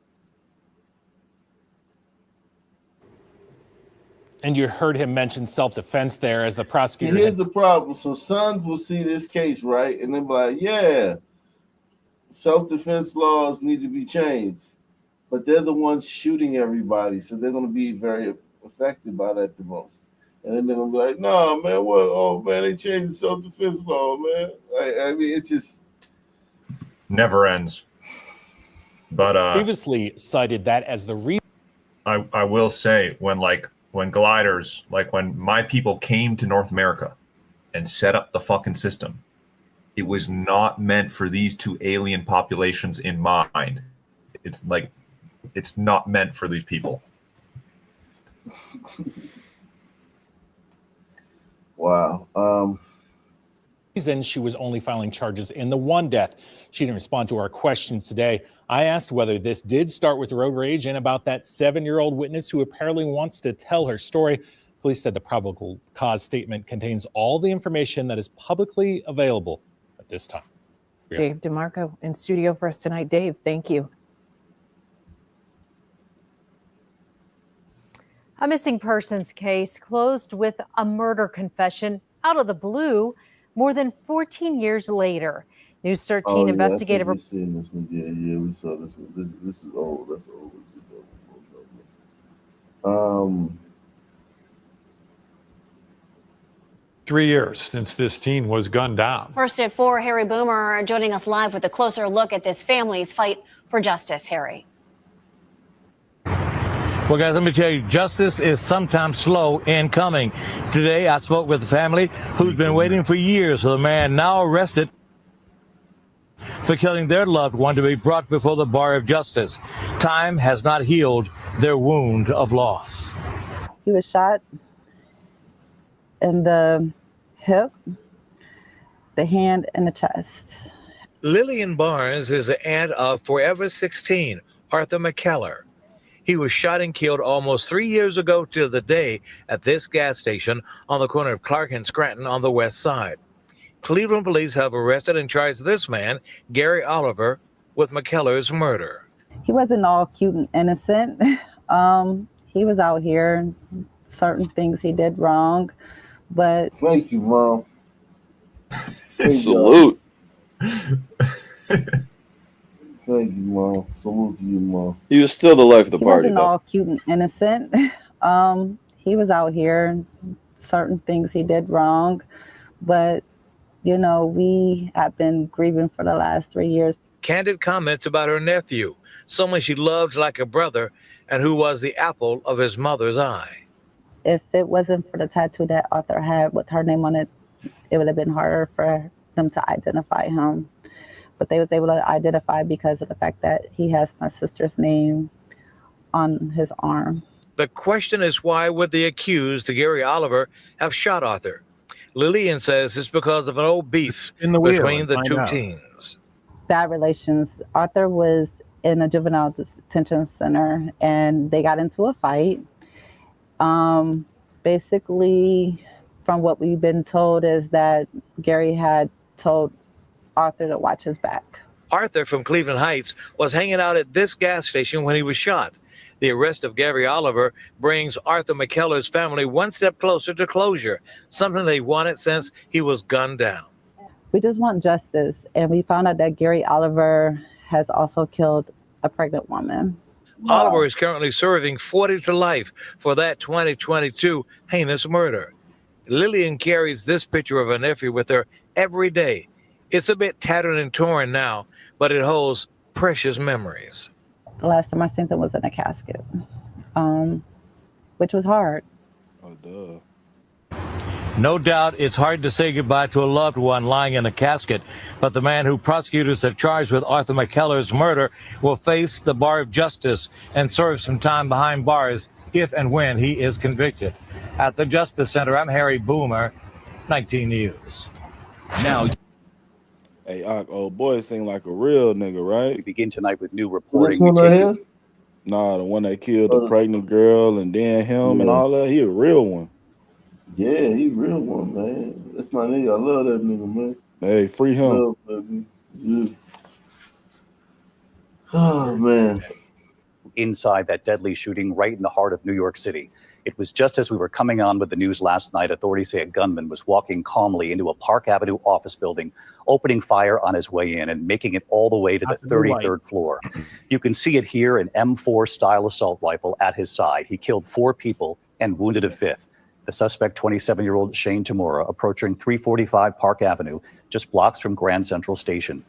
And you heard him mention self-defense there as the prosecutor. Here's the problem. So sons will see this case, right? And they'll be like, yeah, self-defense laws need to be changed. But they're the ones shooting everybody. So they're going to be very affected by that the most. And then they're going to be like, no, man, what? Oh, man, they changed the self-defense law, man. I mean, it's just... Never ends. But previously cited that as the reason. I will say when gliders, like when my people came to North America and set up the fucking system, it was not meant for these 2 alien populations in mind. It's not meant for these people. Wow. Reason she was only filing charges in the one death. She didn't respond to our questions today. I asked whether this did start with road rage and about that 7-year-old witness who apparently wants to tell her story. Police said the probable cause statement contains all the information that is publicly available at this time. Dave DeMarco in studio for us tonight. Dave, thank you. A missing persons case closed with a murder confession out of the blue more than 14 years later. News 13 investigative. We've seen this one. Yeah, we saw this one. This is old. That's old. 3 years since this teen was gunned down. First at 4, Harry Boomer joining us live with a closer look at this family's fight for justice. Harry. Well, guys, let me tell you, justice is sometimes slow in coming. Today, I spoke with the family who's been waiting for years for the man now arrested for killing their loved one to be brought before the bar of justice. Time has not healed their wound of loss. He was shot in the hip, the hand, and the chest. Lillian Barnes is the aunt of Forever 16, Arthur McKellar. He was shot and killed almost 3 years ago to the day at this gas station on the corner of Clark and Scranton on the west side. Cleveland police have arrested and charged this man, Gary Oliver, with McKellar's murder. He wasn't all cute and innocent. He was out here, certain things he did wrong, but... Thank you, Mom. Salute. Thank you, Mom. Salute to you, Mom. He was still the life of the he party, wasn't though. all cute and innocent. He was out here, certain things he did wrong, but, you know, we have been grieving for the last 3 years. Candid comments about her nephew, someone she loved like a brother, and who was the apple of his mother's eye. If it wasn't for the tattoo that Arthur had with her name on it, it would have been harder for them to identify him. But they was able to identify because of the fact that he has my sister's name on his arm. The question is, why would the accused, Gary Oliver, have shot Arthur? Lillian says it's because of an old beef between the two teens. Bad relations. Arthur was in a juvenile detention center and they got into a fight. Basically, from what we've been told is that Gary had told Arthur to watch his back. Arthur from Cleveland Heights was hanging out at this gas station when he was shot. The arrest of Gary Oliver brings Arthur McKellar's family one step closer to closure, something they wanted since he was gunned down. We just want justice, and we found out that Gary Oliver has also killed a pregnant woman. Oliver is currently serving 40 to life for that 2022 heinous murder. Lillian carries this picture of her nephew with her every day. It's a bit tattered and torn now, but it holds precious memories. The last time I seen them was in a casket, which was hard. Oh, duh. No doubt it's hard to say goodbye to a loved one lying in a casket, but the man who prosecutors have charged with Arthur McKellar's murder will face the bar of justice and serve some time behind bars if and when he is convicted. At the Justice Center, I'm Harry Boomer, 19 News. Now, hey, old boy seemed like a real nigga, right? We begin tonight with new reporting. Nah, the one that killed the pregnant girl and then him and all that. He a real one. Yeah, he real one, man. That's my nigga. I love that nigga, man. Hey, free him. Love, baby. Yeah. Oh, man. Inside that deadly shooting right in the heart of New York City. It was just as we were coming on with the news last night, authorities say a gunman was walking calmly into a Park Avenue office building, opening fire on his way in and making it all the way to the 33rd floor. You can see it here, an M4 style assault rifle at his side. He killed 4 people and wounded a 5th. The suspect, 27-year-old Shane Tamura, approaching 345 Park Avenue, just blocks from Grand Central Station.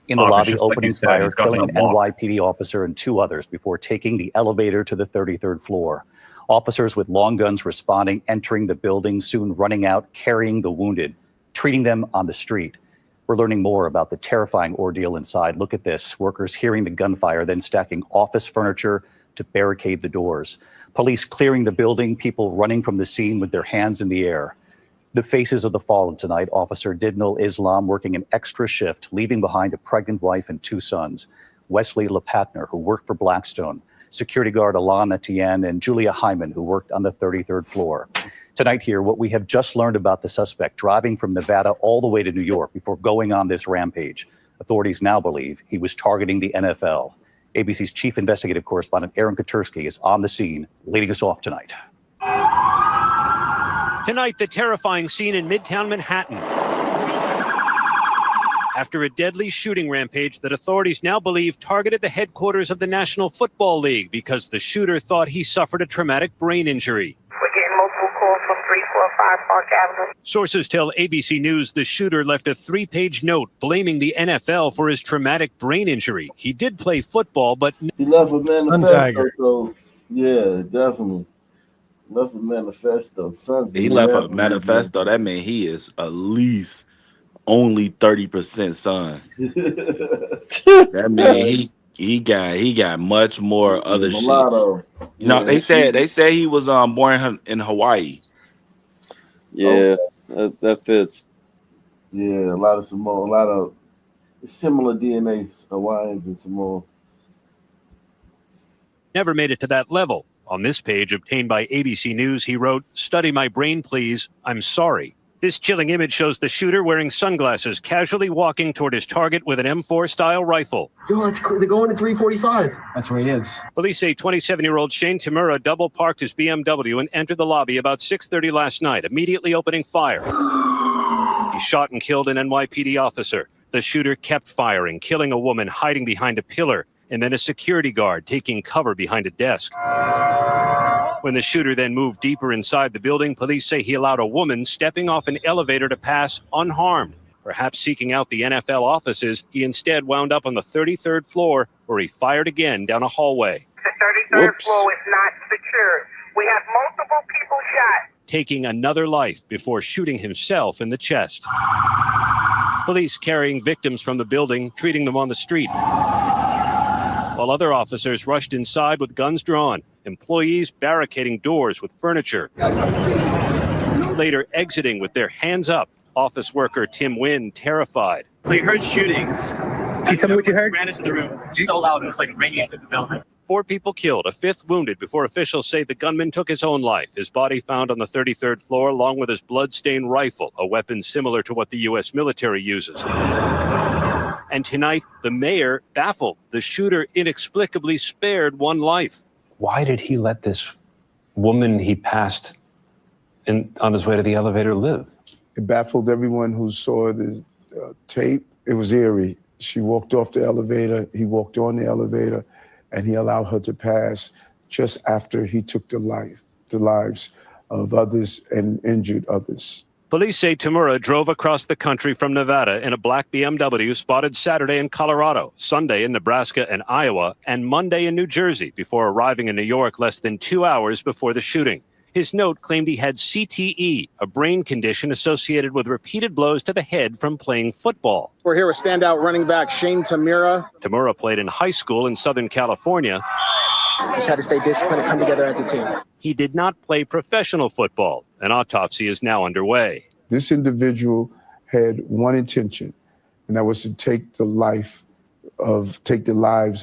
In the lobby, opening fire, killing an NYPD officer and 2 others before taking the elevator to the 33rd floor. Officers with long guns responding, entering the building, soon running out, carrying the wounded, treating them on the street. We're learning more about the terrifying ordeal inside. Look at this. Workers hearing the gunfire, then stacking office furniture to barricade the doors. Police clearing the building, people running from the scene with their hands in the air. The faces of the fallen tonight. Officer Didnal Islam working an extra shift, leaving behind a pregnant wife and 2 sons. Wesley LePatner, who worked for Blackstone. Security guard Alana Tien and Julia Hyman, who worked on the 33rd floor. Tonight here, what we have just learned about the suspect driving from Nevada all the way to New York before going on this rampage. Authorities now believe he was targeting the NFL. ABC's chief investigative correspondent Aaron Katursky is on the scene, leading us off tonight. Tonight, the terrifying scene in Midtown Manhattan. After a deadly shooting rampage that authorities now believe targeted the headquarters of the National Football League because the shooter thought he suffered a traumatic brain injury. We're getting multiple calls from 345 Park Avenue. Sources tell ABC News the shooter left a 3-page note blaming the NFL for his traumatic brain injury. He did play football, but he left a manifesto, so yeah, definitely. Left a manifesto. He left a manifesto. That means he is at least only 30% son. That means he got much more other shit. No, they said he was born in Hawaii. Yeah, that fits. Yeah, a lot of Samoa, a lot of similar DNA, Hawaiians and Samoa. never made it to that level. On this page obtained by ABC News, he wrote, "Study my brain, please. I'm sorry." This chilling image shows the shooter wearing sunglasses, casually walking toward his target with an M4-style rifle. Yo, they're going to 345. That's where he is. Police say 27-year-old Shane Tamura double-parked his BMW and entered the lobby about 6:30 last night, immediately opening fire. He shot and killed an NYPD officer. The shooter kept firing, killing a woman hiding behind a pillar, and then a security guard taking cover behind a desk. When the shooter then moved deeper inside the building, police say he allowed a woman stepping off an elevator to pass unharmed. Perhaps seeking out the NFL offices, he instead wound up on the 33rd floor, where he fired again down a hallway. The 33rd floor is not secured. We have multiple people shot. Taking another life before shooting himself in the chest. Police carrying victims from the building, treating them on the street. While other officers rushed inside with guns drawn, employees barricading doors with furniture. Later exiting with their hands up. Office worker Tim Wynn terrified. We heard shootings. Can you tell me what you heard? Ran into the room. So loud, it was like ringing into the building. 4 people killed, a 5th wounded before officials say the gunman took his own life. His body found on the 33rd floor along with his blood-stained rifle, a weapon similar to what the U.S. military uses. And tonight, the mayor baffled. The shooter inexplicably spared one life. Why did he let this woman he passed on his way to the elevator live? It baffled everyone who saw the tape. It was eerie. She walked off the elevator, he walked on the elevator, and he allowed her to pass just after he took the lives of others and injured others. Police say Tamura drove across the country from Nevada in a black BMW spotted Saturday in Colorado, Sunday in Nebraska and Iowa, and Monday in New Jersey before arriving in New York less than 2 hours before the shooting. His note claimed he had CTE, a brain condition associated with repeated blows to the head from playing football. We're here with standout running back Shane Tamura. Tamura played in high school in Southern California. Just had to stay disciplined and come together as a team. He did not play professional football. An autopsy is now underway. This individual had one intention, and that was to take the lives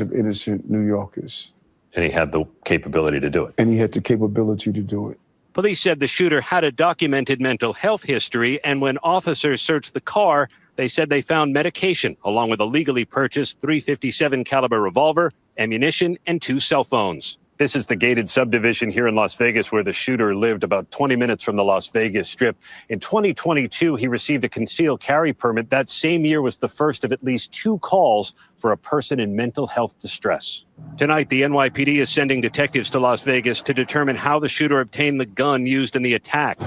of innocent New Yorkers. And he had the capability to do it. And he had the capability to do it. Police said the shooter had a documented mental health history, and when officers searched the car, they said they found medication along with a legally purchased .357 caliber revolver, ammunition, and 2 cell phones. This is the gated subdivision here in Las Vegas where the shooter lived about 20 minutes from the Las Vegas Strip. In 2022, he received a concealed carry permit. That same year was the first of at least 2 calls for a person in mental health distress. Tonight, the NYPD is sending detectives to Las Vegas to determine how the shooter obtained the gun used in the attack.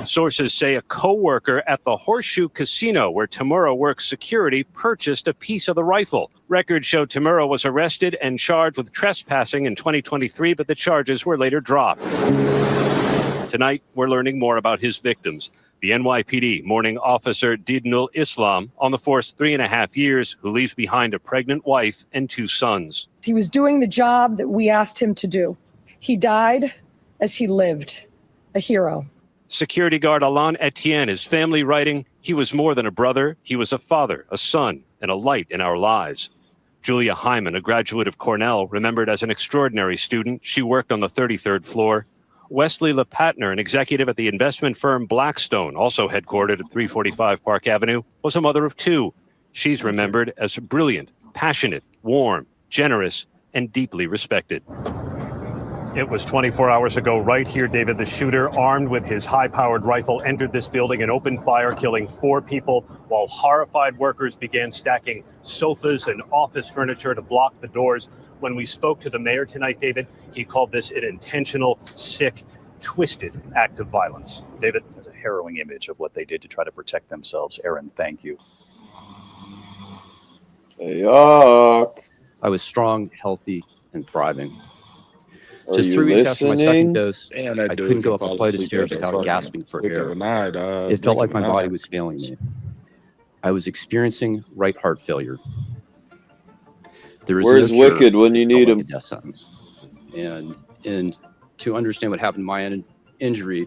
Sources say a co-worker at the Horseshoe Casino, where Tamura works security, purchased a piece of the rifle. Records show Tamura was arrested and charged with trespassing in 2023, but the charges were later dropped. Tonight, we're learning more about his victims. The NYPD mourning officer Didnul Islam on the force 3.5 years, who leaves behind a pregnant wife and 2 sons. He was doing the job that we asked him to do. He died as he lived, a hero. Security guard Alain Etienne, his family writing, he was more than a brother, he was a father, a son, and a light in our lives. Julia Hyman, a graduate of Cornell, remembered as an extraordinary student. She worked on the 33rd floor. Wesley LePatner, an executive at the investment firm Blackstone, also headquartered at 345 Park Avenue, was a mother of 2. She's remembered as brilliant, passionate, warm, generous, and deeply respected. It was 24 hours ago right here, David. The shooter, armed with his high-powered rifle, entered this building and opened fire, killing 4 people, while horrified workers began stacking sofas and office furniture to block the doors. When we spoke to the mayor tonight, David, he called this an intentional, sick, twisted act of violence. David? It's a harrowing image of what they did to try to protect themselves. Aaron, thank you. Yuck. I was strong, healthy, and thriving. Are Just you 3 weeks after my second listening? dose, Damn, that I dude couldn't go can up a fall flight of asleep stairs at that without fucking gasping for blink of air. an eye, dog. It felt Blink like of my an body eye. was failing me. I was experiencing right heart failure. There is Where's no cure. Wicked when you It felt need like him? a death sentence. And to understand what happened to my injury,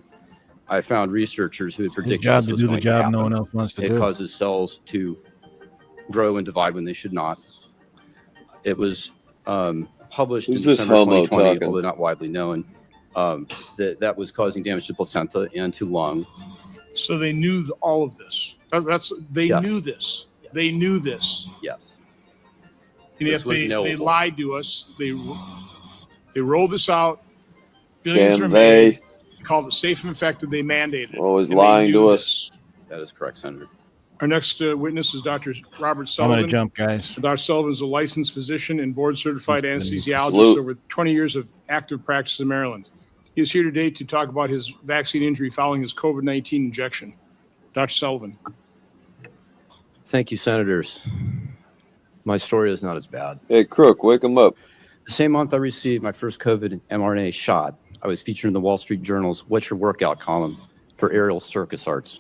I found researchers who had predicted job this to was do the going to job happen. no one else wants to It do. causes cells to grow and divide when they should not. It was published Who's in this December homo 2020, talking? although not widely known, that was causing damage to placenta and to lung. So they knew all of this. They Yes. knew this. They knew this. Yes. And This if was they knowable. lied to us, they rolled this out. Can Billions were they? made. Called it safe and effective. They mandated it. Always And they lying knew to this. us. That is correct, Senator. Our next witness is Dr. Robert I'm Sullivan. going to jump, guys. Dr. Sullivan is a licensed physician and board-certified anesthesiologist Salute. over 20 years of active practice in Maryland. He is here today to talk about his vaccine injury following his COVID-19 injection. Dr. Sullivan. Thank you, Senators. My story is not as bad. Hey, Crook, wake him up. The same month I received my first COVID mRNA shot, I was featured in the Wall Street Journal's What's Your Workout column for Aerial Circus Arts.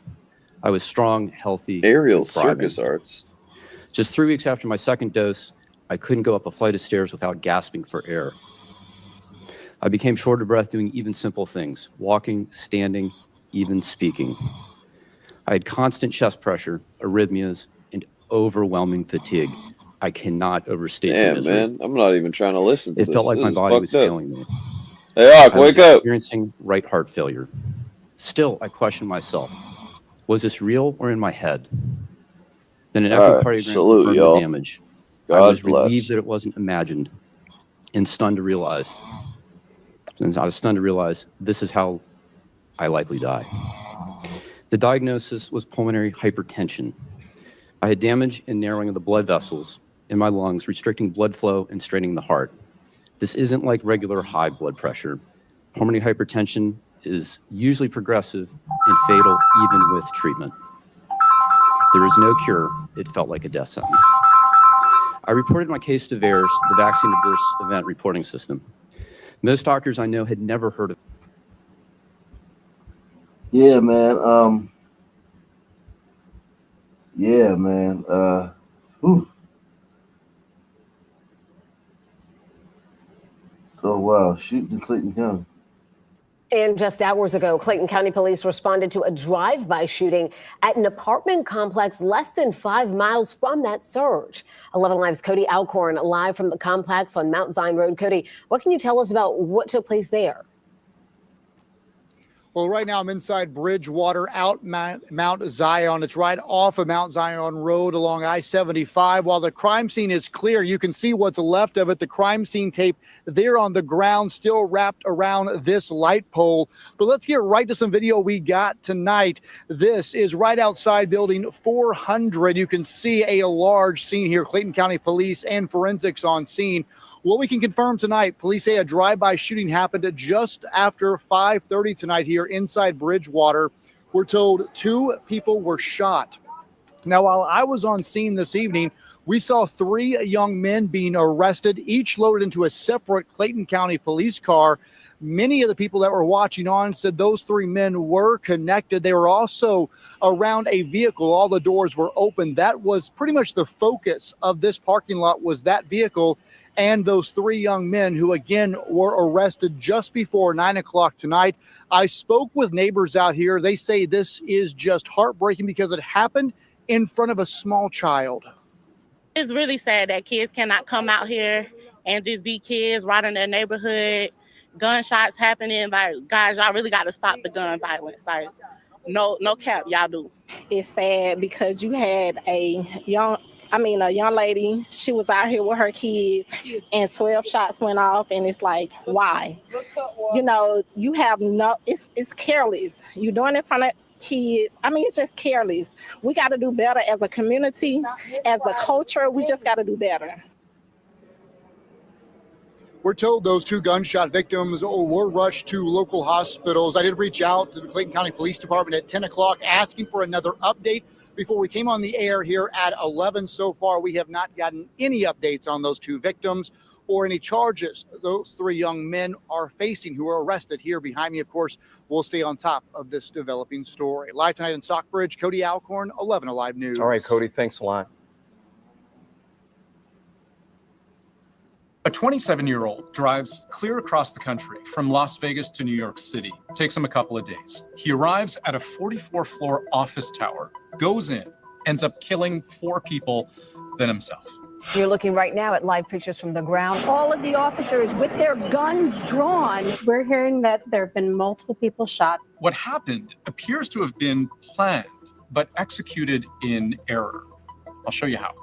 I was strong, healthy, Aerial and thriving. Circus Arts. Just 3 weeks after my second dose, I couldn't go up a flight of stairs without gasping for air. I became short of breath doing even simple things, walking, standing, even speaking. I had constant chest pressure, arrhythmias, and overwhelming fatigue. I cannot overstate the Damn, misery. man. I'm not even trying to listen to It this. felt like This my is body was fucked up. failing me. Hey, Ark, I was wake up. experiencing right heart failure. Still, I questioned myself. Was this real or in my head? Then an All right, echocardiogram salute, confirmed y'all. the damage. I God was bless. relieved that it wasn't imagined and stunned to realize. Since I was stunned to realize this is how I likely die. The diagnosis was pulmonary hypertension. I had damage and narrowing of the blood vessels in my lungs, restricting blood flow and straining the heart. This isn't like regular high blood pressure. Pulmonary hypertension is usually progressive and fatal even with treatment. There is no cure. It felt like a death sentence. I reported my case to VAERS, the Vaccine Adverse Event Reporting System. Most doctors I know had never heard of. Yeah, man. Yeah, man. Whew. Oh wow, shooting in Clayton County. And just hours ago, Clayton County Police responded to a drive-by shooting at an apartment complex less than 5 miles from that surge. 11 Live's Cody Alcorn live from the complex on Mount Zion Road. Cody, what can you tell us about what took place there? Well, right now I'm inside Bridgewater out Mount Zion. It's right off of Mount Zion Road along I-75. While the crime scene is clear, you can see what's left of it. The crime scene tape there on the ground still wrapped around this light pole. But let's get right to some video we got tonight. This is right outside building 400. You can see a large scene here. Clayton County Police and forensics on scene. What we can confirm tonight, police say a drive-by shooting happened just after 5:30 tonight here inside Bridgewater. We're told 2 people were shot. Now, while I was on scene this evening, we saw 3 young men being arrested, each loaded into a separate Clayton County police car. Many of the people that were watching on said those 3 men were connected. They were also around a vehicle. All the doors were open. That was pretty much the focus of this parking lot, was that vehicle and those 3 young men who, again, were arrested just before 9 o'clock tonight. I spoke with neighbors out here. They say this is just heartbreaking because it happened in front of a small child. It's really sad that kids cannot come out here and just be kids right in their neighborhood. Gunshots happening. Like, guys, y'all really got to stop the gun violence. Like, no cap, y'all do. It's sad because you had a young lady, she was out here with her kids and 12 shots went off, and it's like, why? You know, you have it's careless. You're doing it in front of kids. I mean, it's just careless. We got to do better as a community, as a culture. We just got to do better. We're told those 2 gunshot victims were rushed to local hospitals. I did reach out to the Clayton County Police Department at 10 o'clock asking for another update before we came on the air here at 11. So far, we have not gotten any updates on those 2 victims or any charges those 3 young men are facing who are arrested here behind me. Of course, we'll stay on top of this developing story. Live tonight in Stockbridge, Cody Alcorn, 11 Alive News. All right, Cody, thanks a lot. A 27-year-old drives clear across the country from Las Vegas to New York City. Takes him a couple of days. He arrives at a 44-floor office tower, goes in, ends up killing 4 people, then himself. You're looking right now at live pictures from the ground. All of the officers with their guns drawn. We're hearing that there have been multiple people shot. What happened appears to have been planned, but executed in error. I'll show you how.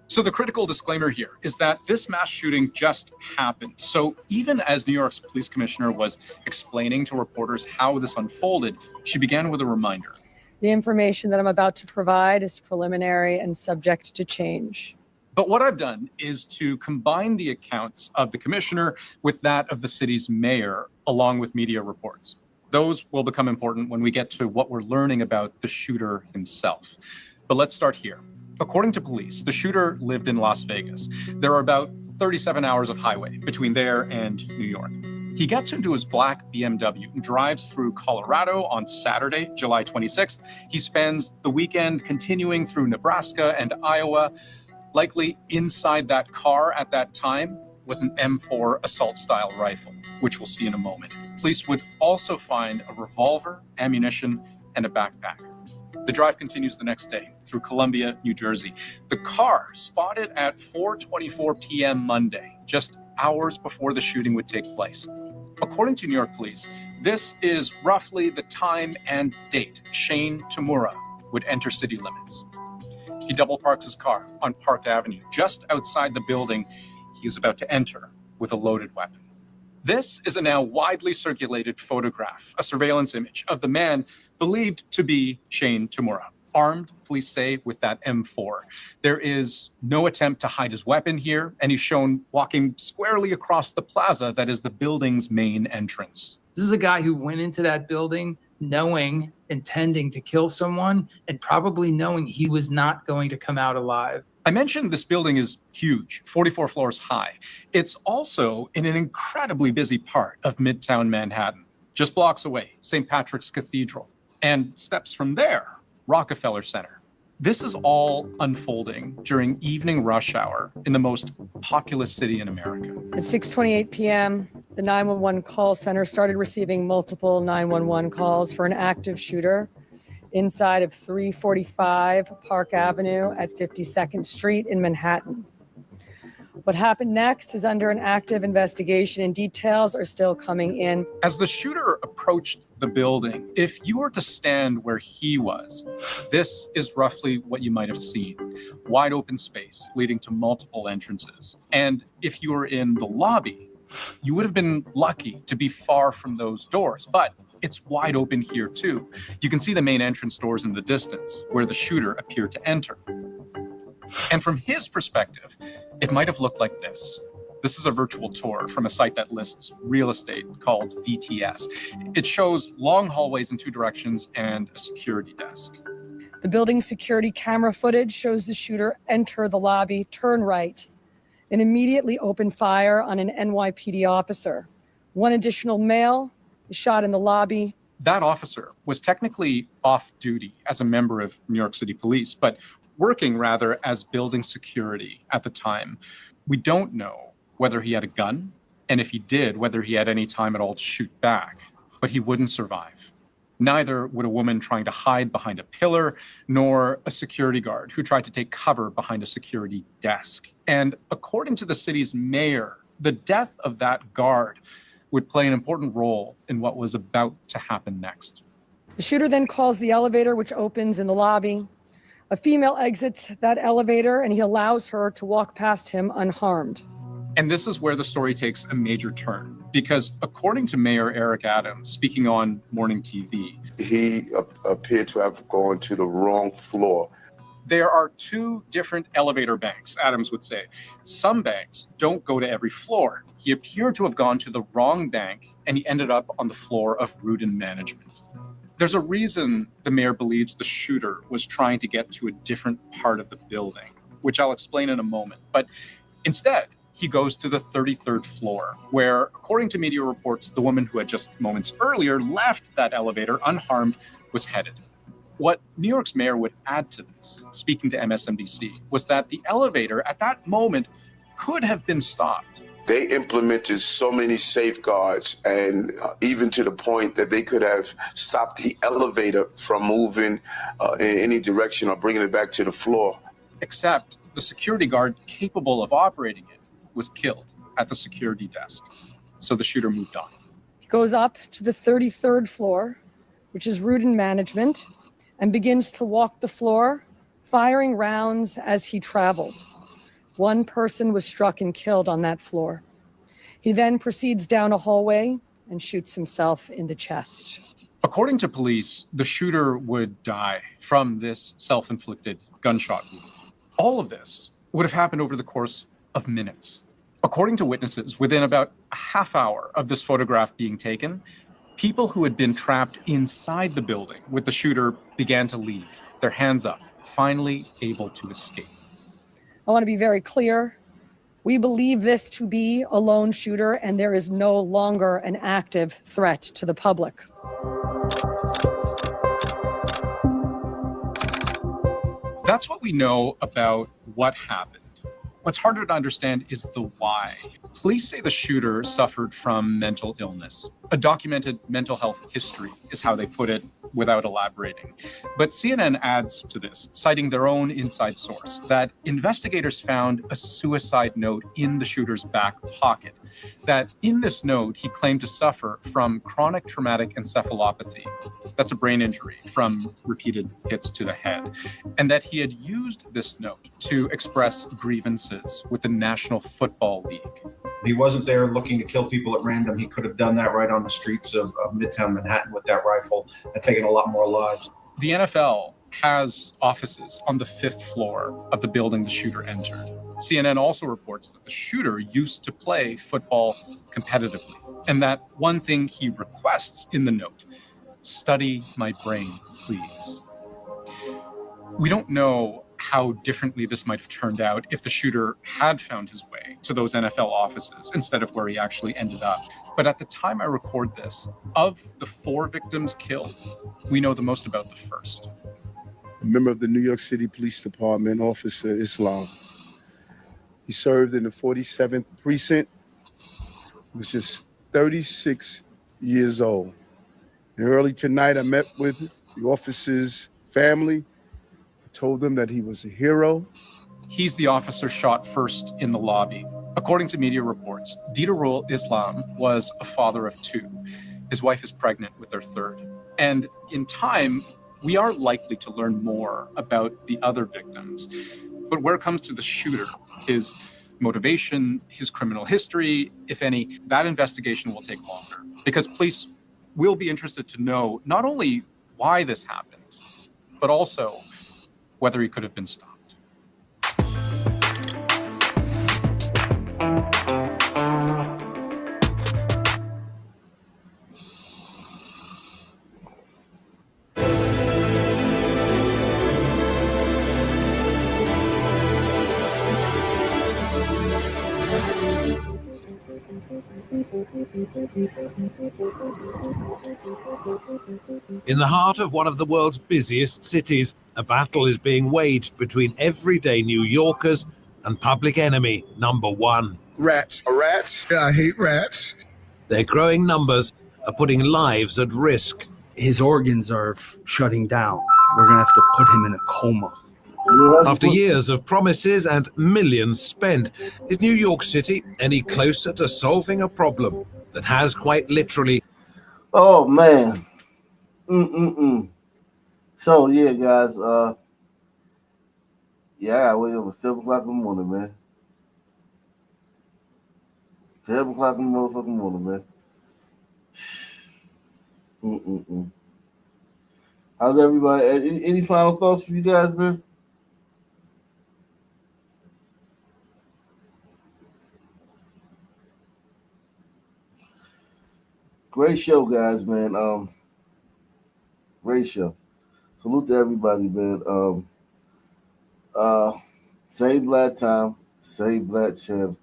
So the critical disclaimer here is that this mass shooting just happened. So even as New York's police commissioner was explaining to reporters how this unfolded, she began with a reminder. The information that I'm about to provide is preliminary and subject to change. But what I've done is to combine the accounts of the commissioner with that of the city's mayor, along with media reports. Those will become important when we get to what we're learning about the shooter himself. But let's start here. According to police, the shooter lived in Las Vegas. There are about 37 hours of highway between there and New York. He gets into his black BMW and drives through Colorado on Saturday, July 26th. He spends the weekend continuing through Nebraska and Iowa. Likely inside that car at that time was an M4 assault-style rifle, which we'll see in a moment. Police would also find a revolver, ammunition, and a backpack. The drive continues the next day through Columbia, New Jersey. The car spotted at 4:24 p.m. Monday, just hours before the shooting would take place. According to New York police, this is roughly the time and date Shane Tamura would enter city limits. He double parks his car on Park Avenue, just outside the building he is about to enter with a loaded weapon. This is a now widely circulated photograph, a surveillance image of the man believed to be Shane Tamura, armed, police say, with that M4. There is no attempt to hide his weapon here, and he's shown walking squarely across the plaza that is the building's main entrance. This is a guy who went into that building knowing, intending to kill someone, and probably knowing he was not going to come out alive. I mentioned this building is huge, 44 floors high. It's also in an incredibly busy part of Midtown Manhattan. Just blocks away, St. Patrick's Cathedral. And steps from there, Rockefeller Center. This is all unfolding during evening rush hour in the most populous city in America. At 6:28 p.m., the 911 call center started receiving multiple 911 calls for an active shooter inside of 345 Park Avenue at 52nd Street in Manhattan. What happened next is under an active investigation, and details are still coming in. As the shooter approached the building, if you were to stand where he was, this is roughly what you might have seen. Wide open space leading to multiple entrances. And if you were in the lobby, you would have been lucky to be far from those doors. But it's wide open here too. You can see the main entrance doors in the distance where the shooter appeared to enter. And from his perspective, it might have looked like this. This is a virtual tour from a site that lists real estate called VTS. It shows long hallways in two directions and a security desk. The building's security camera footage shows the shooter enter the lobby, turn right, and immediately open fire on an NYPD officer. One additional male is shot in the lobby. That officer was technically off duty as a member of New York City Police, but working rather as building security at the time. We don't know whether he had a gun, and if he did, whether he had any time at all to shoot back, but he wouldn't survive. Neither would a woman trying to hide behind a pillar, nor a security guard who tried to take cover behind a security desk. And according to the city's mayor, the death of that guard would play an important role in what was about to happen next. The shooter then calls the elevator, which opens in the lobby. A female exits that elevator, and he allows her to walk past him unharmed. And this is where the story takes a major turn, because according to Mayor Eric Adams, speaking on morning TV, he appeared to have gone to the wrong floor. There are two different elevator banks, Adams would say. Some banks don't go to every floor. He appeared to have gone to the wrong bank, and he ended up on the floor of Rudin Management. There's a reason the mayor believes the shooter was trying to get to a different part of the building, which I'll explain in a moment. But instead, he goes to the 33rd floor, where, according to media reports, the woman who had just moments earlier left that elevator unharmed was headed. What New York's mayor would add to this, speaking to MSNBC, was that the elevator at that moment could have been stopped. They implemented so many safeguards, and even to the point that they could have stopped the elevator from moving in any direction or bringing it back to the floor. Except the security guard capable of operating it was killed at the security desk. So the shooter moved on. He goes up to the 33rd floor, which is Rudin Management, and begins to walk the floor, firing rounds as he traveled. One person was struck and killed on that floor. He then proceeds down a hallway and shoots himself in the chest. According to police, the shooter would die from this self-inflicted gunshot wound. All of this would have happened over the course of minutes. According to witnesses, within about a half hour of this photograph being taken, people who had been trapped inside the building with the shooter began to leave, their hands up, finally able to escape. I want to be very clear. We believe this to be a lone shooter, and there is no longer an active threat to the public. That's what we know about what happened. What's harder to understand is the why. Police say the shooter suffered from mental illness. A documented mental health history is how they put it without elaborating. But CNN adds to this, citing their own inside source, that investigators found a suicide note in the shooter's back pocket. That in this note, he claimed to suffer from chronic traumatic encephalopathy. That's a brain injury from repeated hits to the head. And that he had used this note to express grievances with the National Football League. He wasn't there looking to kill people at random. He could have done that right on the streets of Midtown Manhattan with that rifle and taken a lot more lives. The NFL has offices on the 5th floor of the building the shooter entered. CNN also reports that the shooter used to play football competitively, and that one thing he requests in the note, study my brain, please. We don't know how differently this might have turned out if the shooter had found his way to those NFL offices instead of where he actually ended up. But at the time I record this, of the 4 victims killed, we know the most about the first. A member of the New York City Police Department, Officer Islam. He served in the 47th Precinct. He was just 36 years old. And early tonight, I met with the officer's family, told them that he was a hero. He's the officer shot first in the lobby. According to media reports, Didarul Islam was a father of 2. His wife is pregnant with their 3rd. And in time, we are likely to learn more about the other victims. But where it comes to the shooter, his motivation, his criminal history, if any, that investigation will take longer. Because police will be interested to know not only why this happened, but also whether he could have been stopped. In the heart of one of the world's busiest cities, a battle is being waged between everyday New Yorkers and public enemy number 1. Rats. Rats? Yeah, I hate rats. Their growing numbers are putting lives at risk. His organs are shutting down. We're going to have to put him in a coma. After years of promises and millions spent, is New York City any closer to solving a problem that has quite literally... Oh, man. So, yeah, guys, I gotta wake up at 7 o'clock in the morning, man. 7 o'clock in the motherfucking morning, man. How's everybody? Any final thoughts for you guys, man? Great show, guys, man. Great show. Salute to everybody, man. Same black time, same black channel.